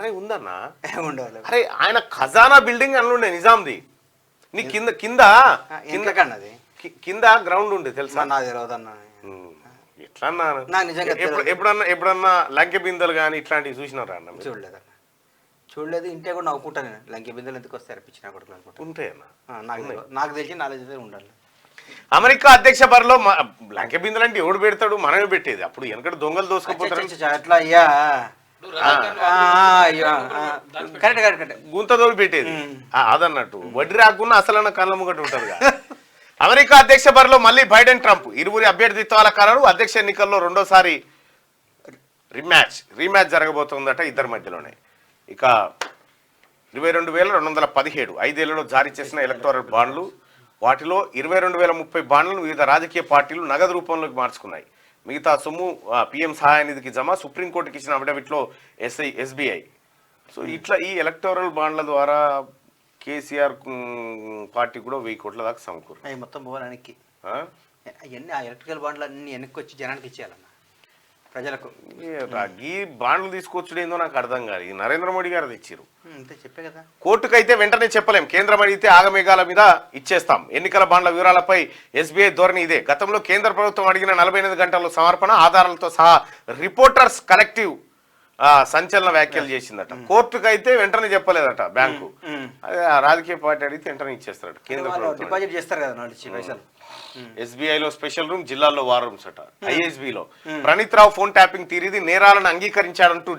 అరే ఉందన్నా, ఏం ఉండవు. అరే ఆయన ఖజానా బిల్డింగ్ అని ఉండే నిజాంది. నీ కింద కింద ఎందుకన్నది కింద గ్రౌండ్ ఉండే తెలుసా? నాకు తెలియదన్నా. ఎట్లా అన్నా నాకు నిజంగా ఎప్పుడన్నా లంకె బిందెలు కానీ ఇట్లాంటివి చూసినారా అన్న? చూడలేదన్న, చూడలేదు. ఇంటే కూడా నవ్వుకుంటాను నేను. లంకె బిందెలు ఎందుకు వస్తే అర్పించిన కొడుకు అనుకుంటా. ఉంటాయన్నా, నాకు తెలిసి నాలెడ్జ్ ఉండాలి. అమెరికా అధ్యక్ష బరిలో లంకె బిందెలు అంటే ఎవడు పెడతాడు? మనమే పెట్టేది. అప్పుడు వెనకటి దొంగలు దోసుకుపోతారు. అట్లా అయ్యా కరెక్ట్ కరెక్ట్ గుంతదోడు పెట్టేది అదన్నట్టు. వడ్డీ రాకుండా అసలన్న కళ్ళ ముగట్టు ఉంటది. అమెరికా అధ్యక్ష బరిలో మళ్ళీ బైడెన్ ట్రంప్. ఇరువురి అభ్యర్థిత్వాల ఖరారు. అధ్యక్ష ఎన్నికల్లో రెండోసారి రీమ్యాచ్ జరగబోతుందట ఇద్దరి మధ్యలోనే. ఇక 22,217 5 జారీ చేసిన ఎలక్టోరల్ బాండ్లు. వాటిలో 22,030 బాండ్లను వివిధ రాజకీయ పార్టీలు నగదు రూపంలోకి మార్చుకున్నాయి. మిగతా సొమ్ము పీఎం సహాయ నిధికి జమ. సుప్రీంకోర్టుకి ఇచ్చిన అఫిడవిట్లో ఎస్బీఐ. సో ఇట్లా ఈ ఎలక్టోరల్ బాండ్ల ద్వారా కేసీఆర్ పార్టీ కూడా 1000 కోట్ల దాకా సమకూరు. అవి మొత్తం పోవాలనికి అవన్నీ ఆ ఎలక్ట్రికల్ బాండ్లు అన్ని వెనక్కి వచ్చి జనానికి ఇచ్చేయాలన్న, ప్రజలకు. ఈ బాండ్లు తీసుకొచ్చుడు ఏందో నాకు అర్థం కాదు. ఈ నరేంద్ర మోడీ గారు తెచ్చారు. అంతే చెప్పే కదా. కోర్టుకైతే వెంటనే చెప్పలేం. కేంద్రం అడిగితే ఆగమేఘాల మీద ఇచ్చేస్తాం. ఎన్నికల బాండ్ల వివరాలపై ఎస్బీఐ ధోరణి ఇదే. గతంలో కేంద్ర ప్రభుత్వం అడిగిన 48 గంటల్లో సమర్పణ, ఆధారాలతో సహా రిపోర్టర్స్ కలెక్టివ్ సంచలన వ్యాఖ్యలు చేసిందట. కోర్టుకైతే వెంటనే చెప్పలేదట బ్యాంకు. అదే రాజకీయ పార్టీ అడిగితే వెంటనే ఇచ్చేస్తారట కేంద్ర ప్రభుత్వం. డిపాజిట్ చేస్తారు కదా పైసలు. ఎస్బీఐలో స్పెషల్ రూమ్, జిల్లాల్లో వార్ రూమ్స్ అట. ఐఎస్బీలో ప్రణీత్ రావు ఫోన్ ట్యాపింగ్ తీరిది. నేరాలను అంగీకరించాడంటూ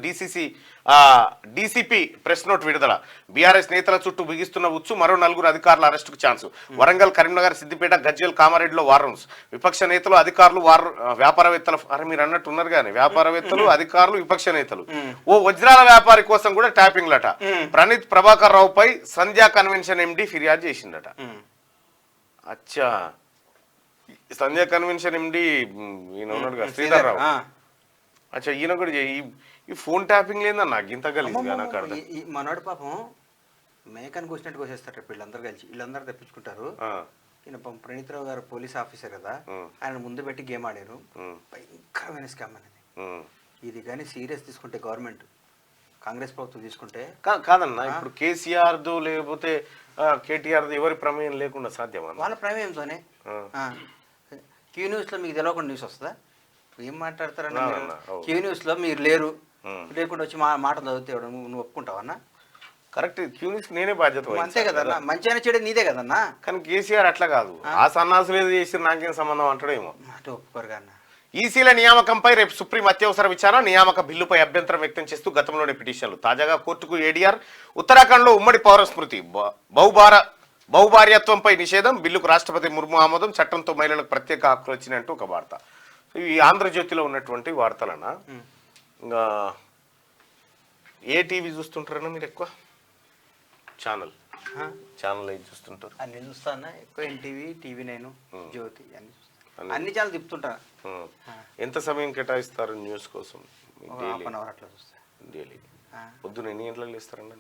డీసీపీ ప్రెస్ నోట్ విడుదల. బీఆర్ఎస్ నేతల చుట్టూ బిగిస్తున్న ఉచ్చు. మరో 4 అధికారుల అరెస్టుకు ఛాన్సు. వరంగల్, కరీంనగర్, సిద్దిపేట, గజ్వేల్, కామారెడ్డిలో వార్ రూమ్స్. విపక్ష నేతలు, అధికారులు, వ్యాపారవేత్తలు. అరే మీరు అన్నట్టు ఉన్నారు కానీ వ్యాపారవేత్తలు, అధికారులు, విపక్ష నేతలు. ఓ వజ్రాల వ్యాపారి కోసం కూడా ట్యాపింగ్లట. ప్రణీత్ ప్రభాకర్ రావు పై సంధ్యా కన్వెన్షన్ ఎండి ఫిర్యాదు చేసిందట. అచ్చా, సంధ్యా కన్వెన్షన్ ఎండి ఈయన ఉన్నాడు కదా శ్రీధర్ రావు. అచ్చా, ఈయన కూడా ఈ ఫోన్ ట్యాపింగ్ లేదా నాకు ఇంత కలిసి నాకు అర్థం. మనోడు పాపం మేకను కూర్చున్నట్టు కోసేస్తారు వీళ్ళందరూ కలిసి. వీళ్ళందరూ తెప్పించుకుంటారు. ఈయన ప్రణీత్ రావు గారు పోలీస్ ఆఫీసర్ కదా, ఆయన ముందు పెట్టి గేమ్ ఆడారు. భయంకరమైన స్కామ్ అనేది ఇది. కానీ సీరియస్ తీసుకుంటే గవర్నమెంట్, కాంగ్రెస్ ప్రభుత్వం తీసుకుంటే కాదన్నా. ఇప్పుడు కేసీఆర్ లేకపోతే కేటీఆర్ ఎవరి ప్రమేయం లేకుండా సాధ్యమా? వాళ్ళ ప్రమేయంతోనే. క్యూ న్యూస్లో మీకు తెలియకుండా న్యూస్ వస్తుందా? ఏం మాట్లాడతారన్న? క్యూ న్యూస్లో మీరు లేరు, లేకుండా వచ్చి మాట చదివితే నువ్వు ఒప్పుకుంటావన్నా? కరెక్ట్. క్యూ న్యూస్ నేనే బాధ్యత. అంతే కదన్నా, మంచి అయినా చెడు నీదే కదన్నా. కానీ కేసీఆర్ అట్లా కాదు. ఆ సన్నాసులు ఏదో చేసి నాకేం సంబంధం అంటాడేమో. అటు ఒప్పుకోరు కన్నా. ఈసీల నియామకంపై రేపు సుప్రీం అత్యవసర విచారణ. నియామక బిల్లుపై అభ్యంతరం వ్యక్తం చేస్తూ గతంలోనే పిటిషన్లు. తాజాగా కోర్టుకు ఏడీఆర్. ఉత్తరాఖండ్లో ఉమ్మడి పౌర స్మృతి, బహుభార్యత్వంపై నిషేధం. బిల్లుకు రాష్ట్రపతి ముర్ము ఆమోదం. చట్టంతో మహిళలకు ప్రత్యేక హక్కులు వచ్చినట్టు ఒక వార్త. ఇవి ఆంధ్రజ్యోతిలో ఉన్నటువంటి వార్తలన్నా. ఇంకా ఏ టీవీ చూస్తుంటారన్నా మీరు ఎక్కువ? ఛానల్ ఏది చూస్తుంటారు? అన్ని చూస్తాను, ఎక్కువ ఎన్టీవీ, టీవీ9, జ్యోతి అన్ని చూస్తాను. అన్ని ఛానల్ తిప్పుతుంటా. ఎంత సమయం కేటాయిస్తారు న్యూస్ కోసం? హాఫ్ అన్ అవర్ అట్లా చూస్తా డైలీ. పొద్దున ఎన్ని గంటలకు లేస్తారండి?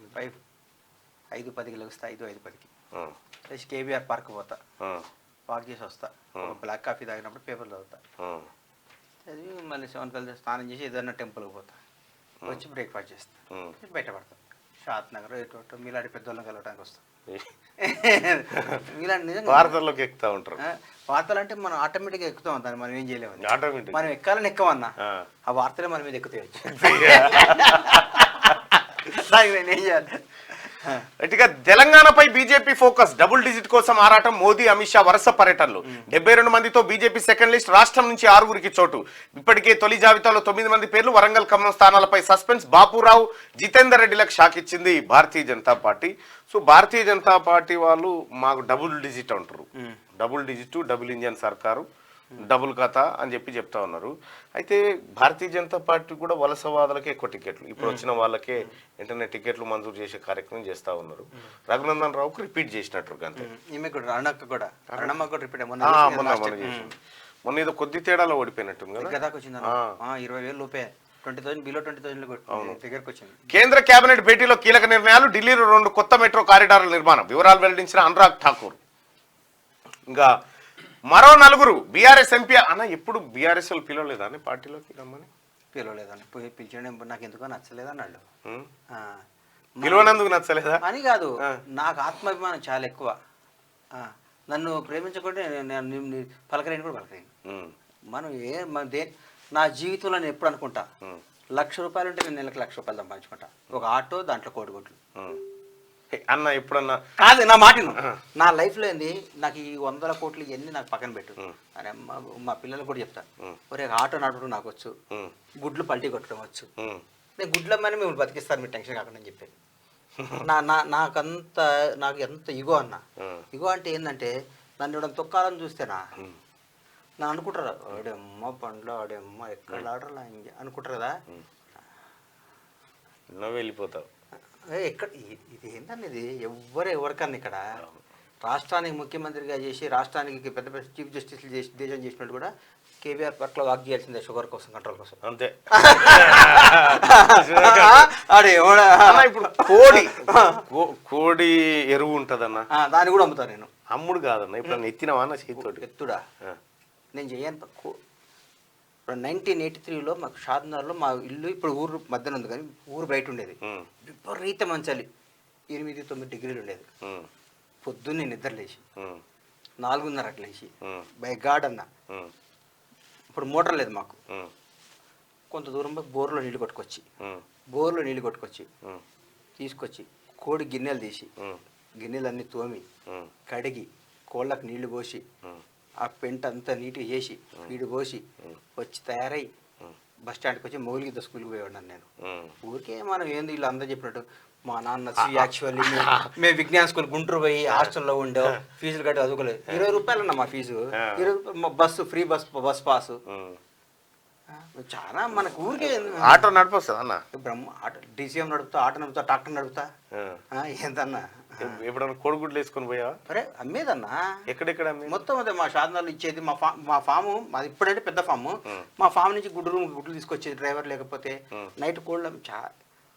5:10కి లేస్తా, 5:10కి లేచి కేబీఆర్ పార్క్ పోతా, వాక్ చేసి వస్తా, బ్లాక్ కాఫీ తాగినప్పుడు పేపర్లు చదువుతా, చదివి మళ్ళీ 7 స్నానం చేసి ఏదైనా టెంపుల్కి పోతా, వచ్చి బ్రేక్ఫాస్ట్ చేస్తా, బయటపడతా. షాద్ నగర్ ఎటు మీలాంటి పెద్దోళ్ళని కలవడానికి వస్తాం. మీలాంటి నిజంగా వార్తల్లోకి ఎక్కుతా ఉంటారు. వార్తలు అంటే మనం ఆటోమేటిక్గా ఎక్కుతాం, దాన్ని మనం ఏం చేయలేము. ఆటోమేటిక్ మనం ఎక్కాలని ఎక్కమన్నా ఆ వార్తలే మన మీద ఎక్కుతాయి. నేను ఏం చేయాలి? ఇక తెలంగాణపై బీజేపీ ఫోకస్, డబుల్ డిజిట్ కోసం ఆరాటం, మోదీ అమిత్ షా వరుస పర్యటనలు. 72 మందితో బీజేపీ సెకండ్ లిస్ట్, రాష్ట్రం నుంచి 6గురికి చోటు. ఇప్పటికే తొలి జాబితాలో 9 మంది పేర్లు. వరంగల్, ఖమ్మం స్థానాలపై సస్పెన్స్. బాపురావు, జితేందర్ రెడ్డిలకు షాక్ ఇచ్చింది Bharatiya Janata party. So Bharatiya Janata party వాళ్ళు మాకు డబుల్ డిజిట్ అంటారు. డబుల్ డిజిట్, డబుల్ ఇంజన్ సర్కారు, డబుల్ కథ అని చెప్తా ఉన్నారు. అయితే భారతీయ జనతా పార్టీ కూడా వలసవాదులకే ఎక్కువ టికెట్లు, ఇప్పుడు వచ్చిన వాళ్ళకే వెంటనే టికెట్లు మంజూరు చేసే కార్యక్రమం చేస్తా ఉన్నారు. రఘునందన్ రావుకు రిపీట్ చేసినట్టు అంతే. మొన్న ఏదో కొద్ది తేడాలో ఓడిపోయినట్టు కదా. 20,000 లోపే, 20,000 బిలో 20,000 దగ్గరకు వచ్చింది. కేంద్ర కేబినెట్ భేటీలో కీలక నిర్ణయాలు. ఢిల్లీలో 2 కొత్త మెట్రో కారిడార్ల నిర్మాణం, వివరాలు వెల్లడించిన అనురాగ్ ఠాకూర్. ఇంకా మరో 4 బీఆర్ఎస్ ఎంపీ అన్న. ఎప్పుడు బీఆర్ఎస్ వాళ్ళు పిలవలేదా అని పార్టీలోకి రమ్మని? పిలవలేదని పిలిచడం నాకు ఎందుకో నచ్చలేదన్నాడు. పిలవనందుకు నచ్చలేదా అని కాదు, నాకు ఆత్మాభిమానం చాలా ఎక్కువ. నన్ను ప్రేమించకుంటే నేను పలకరేని కూడా పలకరేను. మనం నా జీవితంలో నేను ఎప్పుడు అనుకుంటా, ₹1,00,000 ఉంటే నేను నెలకు ₹1,00,000 సంపాదించుకుంటా. ఒక ఆటో, దాంట్లో 1 కోటి గుడ్లు అన్న. ఎప్పుడన్నా కాదు నా మాటను, నా లైఫ్లో ఏంది, నాకు ఈ 100 కోట్లు ఇవన్నీ నాకు పక్కన పెట్టు అని మా పిల్లలకు కూడా చెప్తాను. ఒరే ఆటో నడపడం నాకు వచ్చు, గుడ్లు పల్టీ కొట్టడం వచ్చు, నేను గుడ్లమ్మని మిమ్మల్ని బతికిస్తాను, మీరు టెన్షన్ కాకుండా అని చెప్పాను. నాకు ఎంత ఇగో అన్న. ఇగో అంటే ఏంటంటే నన్ను ఇవ్వడం తొక్కాలని చూస్తేనా నన్ను అనుకుంటారా, ఆడేమ్మ పండ్లు, ఆడేమ్మ ఎక్కడ ఆడరా అనుకుంటారు కదా. నువ్వు వెళ్ళిపోతావు. ఎక్కడ ఇది ఏంటండి, ఇది ఎవరికన్నా ఇక్కడ రాష్ట్రానికి ముఖ్యమంత్రిగా చేసి, రాష్ట్రానికి పెద్ద పెద్ద చీఫ్ జస్టిస్లు చేసి దేశం చేసినట్టు కూడా కేబీఆర్ పార్క్లో వాక్ చేయాల్సిందే, షుగర్ కోసం, కంట్రోల్ కోసం. అంతే. ఇప్పుడు కోడి ఎరువు ఉంటదన్న, దాన్ని కూడా అమ్ముతాను నేను. అమ్ముడు కాదన్న, ఇప్పుడు ఎత్తినవా అన్న చేతితోటి? ఎత్తుడా నేను చేయను. 1983లో మాకు షాద్నగర్లో మా ఇల్లు ఇప్పుడు ఊరు మధ్యన ఉంది, కానీ ఊరు బయట ఉండేది. విపరీత మంచాలి, 8-9 డిగ్రీలు ఉండేది. పొద్దున్నే నిద్ర లేచి 4:30 అట్లా లేచి బై గాడ్ అన్న. ఇప్పుడు మోటార్ లేదు మాకు, కొంత దూరం బోర్లో నీళ్ళు కొట్టుకొచ్చి తీసుకొచ్చి కోడి గిన్నెలు తీసి, గిన్నెలన్నీ తోమి కడిగి, కోళ్ళకు నీళ్లు పోసి, ఆ పెంట అంతా నీట్గా చేసి, నీళ్ళు పోసి వచ్చి తయారై బస్ స్టాండ్కి వచ్చి మౌలిక స్కూల్కి పోయేవాడిని నేను. ఊరికే మనం ఏంది వీళ్ళు అందరూ చెప్పినట్టు, మా నాన్న యాక్చువల్లీ మేము విజ్ఞాన స్కూల్ గుంటూరు పోయి హాస్టల్లో ఉండేవు, ఫీజులు కట్టి చదువుకోలేదు. ₹20 అన్న మా fee, ₹20 bus free, bus pass. చాలా మనకు ఊరికే ఆటో నడిపొస్తుంది అన్న. ఆటో DCM నడుపుతా, ఆటో నడుపుతా, ట్రాక్టర్ నడుపుతా. ఏందన్నా ఎప్పుడన్నా కోడిగుడ్లు వేసుకొని పోయావా? అరే అమ్మేదన్నా. ఎక్కడెక్కడ మొత్తం అదే మా షాద్నగర్లో ఇచ్చేది. మా ఫాము మాది ఇప్పుడంటే పెద్ద ఫాము. మా ఫామ్ నుంచి గుడ్లు తీసుకొచ్చేది డ్రైవర్, లేకపోతే నైట్ కోళ్ళు.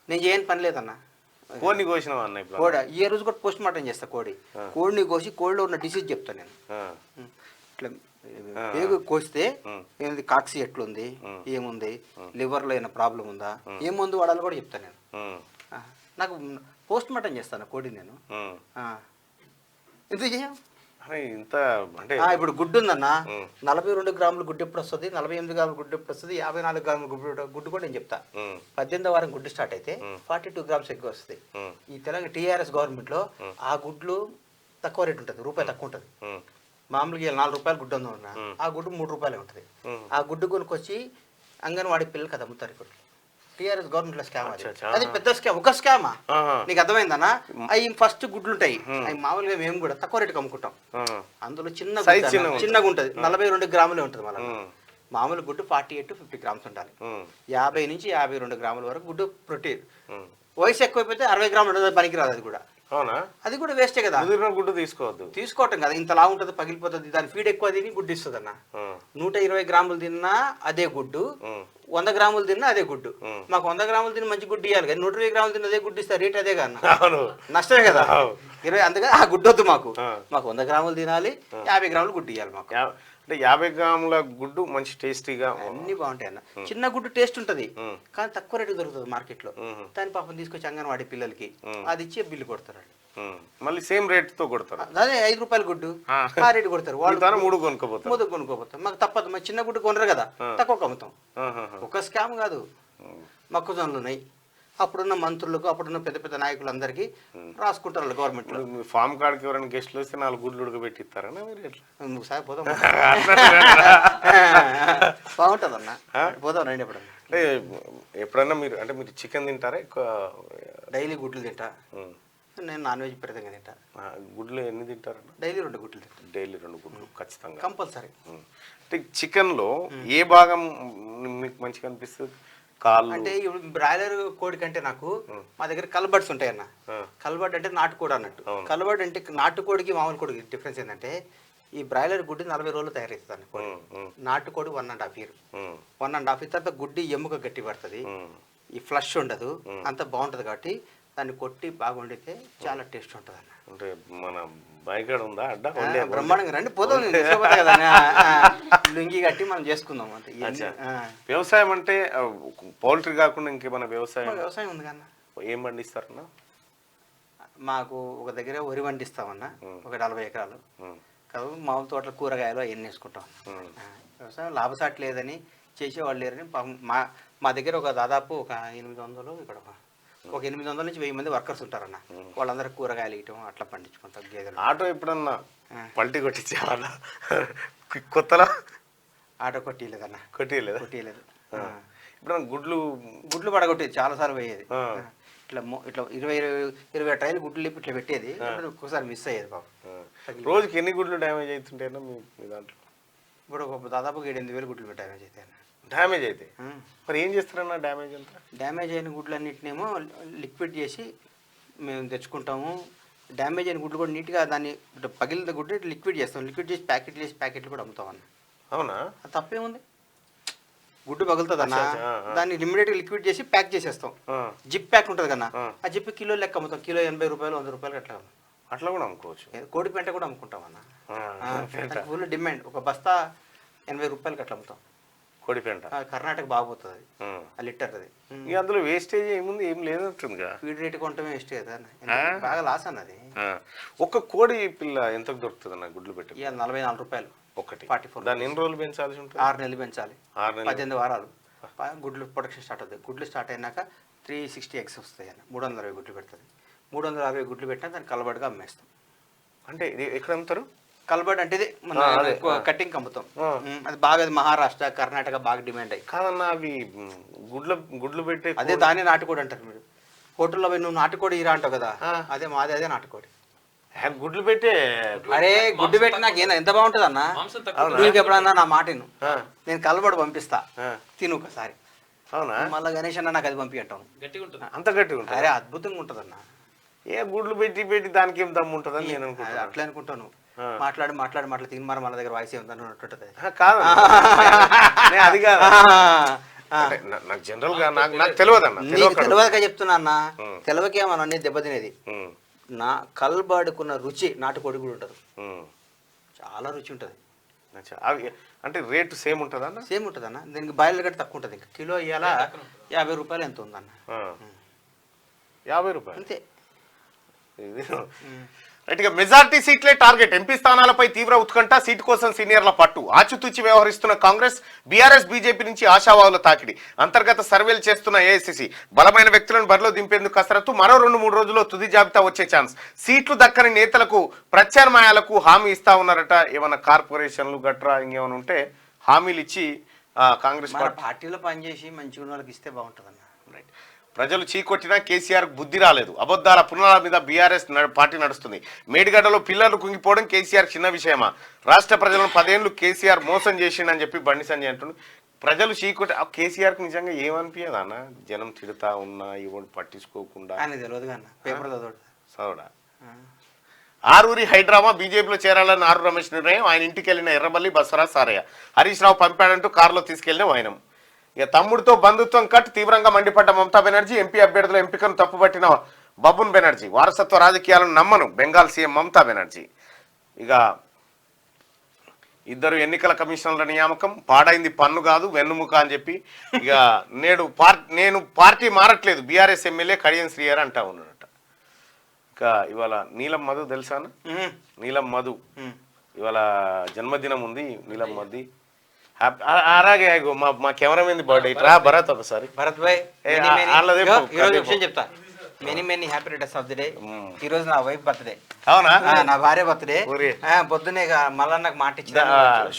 నేను చేయని పని లేదన్నా. కోడిని కోసినావా అన్న? కోడి ఏ రోజు కూడా పోస్ట్ మార్టం చేస్తా. కోడిని కోసి కోడిలో ఉన్న డిసీజ్ చెప్తాను నేను. ఇట్లా పేగు కోస్తే ఏంది, కాక్సి ఎట్లుంది, ఏముంది, లివర్లో ఏమైనా ప్రాబ్లం ఉందా, ఏ మందు వాడాలో కూడా చెప్తాను నేను. నాకు పోస్ట్ మార్టం చేస్తాను కోడి నేను. ఎందుకు చేయం? ఇంత అంటే ఇప్పుడు గుడ్డు ఉందన్న, 42 గ్రాముల గుడ్డు ఎప్పుడు వస్తుంది, 48 గ్రాముల గుడ్డు ఎప్పుడు వస్తుంది, 54 గ్రాముల గుడ్డు కూడా నేను చెప్తా. 18వ వారం గుడ్డు స్టార్ట్ అయితే 42 గ్రామ్స్ ఎక్కువ వస్తుంది. ఈ తెలంగాణ TRS గవర్నమెంట్ లో ఆ గుడ్లు తక్కువ రేట్ ఉంటుంది, ₹1 తక్కువ ఉంటుంది. మామూలుగా ₹4 గుడ్డు ఉందన్న, ఆ గుడ్డు ₹3 ఉంటుంది. ఆ గుడ్డు కొనుక్కొచ్చి అంగన్వాడీ పిల్లలకి అది అమ్ముతారు. ఇక్కడ TRS గవర్నమెంట్ లో స్కామ్, అది పెద్ద స్కామ్. ఒక స్కామా నీకు అర్థమైందన్నా? అవి ఫస్ట్ గుడ్లు ఉంటాయి, అవి మామూలుగా మేము కూడా తక్కువ రేటుకి అమ్ముకుంటాం. అందులో చిన్నగా ఉంటుంది, 42 గ్రాములే ఉంటుంది. మళ్ళీ మామూలు గుడ్డు 48-50 గ్రామ్స్ ఉండాలి. 50 నుంచి 52 గ్రాముల వరకు గుడ్డు ప్రోటీన్. వయసు ఎక్కువైపోతే 60 గ్రాములు ఉంటుంది, పనికి రాదు. అది కూడా అవునా? అది కూడా వేస్టే కదా. ముదిరిన గుడ్డు తీసుకోవద్దు. తీసుకోవటం కదా, ఇంతలా ఉంటుంది, పగిలిపోతుంది, దాని ఫీడ్ ఎక్కువ తిని గుడ్డు ఇస్తుంది అన్న. 120 గ్రాములు తిన్నా అదే గుడ్డు, 100 గ్రాములు తిన్నా అదే గుడ్డు. మాకు 100 గ్రాములు తిని మంచి గుడ్డు ఇవ్వాలి కానీ 120 గ్రాములు తిన్న అదే గుడ్డు ఇస్తారు, రేట్ అదే కన్నా నష్టమే కదా. 20 అందుకని ఆ గుడ్డు వద్దు మాకు. మాకు 100 గ్రాములు తినాలి, 50 గ్రాములు గుడ్డు ఇవ్వాలి మాకు. అంటే 50 గ్రాముల గుడ్డు మంచి టేస్టీగా అన్ని బాగుంటాయి అన్న. చిన్న గుడ్డు టేస్ట్ ఉంటది కానీ తక్కువ రేటు దొరుకుతుంది మార్కెట్ లో. దాని పాపం తీసుకొచ్చి అంగన్వాడి పిల్లలకి అది ఇచ్చి బిల్లు కొడతారు. మళ్ళీ సేమ్ రేట్ తో కొడతారు. అదే 5 రూపాయలు గుడ్డు ఆ రేటు కొడతారు వాళ్ళు. 3 కొనుక్కోపోతారు. 3 కొనుక్కోపోతాం. మాకు తప్పదు, మా చిన్న గుడ్డు కొనరు కదా, తక్కువ అమ్ముతాం. ఒక స్కామ్ కాదు, మొక్కజొన్నలు ఉన్నాయి. అప్పుడున్న మంత్రులకు, అప్పుడున్న పెద్ద పెద్ద నాయకులందరికీ రాసుకుంటారు గవర్నమెంట్ లో. ఫామ్ కార్డ్కి ఎవరైనా గెస్ట్లు వస్తే 4 గుడ్లు ఉడకబెట్టిస్తారన్నా మీరు ఎట్లా? ఒకసారి పోదాం, బాగుంటుంది అన్న, పోదాం రండి ఎప్పుడన్నా. అంటే ఎప్పుడన్నా మీరు అంటే మీరు చికెన్ తింటారా ఎక్కువ? డైలీ గుడ్లు తింటా నేను, నాన్ వెజ్ విపరీతంగా తింటా. గుడ్లు ఎన్ని తింటారన్నా? డైలీ 2 గుడ్లు తింటా. డైలీ 2 గుడ్లు ఖచ్చితంగా కంపల్సరీ. అంటే చికెన్లో ఏ భాగం మీకు మంచిగా అనిపిస్తుంది? కాళ్ళు అంటే ఇప్పుడు బ్రాయిలర్ కోడి కంటే నాకు మా దగ్గర కల్బర్డ్స్ ఉంటాయి అన్న. కల్బర్డ్ అంటే నాటుకోడి అన్నట్టు. కల్బర్డ్ అంటే నాటుకోడికి మామూలు కోడికి డిఫరెన్స్ ఏంటంటే, ఈ బ్రాయిలర్ గుడ్డి 40 రోజులు తయారవుతుంది కోడి. నాటుకోడి 1.5 year. 1.5 year తర్వాత గుడ్డి ఎముక గట్టి పడుతుంది, ఈ ఫ్లష్ ఉండదు, అంత బాగుంటుంది. కాబట్టి దాన్ని కొట్టి బాగా వండితే చాలా టేస్ట్ ఉంటుంది అన్న. అంటే మన బైకాడ ఉందా అడ్డ? బ్రహ్మాండంగా రండి, పోదాం కదా, లుంగి కట్టి మనం చేసుకుందాం అంతే. వ్యవసాయం అంటే పౌల్ట్రీ కాకుండా ఇంకేమైనా వ్యవసాయం ఉంది కన్నా. ఏం పండిస్తారన్నా? మాకు ఒక దగ్గర వరి పండిస్తామన్నా, ఒక 40 ఎకరాలు. కాదు మామూలు తోటల కూరగాయలు అవన్నీ వేసుకుంటాం. వ్యవసాయం లాభసాటి లేదని చేసేవాళ్ళు లేరని మా దగ్గర ఒక దాదాపు ఒక 800 ఇక్కడ ఒక 800 నుంచి 1000 మంది వర్కర్స్ ఉంటారన్న. వాళ్ళందరూ కూరగాయలు ఇవ్వటం అట్లా పండించుకుంటారు. గేదెలు ఆటో ఎప్పుడన్నా పల్టీ కొట్టించేవాళ్ళ? కొత్తలో ఆటో కొట్టియలేదన్న. కొట్టియలేదు. ఇప్పుడు గుడ్లు పడగొట్టేది చాలాసార్లు పోయేది. ఇట్లా ఇట్లా 20 ట్రైలు గుడ్లు ఇట్లా పెట్టేది, ఒక్కోసారి మిస్ అయ్యేది బాబు. రోజుకి ఎన్ని గుడ్లు డ్యామేజ్ అవుతుంటాయన్నా మీ దాంట్లో? ఇప్పుడు దాదాపు 7-8 వేలు గుడ్లు డ్యామేజ్ అవుతాయి. డ్యామేజ్ అయితే మరి ఏం చేస్తారన్నా? డ్యామేజ్ అంతా డ్యామేజ్ అయిన గుడ్లన్నింటినేమో లిక్విడ్ చేసి మేము తెచ్చుకుంటాము. డ్యామేజ్ అయిన గుడ్లు కూడా నీట్గా దాన్ని పగిలిన గుడ్లు లిక్విడ్ చేస్తాం. లిక్విడ్ చేసి ప్యాకెట్లు కూడా అమ్ముతాం అన్న. అవునా? అది తప్పేముంది, గుడ్డు పగులుతుంది అన్న, దాన్ని ఇమ్మీడియట్గా లిక్విడ్ చేసి ప్యాక్ చేసేస్తాం. జిప్ ప్యాక్ ఉంటుంది కన్నా, ఆ జిప్ కిలో లెక్క అమ్ముతాం. కిలో 80 రూపాయలు 100 రూపాయలు అట్లా. అట్లా కూడా అమ్ముకోవచ్చు. కోడి పెంట కూడా అమ్ముకుంటాం అన్న, ఫుల్ డిమాండ్. ఒక బస్తా 80 రూపాయలకి అట్లా అమ్ముతాం. కోడి పెంట కర్ణాటక బాగుపోతుంది ఆ లీటర్. అది ఇక అందులో వేస్టేజ్ ఏముంది? ఏం లేదంటుందిగా. ఫీడ్ రేట్ కొంటమే వేస్ట్ కదా, బాగా లాస్ అన్నది. ఒక కోడి పిల్ల ఎంతకు దొరుకుతుంది అన్న గుడ్లు పెట్టి? ఇక 44 రూపాయలు ఒకటి. 44. దాన్ని ఎన్ని రోజులు పెంచాల్సి ఉంటుంది? 6 నెలలు పెంచాలి. 18 వారాలు గుడ్లు ప్రొడక్షన్ స్టార్ట్ అవుతుంది. గుడ్లు స్టార్ట్ అయినాక 360 eggs వస్తాయి అన్న. 360 గుడ్లు పెడుతుంది. 360 గుడ్లు పెట్టినా దాన్ని కలబడిగా అమ్మేస్తాం. అంటే ఎక్కడ అమ్ముతారు? కలబడి అంటే మన కటింగ్ అమ్ముతాం. అది బాగా మహారాష్ట్ర, కర్ణాటక బాగా డిమాండ్ అయ్యి. కాదన్నా అవి గుడ్లు పెట్టే అదే దాన్ని నాటుకోడి అంటారు. మీరు హోటల్లో పోయి నువ్వు నాటుకోడి ఇరా అంటావు కదా, అదే మాది అదే నాటుకోడి. గుడ్లు పెట్టే అరే గుడ్డు పెట్టి నాకు ఎంత బాగుంటుంది అన్న. నీకు ఎప్పుడన్నా నా మాటను నేను కలబడి పంపిస్తా, తిను ఒకసారి. అవునా? మళ్ళీ గణేష్ అన్న నాకు అది పంపి అంటాను. అంత గట్టిగా ఉంటుంది? అరే అద్భుతంగా ఉంటుంది అన్న. ఏ గుడ్లు పెట్టి దానికి ఏం దమ్ము ఉంటుందని నేను అనుకుంటాను. అట్లా అనుకుంటాను. మాట్లాడి తిని మరి మన దగ్గర వాయిస్ ఏముందని ఉంటుంటుంది. కాదు అది కాదు, నాకు జనరల్ గా నాకు తెలియదన్న. తెలియక చెప్తున్నా అన్న, తెలియకేమన్నా అన్ని దెబ్బతినేది. నా కల్బాడుకున్న రుచి నాటుకోడి కూడా ఉంటుంది, చాలా రుచి ఉంటుంది. అంటే రేటు సేమ్ ఉంటుంది అన్న? సేమ్ ఉంటుంది అన్న. దీనికి బాయిలర్ గట్టి తక్కువ ఉంటుంది. ఇంకా కిలో ఇవాళ 50 రూపాయలు ఎంత ఉందన్న. 50 రూపాయలు అంతే. రైట్గా మెజార్టీ సీట్లే టార్గెట్. ఎంపీ స్థానాలపై తీవ్ర ఉత్కంఠ. సీటు కోసం సీనియర్ల పట్టు. ఆచితూచి వ్యవహరిస్తున్న కాంగ్రెస్, బీఆర్ఎస్, బీజేపీ నుంచి ఆశావాహుల తాకిడి. అంతర్గత సర్వేలు చేస్తున్న ఏఐసిసి బలమైన వ్యక్తులను బరిలో దింపేందుకు కసరత్తు. మరో 2-3 రోజుల్లో తుది జాబితా వచ్చే ఛాన్స్. సీట్లు దక్కని నేతలకు ప్రత్యామ్నాయాలకు హామీ ఇస్తా ఉన్నారట. ఏమన్నా కార్పొరేషన్లు గట్రా ఇంకేమైనా ఉంటే హామీలు ఇచ్చి కాంగ్రెస్ పార్టీలో పనిచేసి మంచిగా ఉన్న వాళ్ళకి ఇస్తే బాగుంటుంది అన్న. రైట్. ప్రజలు చీకొట్టినా కేసీఆర్ బుద్ధి రాలేదు. అబద్ధాల పునరాల మీద బీఆర్ఎస్ పార్టీ నడుస్తుంది. మేడిగడ్డలో పిల్లర్లు కుంగిపోవడం కేసీఆర్ చిన్న విషయమా? రాష్ట్ర ప్రజలను 10 ఏళ్లు కేసీఆర్ మోసం చేసిండని చెప్పి బండి సంజయ్ అంటుండు. ప్రజలు చీకొట్టి కేసీఆర్కి నిజంగా ఏమనిపించదా అన్న? జనం తిడతా ఉన్నా ఇవ్వండి పట్టించుకోకుండా. ఆయన తెలియదు కానీ పేపర్ చదవడు. చదవడా? ఆరూరి హైడ్రామా బీజేపీలో చేరాలని ఆరు రమేష్ నిర్ణయం. ఆయన ఇంటికి వెళ్ళిన ఎర్రబల్లి బసవరాజ్ సారయ్య. హరీష్ రావు పంపాడంటూ కారులో తీసుకెళ్లిన వైనం. ఇక తమ్ముడితో బంధుత్వం కట్ తీవ్రంగా మండిపడ్డ మమతా బెనర్జీ. ఎంపీ అభ్యర్థుల ఎంపికను తప్పుపట్టిన బబున్ బెనర్జీ. వారసత్వ రాజకీయాలను నమ్మను బెంగాల్ సీఎం మమతా బెనర్జీ. ఇక ఇద్దరు ఎన్నికల కమిషనర్ల నియామకం. పాడైంది పన్ను కాదు వెన్నుముక అని చెప్పి ఇక నేను పార్టీ మారట్లేదు బీఆర్ఎస్ ఎమ్మెల్యే కడియం శ్రీహరి అంటా ఉన్నాడట. ఇక ఇవాళ నీలం మధు తెలుసాను? నీలం మధు ఇవాళ జన్మదినం ఉంది. నీలం మధు అలాగే మా కెమెరామెన్ బర్త్డే రా భరత్ ఒకసారి. భరత్ భాయ్ విషయం చెప్తా. Many happy returns of the day. ఈ రోజు నా వైఫ్ బర్త్డే. అవునా? నా భార్య బర్త్డే. పొద్దునే మళ్ళా నాకు మాట ఇచ్చిన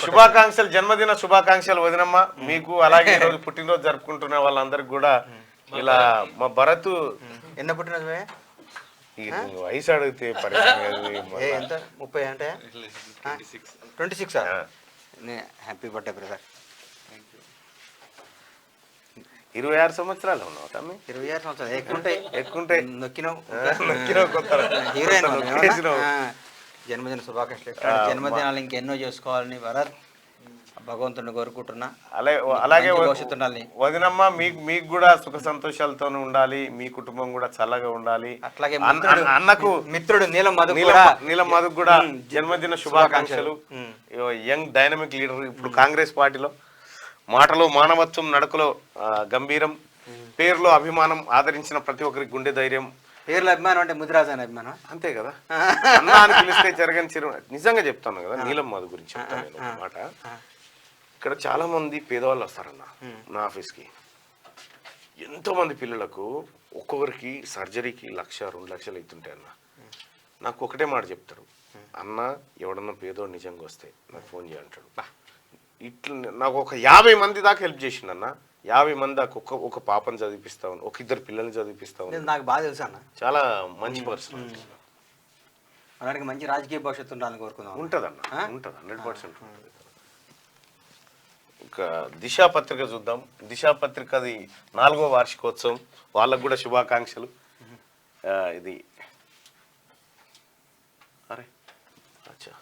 శుభాకాంక్షలు, జన్మదిన శుభాకాంక్షలు వదినమ్మ మీకు. అలాగే ఈ రోజు పుట్టినరోజు జరుపుకుంటున్న వాళ్ళందరికి కూడా ఇలా మా భరత్. ఎన్న పుట్టినరోజు వయసు అడిగితే ఎంత 30 అంటే 26. Happy birthday brother. 26 సంవత్సరాలు ఉన్నావు తమ్మి. 26 సంవత్సరాలు ఎక్కుంటాయి. నొక్కినావు జన్మదిన శుభాకాంక్షలు. జన్మదినాలు ఇంకెన్నో చేసుకోవాలని భరత్ భగవంతుని కోరుకుంటున్నా. అలాగే భవిష్యత్తుని వదినమ్మ మీకు కూడా సుఖ సంతోషాలతో ఉండాలి. మీ కుటుంబం కూడా చల్లగా ఉండాలి. అట్లాగే అన్నకు మిత్రుడు నీలం మధుకు కూడా జన్మదిన శుభాకాంక్షలు. యంగ్ డైనమిక్ లీడర్ ఇప్పుడు కాంగ్రెస్ పార్టీలో. మాటలో మానవత్వం, నడకలో గంభీరం, పేరులో అభిమానం, ఆదరించిన ప్రతి ఒక్కరికి గుండె ధైర్యం. పేర్లో అభిమానం అంటే ముదిరాజు అని అభిమానం అంతే కదా. అన్న అని పిలిస్తే జరగని చిరు. నిజంగా చెప్తాను కదా నీలం మధు గురించి చెప్తాను నేను మాట. ఇక్కడ చాలా మంది పేదవాళ్ళు వస్తారన్న నా ఆఫీస్కి. ఎంతో మంది పిల్లలకు ఒక్కొక్కరికి సర్జరీకి 1,00,000-2 లక్షలు అవుతుంటాయి అన్న. నాకు ఒకటే మాట చెప్తారు, అన్న ఎవడన్నా పేదోడు నిజంగా వస్తే నాకు ఫోన్ చేయంటాడు. ఇట్లా నాకు ఒక 50 మంది దాకా హెల్ప్ చేసిండు అన్న. 50 మంది దాకా ఒక పాపను చదివిపిస్తా ఉన్నా, ఒక 2 పిల్లల్ని చదివిపిస్తా ఉన్నా. నాకు బాగా తెలుసు అన్న. చాలా మంచి పర్సన్. అలాంటి మంచి రాజకీయ భవిష్యత్తు ఉండాలని కోరుకుందాం. ఉంటుంది అన్న, ఉంటుంది 100% ఉంటుంది. ఇంకా దిశా పత్రిక చూద్దాం. దిశా పత్రికది 4వ వార్షికోత్సవం. వాళ్ళకు కూడా శుభాకాంక్షలు. ఇది అరే అచ్చా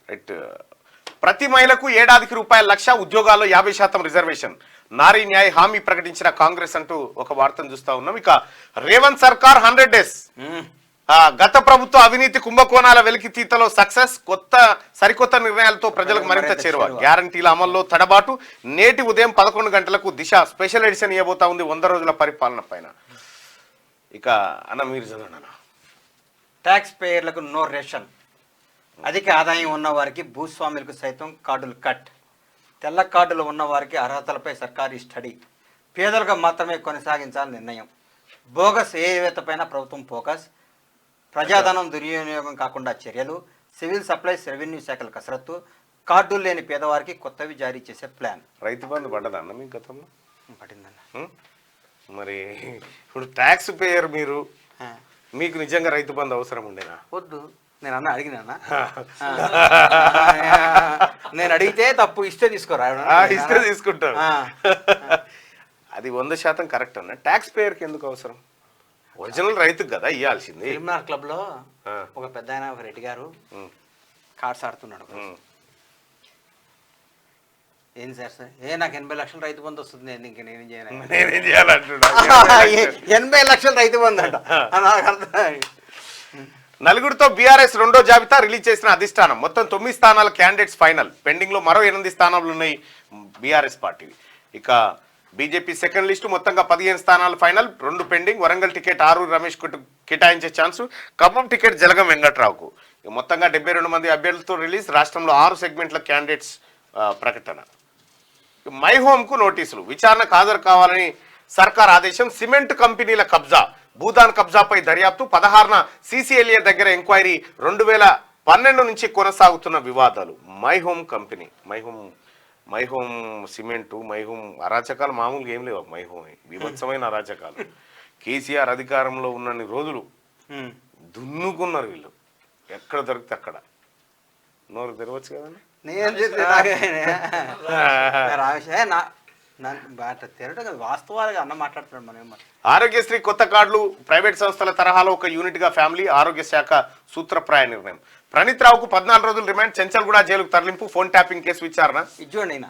రైట్. ప్రతి మహిళకు ఏడాదికి ₹1,00,000, ఉద్యోగాల్లో 50% రిజర్వేషన్. నారీ న్యాయ హామీ ప్రకటించిన కాంగ్రెస్ అంటూ ఒక వార్తను చూస్తా ఉన్నాం. ఇక రేవంత్ సర్కార్ 100 days. గత ప్రభుత్వ అవినీతి కుంభకోణాల వెలికితీతలో సక్సెస్. సరికొత్త నిర్ణయాలతో ప్రజలకు మరింత చేరువ. గ్యారంటీల అమల్లో తడబాటు. నేటి ఉదయం 11 గంటలకు దిశ స్పెషల్ ఎడిషన్ ఇవ్వబోతా ఉంది 100 రోజుల పరిపాలన పైన. ఇక అన్న మీరు చదవండి. ట్యాక్స్ పేయర్లకు నో రేషన్. అధిక ఆదాయం ఉన్న వారికి, భూస్వాములకు సైతం కార్డులు కట్. తెల్ల కార్డులు ఉన్న వారికి అర్హతలపై సర్కారీ స్టడీ. పేదలకు మాత్రమే కొనసాగించాలని నిర్ణయం. బోగస్ ఏవేతపైన ప్రభుత్వం ఫోకస్. ప్రజాధనం దుర్వినియోగం కాకుండా చర్యలు. సివిల్ సప్లైస్, రెవెన్యూ శాఖల కసరత్తు. కార్డులు లేని పేదవారికి కొత్తవి జారీ చేసే ప్లాన్. రైతు బంధు పడ్డదన్న మీ గతంలో? పడిందన్న. మరి ఇప్పుడు ట్యాక్స్ పేయర్ మీరు, మీకు నిజంగా రైతు బంధు అవసరం ఉండేనా? వద్దు, నేను అన్న అడిగినా. నేను అడిగితే తప్పు, ఇస్తే తీసుకోరా. ఇస్తే తీసుకుంటాను. అది 100% కరెక్ట్ అన్న. ట్యాక్స్ పేయర్కి ఎందుకు అవసరం? ఒరిజినల్ రైతుకు కదా ఇవ్వాల్సింది. ఫిల్మ్నార్ క్లబ్ లో ఒక పెద్ద ఆయన రెడ్డి గారు కార్డ్స్ ఆడుతున్నాడు. ఏం సార్ నాకు 80 లక్షల రైతు బంధు వస్తుంది, ఇంక నేనేం చేయాలంటున్నా. 80 లక్షల రైతు బంధు అంట. నలుగురితో బీఆర్ఎస్ 2వ జాబితా రిలీజ్ చేసిన అధిష్టానం. మొత్తం 9 స్థానాల క్యాండిడేట్స్ ఫైనల్. పెండింగ్ లో మరో 8 స్థానాలు ఉన్నాయి బీఆర్ఎస్ పార్టీ. ఇక బీజేపీ సెకండ్ లిస్టు మొత్తంగా 15 స్థానాలు final, 2 pending. Warangal ticket Aruri Ramesh కు కేటాయించే ఛాన్సు. ఖమ్మం టికెట్ జలగం వెంకట్రావుకు. మొత్తంగా 72 మంది అభ్యర్థులతో రిలీజ్. రాష్ట్రంలో 6 సెగ్మెంట్ల క్యాండిడేట్స్ ప్రకటన. మై హోమ్ కు నోటీసులు. విచారణకు హాజరు కావాలని సర్కార్ ఆదేశం. సిమెంట్ కంపెనీల కబ్జా, భూదాన్ కబ్జాపై దర్యాప్తు. 16న CCLA దగ్గర ఎంక్వైరీ. 2012 నుంచి కొనసాగుతున్న వివాదాలు. My home company, my home cement, my home అరాచకాలు మామూలుగా ఏం లేవు. మై హోమ్ విభత్సమైన అరాచకాలు. కేసీఆర్ అధికారంలో ఉన్నన్ని రోజులు దున్నుకున్నారు వీళ్ళు. ఎక్కడ దొరికితే అక్కడ. నోరు తెరవచ్చు కదండి. తినడం కదా, వాస్తవాలుగా అన్న మాట్లాడుతున్నాడు మనం ఏమో. ఆరోగ్యశ్రీ కొత్త కార్డులు ప్రైవేట్ సంస్థల తరహాలో ఒక యూనిట్ గా ఫ్యామిలీ ఆరోగ్య శాఖ సూత్రప్రాయ నిర్ణయం. ప్రణీత్ రావుకు 14 రోజులు రిమాండ్, చెంచల్గూడ జైలుకు తరలింపు, ఫోన్ ట్యాపింగ్ కేసు విచారణ. ఇది చూడండి అయినా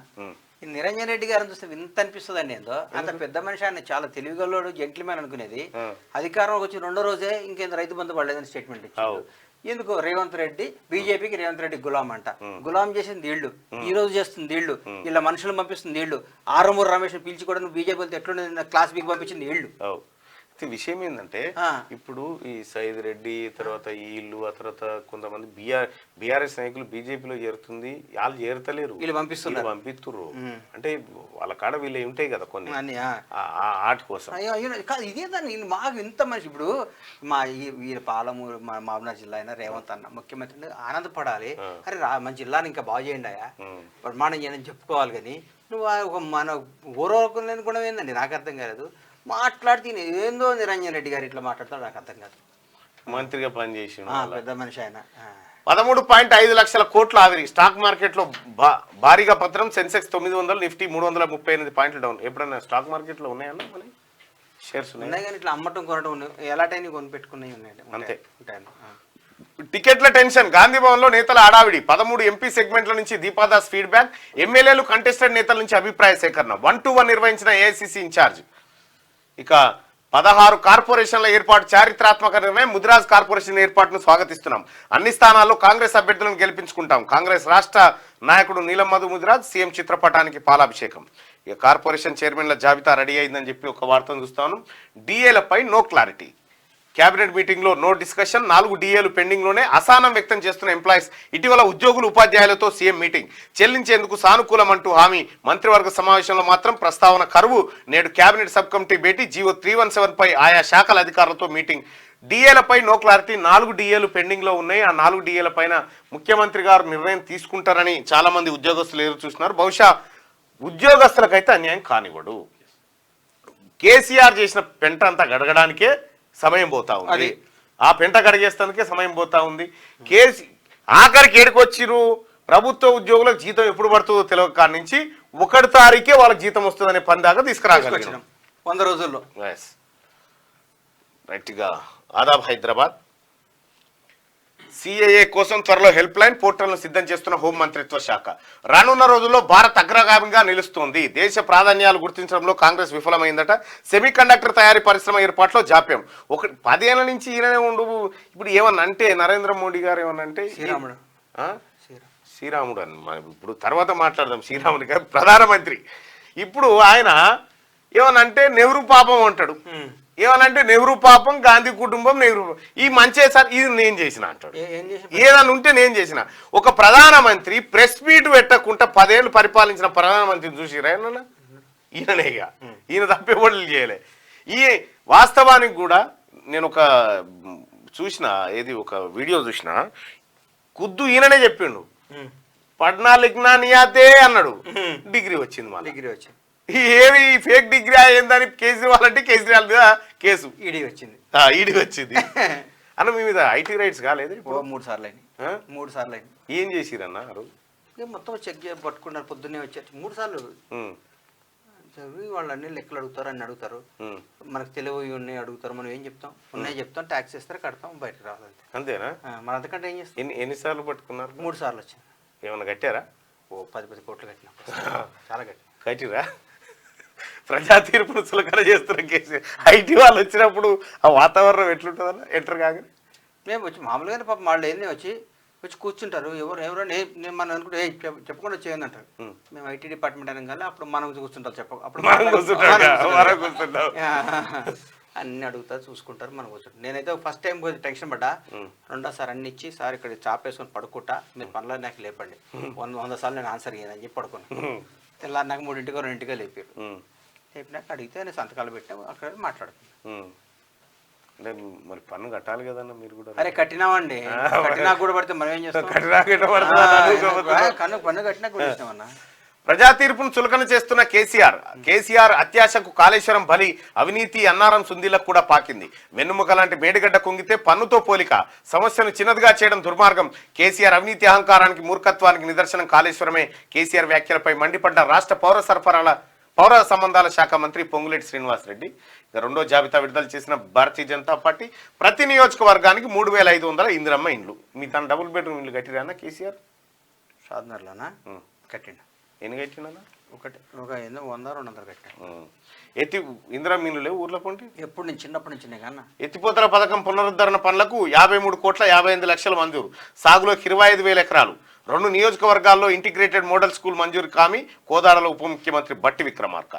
ఈ నిరంజన్ రెడ్డి గారిని చూస్తే ఇంత అనిపిస్తుందండి. ఏందో అంత పెద్ద మనిషి, ఆయన చాలా తెలివిగల్లోడు, జెంట్లీమెన్ అనుకునేది. అధికారంలోకి వచ్చి 2వ రోజే ఇంకేంత రైతు బంధు పడలేదని స్టేట్మెంట్ ఇచ్చారు. ఎందుకు రేవంత్ రెడ్డి బీజేపీకి రేవంత్ రెడ్డి గులాం అంట. గులాం చేసింది వీళ్ళు, ఈ రోజు చేస్తుంది వీళ్ళు, ఇలా మనుషులు పంపిస్తుంది వీళ్ళు. ఆరుమూరు రమేష్ పిలిచి కూడా నువ్వు బీజేపీ వెళ్తే ఎట్లుండే క్లాస్ బీకి పంపించింది వీళ్ళు. విషయం ఏంటంటే ఇప్పుడు ఈ సైద్ రెడ్డి తర్వాత వీళ్ళు ఆ తర్వాత కొంతమంది బీఆర్ఎస్ నాయకులు బీజేపీలో చేరుతుంది, వాళ్ళు చేరతలేరు, వీళ్ళు పంపిస్తున్నారు. అంటే వాళ్ళ కాడ వీళ్ళు ఉంటాయి కదా కొన్ని ఆట కోసం. ఇదేదాన్ని మాకు ఇంత మనిషి ఇప్పుడు మా వీళ్ళ పాలమూరు మామూలు జిల్లా అయినా రేవంత్ అన్న ముఖ్యమంత్రి ఆనందపడాలి. అరే మన జిల్లాని ఇంకా బాగు చేయండి అయ్యా, ప్రమాణం చేయని చెప్పుకోవాలి. కానీ నువ్వు ఒక మన ఊరవకులేని గుణం ఏందండి నాకు అర్థం కాలేదు. మాట్లాడితే ఏందో నిరంజన్ రెడ్డి గారు ఇట్లా మాట్లాడతాడు నాకు అర్థం కాదు. మంత్రిగా పనిచేసి పెద్ద మనిషి ఆయన. 13.5 లక్షల కోట్ల ఆవిరి, స్టాక్ మార్కెట్ లో భారీగా పత్రం, సెన్సెక్స్ 900, నిఫ్టీ 338 పాయింట్లు డౌన్. ఎప్పుడన్నా స్టాక్ మార్కెట్ లో ఉన్నాయన్నా మన షేర్స్ ఉన్నాయి కానీ ఇట్లా అమ్మటం కొనటం ఉన్నాయి, ఎలాంటి కొని పెట్టుకున్నాయి ఉన్నాయండి అంతే. ఉంటాయండి. టికెట్ల టెన్షన్, గాంధీ భవన్ లో నేతల హడావిడి, 13 ఎంపీ సెగ్మెంట్ల నుంచి దీపాదాస్ ఫీడ్బ్యాక్, ఎమ్మెల్యేలు కంటెస్టెడ్ నేతల నుంచి అభిప్రాయ సేకరణ. 1-to-1 నిర్వహించిన ఏఐసిసి ఇన్ఛార్జ్. ఇక 16 కార్పొరేషన్ల ఏర్పాటు చారిత్రాత్మక నిర్ణయం, ముదిరాజ్ కార్పొరేషన్ ఏర్పాటును స్వాగతిస్తున్నాం, అన్ని స్థానాల్లో కాంగ్రెస్ అభ్యర్థులను గెలిపించుకుంటాం, కాంగ్రెస్ రాష్ట్ర నాయకుడు నీలం మధు ముదిరాజ్ సీఎం చిత్రపటానికి పాలాభిషేకం. ఇక కార్పొరేషన్ చైర్మన్ల జాబితా రెడీ అయిందని చెప్పి ఒక వార్తను చూస్తాను. డిఏలపై నో క్లారిటీ, కేబినెట్ మీటింగ్ లో నో డిస్కషన్, 4 డిఏలు పెండింగ్ లోనే, అసహనం వ్యక్తం చేస్తున్న ఎంప్లాయీస్. ఇటీవల ఉద్యోగులు ఉపాధ్యాయులతో సీఎం మీటింగ్, చెల్లించేందుకు సానుకూలం అంటూ హామీ, మంత్రివర్గ సమావేశంలో మాత్రం ప్రస్తావన కరువు. నేడు కేబినెట్ సబ్ కమిటీ భేటీ, జీవో 317 పై ఆయా శాఖల అధికారులతో మీటింగ్. డిఏలపై నో క్లారిటీ, 4 డిఏలు పెండింగ్ లో ఉన్నాయి. ఆ 4 డిఏల పైన ముఖ్యమంత్రి గారు నిర్ణయం తీసుకుంటారని చాలా మంది ఉద్యోగస్తులు ఎదురు చూస్తున్నారు. బహుశా ఉద్యోగస్తులకైతే అన్యాయం కానివ్వడు. కేసీఆర్ చేసిన పెంట అంతా గడగడానికే సమయం పోతా ఉంది, ఆ పెంట కడిగేస్తానికే సమయం పోతా ఉంది. ఆఖరికి ఏడుకొచ్చిరు ప్రభుత్వ ఉద్యోగులకు జీతం ఎప్పుడు పడుతుందో తెలియక కాడి నుంచి 1 తారీఖే వాళ్ళకి జీతం వస్తుందనే పని దాకా తీసుకురాగలిగినాం 100 రోజుల్లో. రైట్గా ఆదాబ్ హైదరాబాద్. సిఏఏ కోసం త్వరలో హెల్ప్ లైన్ పోర్టల్ను సిద్ధం చేస్తున్న హోంమంత్రిత్వ శాఖ. రానున్న రోజుల్లో భారత్ అగ్రగామిగా నిలుస్తోంది. దేశ ప్రాధాన్యాలు గుర్తించడంలో కాంగ్రెస్ విఫలమైందట. సెమీ కండక్టర్ తయారీ పరిశ్రమ ఏర్పాట్లో జాప్యం. 10 ఏళ్ల నుంచి ఈయననే ఉండు. ఇప్పుడు ఏమన్నా అంటే నరేంద్ర మోడీ గారు ఏమన్నా అంటే శ్రీరాముడు అని ఇప్పుడు తర్వాత మాట్లాడదాం. శ్రీరాముడి గారు ప్రధానమంత్రి. ఇప్పుడు ఆయన ఏమనంటే నెహ్రూ పాపం అంటాడు, ఏమనంటే నెహ్రూ పాపం, గాంధీ కుటుంబం, నెహ్రూ ఈ మంచి సార్ ఇది నేను చేసిన అంటాడు. ఏదన్నా ఉంటే నేను చేసిన. ఒక ప్రధానమంత్రి ప్రెస్ మీట్ పెట్టకుండా 10 ఏళ్ళు పరిపాలించిన ప్రధానమంత్రిని చూసిరా ఈయననేగా, ఈయన తప్పేవాళ్ళు చేయలే. ఈ వాస్తవానికి కూడా నేను ఒక చూసిన ఒక వీడియో చూసిన, ఖుద్దు ఈయననే చెప్పిండు, పడ్నా లిఖనా నియాతే అన్నాడు, డిగ్రీ వచ్చింది. మన డిగ్రీ వచ్చింది. ఏమి ఫేక్ డిగ్రీ ఏందని కేజ్రీవాల్ అంటే కేజ్రీవాల్ మీద కేసు ఈడీ వచ్చింది. ఈడీ వచ్చింది అన్న. మీ మీద ఐటీ రైట్స్ కాలేదు? 3 సార్లు అయినాయి. 3 సార్లు అయినాయి. ఏం చేసిరన్న మొత్తం చెక్ చేసి పట్టుకున్నారు. పొద్దున్నే వచ్చారు 3 సార్లు. వాళ్ళు అన్ని లెక్కలు అడుగుతారు, అన్ని అడుగుతారు. మనకు తెలివి ఉన్నాయి అడుగుతారు, మనం ఏం చెప్తాం? ఉన్నాయి చెప్తాం, ట్యాక్స్ ఇస్తారు, కడతాం, బయటకు రావాలి. అంతేనా? మన అంతకంటే ఏం చేస్తాం? ఎన్నిసార్లు పట్టుకున్నారు? 3 సార్లు వచ్చింది. ఏమన్నా కట్టారా? 10 కోట్లు కట్టినా. చాలా కట్టిరా? ప్రజా తీర్పును చులకన చేస్తున్న కేసు. ఐటీ వాళ్ళు వచ్చినప్పుడు ఆ వాతావరణం ఎట్లుంటుందన్న ఎంటర్ కాగా? మేము వచ్చి మామూలుగానే పాపం వాళ్ళు ఏంది వచ్చి కూర్చుంటారు. ఎవరో నేను మనం అనుకుంటే చెప్పకుండా వచ్చేయండి అంటారు. మేము ఐటీ డిపార్ట్మెంట్ అనగానే అప్పుడు మనం కూర్చుంటాం. అప్పుడు అన్ని అడుగుతారు, చూసుకుంటారు, మనం కూర్చుంటాం. నేనైతే ఫస్ట్ టైం కొంచెం టెన్షన్ పడ్డా. 2వ సార్ అన్ని ఇచ్చి, సార్ ఇక్కడ చాపేసుకొని పడుకుంటా, మీరు పనులు నాకు లేపండి, 100 సార్లు నేను ఆన్సర్ చేయను అని చెప్పి పడుకున్నాను. తెల్లారి నాకు 3ంటికో 2ంటికో లేపారు. లేపినాక అడిగితే నేను సంతకాలు పెట్టాము, అక్కడ మాట్లాడుతున్నాను. అంటే మరి పన్ను కట్టాలి కదన్న మీరు కూడా? అరే కట్టినామండి, కట్టినా కూడా పడితే మనం ఏం చేస్తాం? పన్ను కట్టినా కూడా ఇస్తామన్నా. ప్రజా తీర్పును చులకన చేస్తున్న కేసీఆర్ అత్యాశకు కాళేశ్వరం బలి, అవినీతి అన్నారం సుందీలకు కూడా పాకింది. వెన్నుముక లాంటి మేడిగడ్డ కుంగితే పన్నుతో పోలిక, సమస్యను చిన్నదిగా చేయడం దుర్మార్గం. కేసీఆర్ అవినీతి అహంకారానికి మూర్ఖత్వానికి నిదర్శనం కాళేశ్వరమే. కేసీఆర్ వ్యాఖ్యలపై మండిపడ్డ రాష్ట్ర పౌర సరఫరాల పౌర సంబంధాల శాఖ మంత్రి పొంగులేటి శ్రీనివాసరెడ్డి ఇక రెండో జాబితా విడుదల చేసిన భారతీయ జనతా పార్టీ ప్రతి నియోజకవర్గానికి 3,500 ఇందిరమ్మ ఇండ్లు. మీ తన డబుల్ బెడ్రూమ్ ఇల్లు కట్టిరానా కేసీఆర్? షాద్నర్లోనా కట్టిండు. ఎన్ని కట్టినా? ఒకటి ఒక 100-200 కట్టాను. ఎత్తి ఇందిరమ్మ ఇండ్లు లేవు ఊర్లో పొంటి? ఎప్పుడు నుంచి చిన్నప్పటి నుంచి కన్నా. ఎత్తిపోతల పథకం పునరుద్ధరణ పనులకు 53,58,00,000 మంజూరు. సాగులోకి 25,000 ఎకరాలు. 2 నియోజకవర్గాల్లో ఇంటిగ్రేటెడ్ మోడల్ స్కూల్ మంజూరు కామి. కోదాడలో ఉప ముఖ్యమంత్రి బట్టి విక్రమార్క.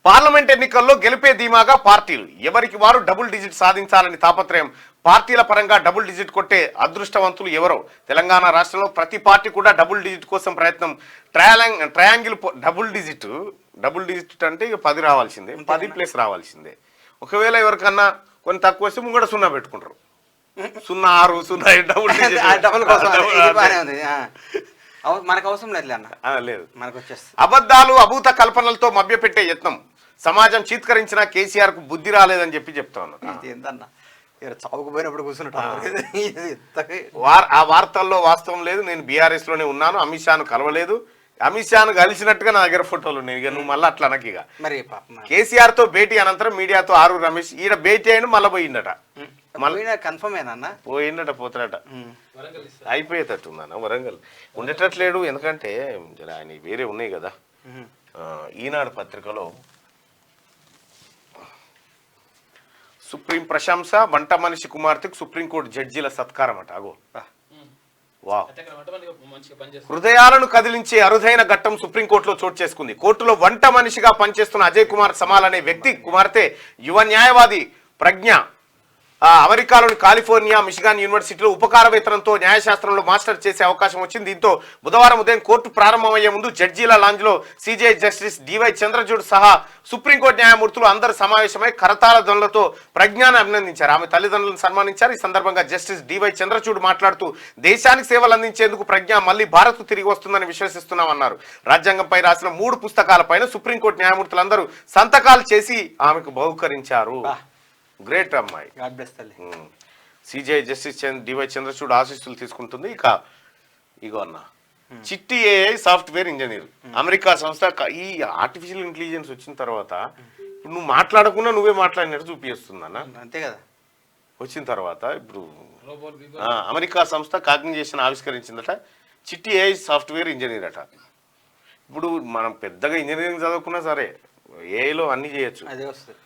పార్లమెంట్ ఎన్నికల్లో గెలిపే ధీమాగా పార్టీలు ఎవరికి వారు డబుల్ డిజిట్ సాధించాలని తాపత్రయం. పార్టీల పరంగా డబుల్ డిజిట్ కొట్టే అదృష్టవంతులు ఎవరో. తెలంగాణ రాష్ట్రంలో ప్రతి పార్టీ కూడా డబుల్ డిజిట్ కోసం ప్రయత్నం. ట్రయాంగిల్ డబుల్ డిజిట్ అంటే ఇక 10 రావాల్సిందే, 10+ రావాల్సిందే. ఒకవేళ ఎవరికన్నా కొన్ని తక్కువ వస్తే ముంగడ 0 పెట్టుకుంటారు. 0, 6, 0 డబుల్ మనకు అవసరం లేదు అన్న. లేదు, మనకు వచ్చేస్తుంది. అబద్ధాలు అభూత కల్పనలతో మభ్యపెట్టే యత్నం. సమాజం చీత్కరించిన కేసీఆర్ కు బుద్ధి రాలేదని చెప్పి ఉన్నారు. ఏందన్నా చావుకుపోయినప్పుడు కూర్చున్నట్టు ఆ వార్తల్లో వాస్తవం లేదు. నేను బీఆర్ఎస్ లోనే ఉన్నాను, అమిత్ షాను కలవలేదు. అమిత్ షాను కలిసినట్టుగా నా దగ్గర ఫోటోలు ఉన్నాయి. ఇక నువ్వు మళ్ళీ అట్లా అనకి. ఇక మరి కేసీఆర్ తో భేటీ అనంతరం మీడియాతో ఆరు రమేష్ ఈడ భేటీ అయిన మళ్ళీ పోయిందట. కన్ఫర్మేనా? పోయిందట, పోతాడట. అయిపోయేటట్టుందన్న. వరంగల్ ఉండేటట్లేడు, ఎందుకంటే ఆయన వేరే ఉన్నాయి కదా. ఈనాడు పత్రికలో సుప్రీం ప్రశంస, వంట మనిషి కుమార్తెకు సుప్రీంకోర్టు జడ్జీల సత్కారం అట. అగో వా, హృదయాలను కదిలించే అరుదైన ఘట్టం సుప్రీంకోర్టులో చోటు చేసుకుంది. కోర్టులో వంట మనిషిగా పనిచేస్తున్న అజయ్ కుమార్ సమాల్ అనే వ్యక్తి కుమార్తె యువ న్యాయవాది ప్రజ్ఞ అమెరికాలోని కాలిఫోర్నియా మిషిగాన్ యూనివర్సిటీలో ఉపకార వేతనంతో న్యాయశాస్త్రంలో మాస్టర్ చేసే అవకాశం వచ్చింది. దీంతో బుధవారం ఉదయం కోర్టు ప్రారంభమయ్యే ముందు జడ్జీల లాంజ్లో సిజే జస్టిస్ డివై చంద్రచూడ్ సహా సుప్రీంకోర్టు న్యాయమూర్తులు అందరూ సమావేశమై కరతాళ ధ్వనులతో ప్రజ్ఞాను అభినందించారు. ఆమె తల్లిదండ్రులను సన్మానించారు. ఈ సందర్భంగా జస్టిస్ డివై చంద్రచూడ్ మాట్లాడుతూ దేశానికి సేవలు అందించేందుకు ప్రజ్ఞ మళ్లీ భారత్కు తిరిగి వస్తుందని విశ్వసిస్తున్నామన్నారు. రాజ్యాంగంపై రాసిన 3 పుస్తకాలపైన సుప్రీంకోర్టు న్యాయమూర్తులందరూ సంతకాలు చేసి ఆమెకు బహుకరించారు. గ్రేట్ అమ్మాయి. సిజే జస్టిస్ డివై చంద్రచూడ్ ఆశీస్సులు తీసుకుంటుంది. ఇగో అన్న చిట్టి ఏఐ సాఫ్ట్వేర్ ఇంజనీర్ అమెరికా సంస్థ. ఈ ఆర్టిఫిషియల్ ఇంటెలిజెన్స్ వచ్చిన తర్వాత ఇప్పుడు నువ్వు మాట్లాడకుండా నువ్వే మాట్లాడినట్టు చూపిస్తుంది అన్న. అంతే కదా. వచ్చిన తర్వాత ఇప్పుడు అమెరికా సంస్థ కాగ్నిజేషన్ ఆవిష్కరించిందట. చిట్టి ఏఐ సాఫ్ట్వేర్ ఇంజనీర్ అట. ఇప్పుడు మనం పెద్దగా ఇంజనీరింగ్ చదువుకున్నా సరే ఏఐలో అన్ని చేయొచ్చు. అదే వస్తుంది.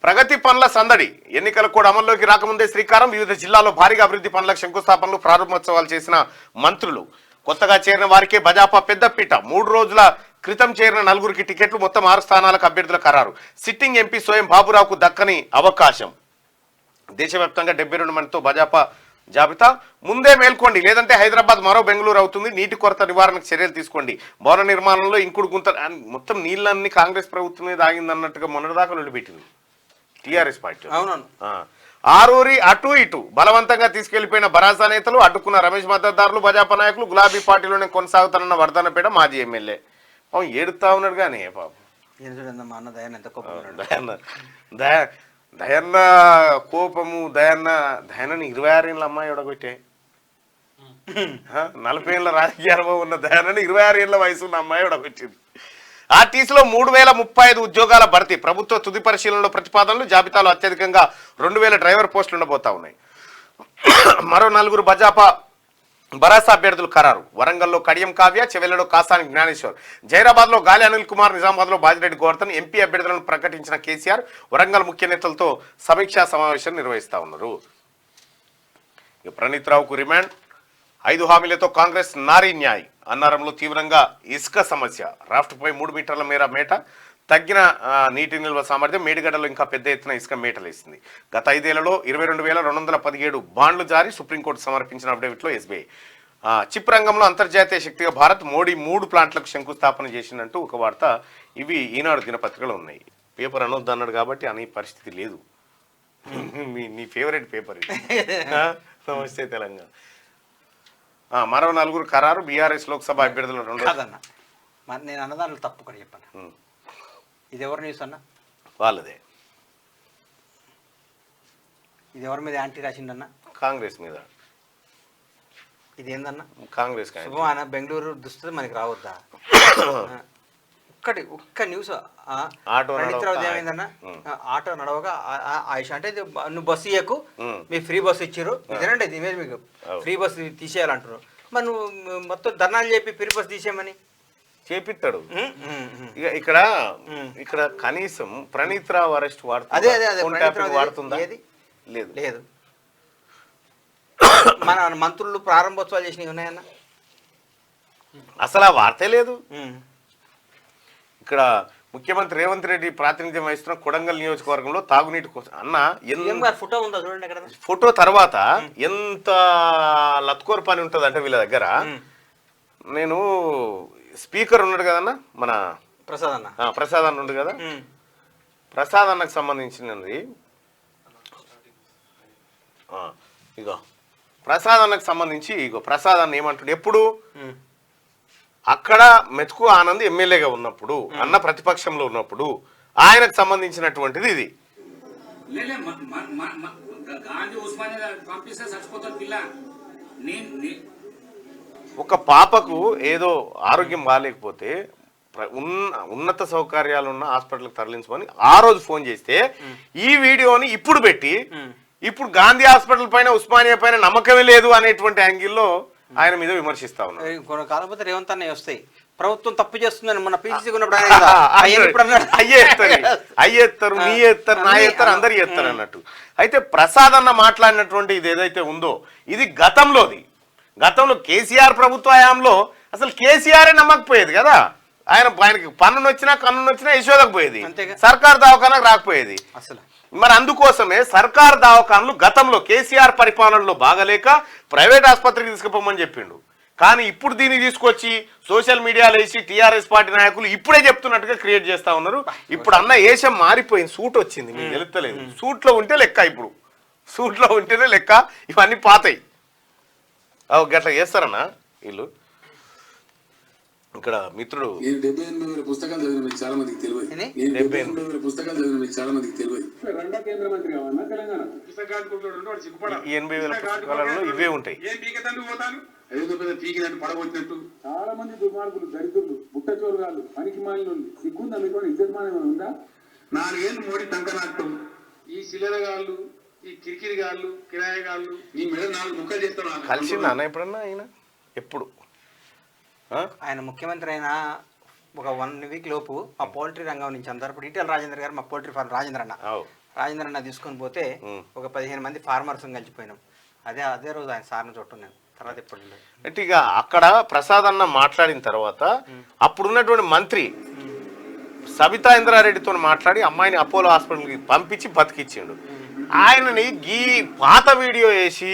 ప్రగతి పనుల సందడి. ఎన్నికల కూడా అమల్లోకి రాకముందే శ్రీకారం. వివిధ జిల్లాల్లో భారీగా అభివృద్ధి పనులకు శంకుస్థాపనలు, ప్రారంభోత్సవాలు చేసిన మంత్రులు. కొత్తగా చేరిన వారికే భాజపా పెద్దపీట. 3 రోజుల క్రితం చేరిన 4గురికి టికెట్లు. మొత్తం 6 స్థానాలకు అభ్యర్థుల ఖరారు. సిట్టింగ్ ఎంపీ స్వయం బాబురావుకు దక్కని అవకాశం. దేశవ్యాప్తంగా 72 మందితో భాజపా జాబితా. ముందే మేల్కోండి, లేదంటే హైదరాబాద్ మరో బెంగళూరు అవుతుంది. నీటి కొరత నివారణకు చర్యలు తీసుకోండి. భవన నిర్మాణంలో ఇంకుడు గుంత. మొత్తం నీళ్ళన్నీ కాంగ్రెస్ ప్రభుత్వమే దాగిందన్నట్టుగా మొన్నటిదాకా నిలబెట్టింది టీఆర్ఎస్ పార్టీ. అవునవును. ఆరూరి అటు ఇటు బలవంతంగా తీసుకెళ్లిపోయిన భరాసా నేతలు, అడ్డుకున్న రమేష్ మద్దతుదారులు, భాజపా నాయకులు. గులాబీ పార్టీలోనే కొనసాగుతానన్న వర్ధనపేట మాజీ ఎమ్మెల్యే ఏడుతా ఉన్నాడు. కానీ పాపం దయన్న కోపము. దయన్నని 26 ఏళ్ళ అమ్మాయి ఒడగొట్టే. 40 ఏళ్ళ రాజకీయ అనుభవం ఉన్న దయన్నని 26 ఏళ్ళ వయసు ఉన్న అమ్మాయి ఒడగొట్టింది. ఆర్టీసీలో 3,035 ఉద్యోగాల భర్తీ. ప్రభుత్వ తుది పరిశీలనలో ప్రతిపాదనలు. జాబితాలో అత్యధికంగా 2,000 డ్రైవర్ పోస్టులు ఉండబోతా ఉన్నాయి. మరో 4 భాజపా భరాసా అభ్యర్థులు ఖరారు. వరంగల్లో కడియం కావ్య, చెవెళ్లలో కాసాని జ్ఞానేశ్వర్, జైరాబాద్లో గాలి అనిల్ కుమార్, నిజామాబాద్లో బాజిరెడ్డి గోవర్ధన్. ఎంపీ అభ్యర్థులను ప్రకటించిన కేసీఆర్ వరంగల్ ముఖ్య నేతలతో సమీక్షా సమావేశం నిర్వహిస్తా ఉన్నారు. ప్రణీత్ రావుకు రిమాండ్. 5 హామీలతో కాంగ్రెస్ నారీ న్యాయ్. అన్నారంలో తీవ్రంగా ఇసుక సమస్య. రాఫ్ట్పై 3 మీటర్ల మేర మేట. తగ్గిన నీటి నిల్వ సామర్థ్యం. మేడిగడ్డలో ఇంకా పెద్ద ఎత్తున ఇసుక మేటలేసింది. గత 5 ఏళ్లలో 22,217 బాండ్లు జారీ. సుప్రీంకోర్టు సమర్పించిన అఫిడవిట్లో ఎస్బీఐ. చిప్ రంగంలో అంతర్జాతీయ శక్తిగా భారత్. మోడీ 3 ప్లాంట్లకు శంకుస్థాపన చేసినట్టు ఒక వార్త. ఇవి ఈనాడు దినపత్రికలో ఉన్నాయి. పేపర్ అనొద్దు అన్నాడు కాబట్టి అనే పరిస్థితి లేదు. నీ ఫేవరెట్ పేపర్ ఇది. నమస్తే తెలంగాణ. మరో 4 ఖరారు. బీఆర్ఎస్ లోక్సభ అభ్యర్థులు 2. కాదన్నా, నేను అన్నదాంట్లో తప్పు కూడా చెప్పాను. ఇది ఎవరు న్యూస్ అన్న? వాళ్ళదే. ఇది ఎవరి మీద యాంటీ రాసిండన్న? కాంగ్రెస్ మీద. ఇది ఏందన్నా? కాంగ్రెస్ శుభమాన బెంగళూరు దుస్తులు మనకి రావద్దా? ఒక్క న్యూస్ ఆటో ప్రణీత్రావు నడవక ఏమైందన్న ఆటో నడవగా ఆయుష అంటే ఇది నువ్వు బస్సు ఇయ్యకు మీకు ఫ్రీ బస్సు ఇచ్చారు ఇదేనండి ఇది ఇమేజ్ మీకు ఫ్రీ బస్సు తీసేయాలంటారు మరి నువ్వు మొత్తం ధర్నాలు చెప్పి ఫ్రీ బస్సు తీసేయమని చేపిస్తాడు. ఇక్కడ కనీసం ప్రణీత్ రావు అరెస్ట్ అదే వాడుతుందా? ఏది లేదు లేదు. మన మంత్రులు ప్రారంభోత్సవాలు చేసినవి ఉన్నాయన్న అసలు ఆ వార్తే లేదు. ఇక్కడ ముఖ్యమంత్రి రేవంత్ రెడ్డి ప్రాతినిధ్యం వహిస్తున్న కొడంగల్ నియోజకవర్గంలో తాగునీటి కోసం అన్న ఫోటో ఉందా చూడండి అక్కడ. ఫోటో తర్వాత ఎంత లత్కోర్ పని ఉంటుంది అంటే వీళ్ళ దగ్గర. నేను స్పీకర్ ఉన్నాడు కదన్నా మన ప్రసాద్ అన్న ఉండు కదా, ప్రసాద్ అన్నకు సంబంధించినది ఇగో ప్రసాద్ అన్నకు సంబంధించి ప్రసాద్ అన్న ఏమంటాడు ఎప్పుడు అక్కడ మెతుకు ఆనంద్ ఎమ్మెల్యేగా ఉన్నప్పుడు అన్న ప్రతిపక్షంలో ఉన్నప్పుడు ఆయనకు సంబంధించినటువంటిది ఇది. ఒక పాపకు ఏదో ఆరోగ్యం బాగాలేకపోతే ఉన్నత సౌకర్యాలు ఉన్న హాస్పిటల్కి తరలించమని ఆ రోజు ఫోన్ చేస్తే ఈ వీడియోని ఇప్పుడు పెట్టి ఇప్పుడు గాంధీ హాస్పిటల్ పైన ఉస్మానియా పైన నమ్మకమే లేదు అనేటువంటి యాంగిల్లో ఆయన మీద విమర్శిస్తా ఉన్నారు. కాకపోతే రేవంత్ అన్నయ్య వస్తాయి ప్రభుత్వం తప్పు చేస్తుందని మన పీసీసీ అయ్యేస్తారు నీ ఎత్తారు నా ఎత్తారు అందరు ఎత్తారు అన్నట్టు. అయితే ప్రసాద్ అన్న మాట్లాడినటువంటి ఇది ఏదైతే ఉందో ఇది గతంలో కేసీఆర్ ప్రభుత్వ హయాంలో అసలు కేసీఆరే నమ్మకపోయేది కదా. ఆయనకి పన్నునొచ్చినా కన్నునొచ్చినా యశోదకు పోయేది, సర్కార్ దవాఖానకు రాకపోయేది అసలు. మరి అందుకోసమే సర్కార్ దవాఖానలు గతంలో కేసీఆర్ పరిపాలనలో బాగలేక ప్రైవేట్ ఆసుపత్రికి తీసుకుపోమని చెప్పిండు. కానీ ఇప్పుడు దీన్ని తీసుకొచ్చి సోషల్ మీడియాలో వేసి టీఆర్ఎస్ పార్టీ నాయకులు ఇప్పుడే చెప్తున్నట్టుగా క్రియేట్ చేస్తా ఉన్నారు. ఇప్పుడు అన్న ఏషం మారిపోయింది, సూట్ వచ్చింది, మీకు తెలుస్తలేదు. సూట్లో ఉంటే లెక్క, ఇప్పుడు సూట్లో ఉంటేనే లెక్క, ఇవన్నీ పాతాయి. గట్లా చేస్తారన్నా వీళ్ళు. ఇక్కడ మిత్రుడు 78,000 పుస్తకాలు చదివిన మీకు చాలా మందికి తెలియదు. 78,000 పుస్తకాలు చదివిన మీకు చాలా మందికి తెలియదు. రెండో కేంద్ర మంత్రి కావాలన్నా తెలంగాణ పుస్తకాలు 80,000 పుస్తకాలలో ఇవే ఉంటాయి. పోతాను పీకినట్టు పడగొట్టినట్టు చాలా మంది దుర్మార్గులు, దరిద్రులు, బుట్టచోరుగాళ్ళు, పనికి మాలిన సిగ్గుందా మీకు? ఇజ్జతమానం ఉందా? 4 ఏళ్ళు మోడీ తంకనాట్టు ఈ శిలరగాళ్ళు, ఈ కిరికిరిగాళ్ళు, కిరాయగాళ్ళు నీ మెడ 4 ముక్కలు చేస్తాను. కలిసిందా అన్న ఎప్పుడన్నా ఆయన? ఎప్పుడు ఆయన ముఖ్యమంత్రి అయినా ఒక 1 వీక్ లోపు మా పౌల్ట్రీ రంగం నుంచి అందరూ ఈటెల రాజేంద్ర గారు, మా పౌల్ట్రీ ఫార్మ్ రాజేంద్ర అన్న తీసుకొని పోతే ఒక 15 మంది ఫార్మర్స్ కలిసిపోయినాం. అదే రోజు ఆయన సార్ని చూడటం నేను తర్వాత ఎప్పుడు అంటే ఇక అక్కడ ప్రసాద్ అన్న మాట్లాడిన తర్వాత అప్పుడున్నటువంటి మంత్రి సబితా ఇంద్రారెడ్డితో మాట్లాడి అమ్మాయిని అపోలో హాస్పిటల్కి పంపించి బతికిచ్చిండు. ఆయనని ఈ పాత వీడియో వేసి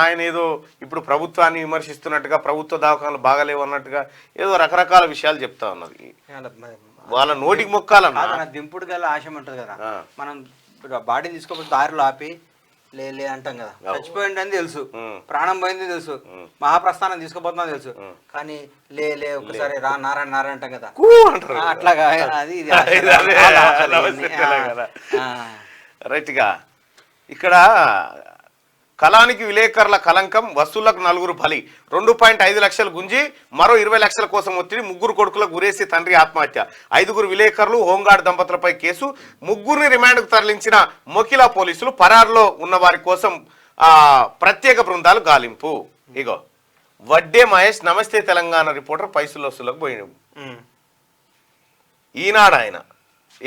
ఆయన ఏదో ఇప్పుడు ప్రభుత్వాన్ని విమర్శిస్తున్నట్టుగా, ప్రభుత్వ దవాఖానాలు బాగాలేవు అన్నట్టుగా ఏదో రకరకాల విషయాలు చెప్తా ఉన్నారు. వాళ్ళ నోటికి మొక్కాలన్నా దింపుడు గల ఆశయం ఉంటుంది కదా. మనం బాడీని తీసుకోకపోతే దారిలో ఆపి లే అంటాం కదా. చచ్చిపోయింది అని తెలుసు, ప్రాణం పోయింది తెలుసు, మహాప్రస్థానం తీసుకుపోతున్నా తెలుసు, కానీ లే ఒకసారి నారాయణ అంటాం కదా. అట్లాగా అది రైట్గా. ఇక్కడ కళానికి విలేకరుల కలంకం, వసూళ్లకు 4 బలి, 2.5 లక్షలు గుంజి మరో 20 లక్షల కోసం ఒత్తిడి, 3 కొడుకులకు గురేసి తండ్రి ఆత్మహత్య, 5 విలేకరులు హోంగార్డ్ దంపతులపై కేసు, 3 రిమాండ్కు తరలించిన మొకిలా పోలీసులు, పరారులో ఉన్న వారి కోసం ప్రత్యేక బృందాలు గాలింపు. ఇగో వడ్డే మహేష్ నమస్తే తెలంగాణ రిపోర్టర్ పైసలు వసూలకు పోయిన ఈనాడు ఆయన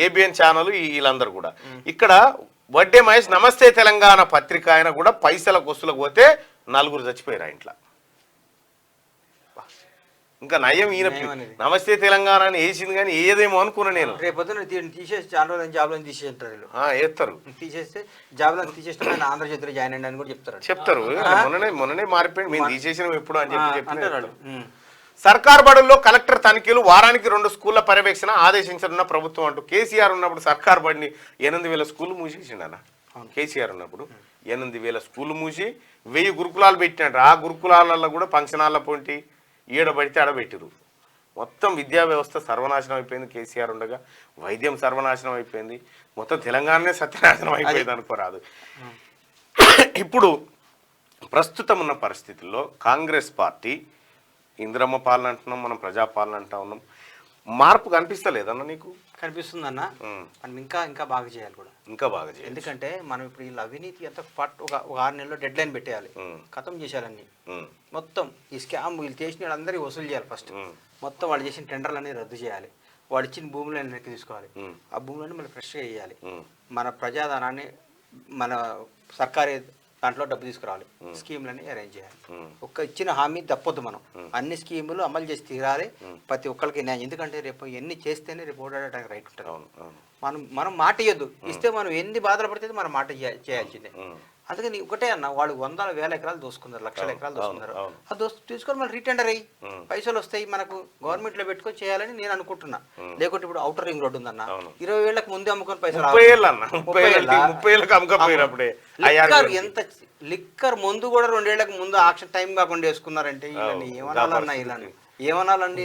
ఏబిఎన్ ఛానల్ వీళ్ళందరూ కూడా. ఇక్కడ వడ్డే మహేష్ నమస్తే తెలంగాణ పత్రిక ఆయన కూడా పైసల కొస్తులకు పోతే 4 చచ్చిపోయారు ఇంట్లో. ఇంకా నయం ఈయన నమస్తే తెలంగాణ అని వేసింది కానీ ఏదేమో అనుకున్నా నేను. రేపొద్దున తీసేసి చాలా రోజులు జాబ్లో తీసేస్తారు, వేస్తారు, తీసేస్తే జాబ్లో తీసేసిన ఆంధ్రజ్యోతిలో జాయిన్ అయ్యండి అని కూడా చెప్తారు. మొన్ననే మారిపోయింది, మేము తీసేసినాం ఎప్పుడు అని చెప్పి. సర్కార్ బడుల్లో కలెక్టర్ తనిఖీలు, వారానికి 2 స్కూళ్ల పర్యవేక్షణ ఆదేశించనున్న ప్రభుత్వం అంటూ. కేసీఆర్ ఉన్నప్పుడు సర్కార్ బడిని 8,000 స్కూళ్ళు మూసేసిండన్న. కేసీఆర్ ఉన్నప్పుడు 8,000 స్కూళ్ళు మూసి 1000 గురుకులాలు పెట్టినట్టు. ఆ గురుకులాలలో కూడా ఫంక్షనాల పొంటి ఈడబడితే ఆడబెట్టిరు. మొత్తం విద్యా వ్యవస్థ సర్వనాశనం అయిపోయింది కేసీఆర్ ఉండగా. వైద్యం సర్వనాశనం అయిపోయింది, మొత్తం తెలంగాణనే సత్యనాశనం అయిపోయింది అనుకోరాదు. ఇప్పుడు ప్రస్తుతం ఉన్న పరిస్థితుల్లో కాంగ్రెస్ పార్టీ ఇందిరమ్మ పాలన అంటున్నాం, మనం ప్రజాపాలన అంటా ఉన్నాం. మార్పు కనిపిస్తలేదన్న నీకు? కనిపిస్తుందన్న. ఉమ్. మనం ఇంకా బాగా చేయాలి కూడా. ఇంకా బాగా చేయాలి. ఎందుకంటే మనం ఇప్పుడు వీళ్ళ అవినీతి అంతా ఒక 6 నెలల్లో డెడ్ లైన్ పెట్టేయాలి, ఖతం చేసేయాలన్నీ. ఉమ్. మొత్తం ఈ స్కామ్ వీళ్ళు చేసిన వాళ్ళందరికీ వసూలు చేయాలి ఫస్ట్. మొత్తం వాళ్ళు చేసిన టెండర్లన్నీ రద్దు చేయాలి, వాళ్ళు ఇచ్చిన భూములను వెనక్కి తీసుకోవాలి, ఆ భూములన్నీ మళ్ళీ ఫ్రెష్గా వేయాలి, మన ప్రజాధనాన్ని మన సర్కారీ దాంట్లో డబ్బు తీసుకురావాలి, స్కీమ్లన్నీ అరేంజ్ చేయాలి. ఒక్క ఇచ్చిన హామీ తప్పొద్దు, మనం అన్ని స్కీములు అమలు చేసి తీరాలి, ప్రతి ఒక్కరికి న్యాయం. ఎందుకంటే రేపు ఎన్ని చేస్తేనే రేపు ఓడాడడానికి రైట్ ఉంటుంది. మనం మాట ఇవ్వద్దు, ఇస్తే మనం ఎన్ని బాధలు పడితే మనం మాట చేయాల్సిందే. అందుకని ఒకటే అన్న, వాళ్ళు 100,000 ఎకరాలు దోసుకున్నారు, లక్షల ఎకరాలు దోసుకున్నారు. ఆ తీసుకొని మళ్ళీ రీటెండర్ అయ్యి పైసలు వస్తాయి మనకు, గవర్నమెంట్ లో పెట్టుకొని చేయాలని నేను అనుకుంటున్నా. లేకుంటే ఇప్పుడు అవుటర్ రింగ్ రోడ్ ఉందన్న, 20 ఏళ్ళకి ముందే అమ్ముకొని పైసలు 30 ఏళ్ళకి అమ్ముకపోయినప్పుడే ఎంత లిక్కర్ ముందు కూడా 2 ఏళ్ళకి ముందు ఆక్షన్ టైం కాకుండా వేసుకున్నారంటే వీళ్ళని ఏమనాలన్నా, వీళ్ళని ఏమనాలండి.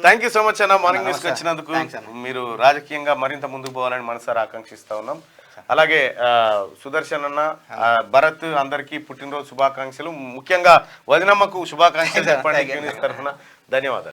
థ్యాంక్ యూ సో మచ్ అన్న, మార్నింగ్ న్యూస్కి వచ్చినందుకు. మీరు రాజకీయంగా మరింత ముందుకు పోవాలని మనసారా ఆకాంక్షిస్తా ఉన్నాం. అలాగే సుదర్శన్ అన్న, భరత్ అందరికీ పుట్టినరోజు శుభాకాంక్షలు. ముఖ్యంగా వదినమ్మకు శుభాకాంక్షలు చెప్పండి తరఫున. ధన్యవాదాలు.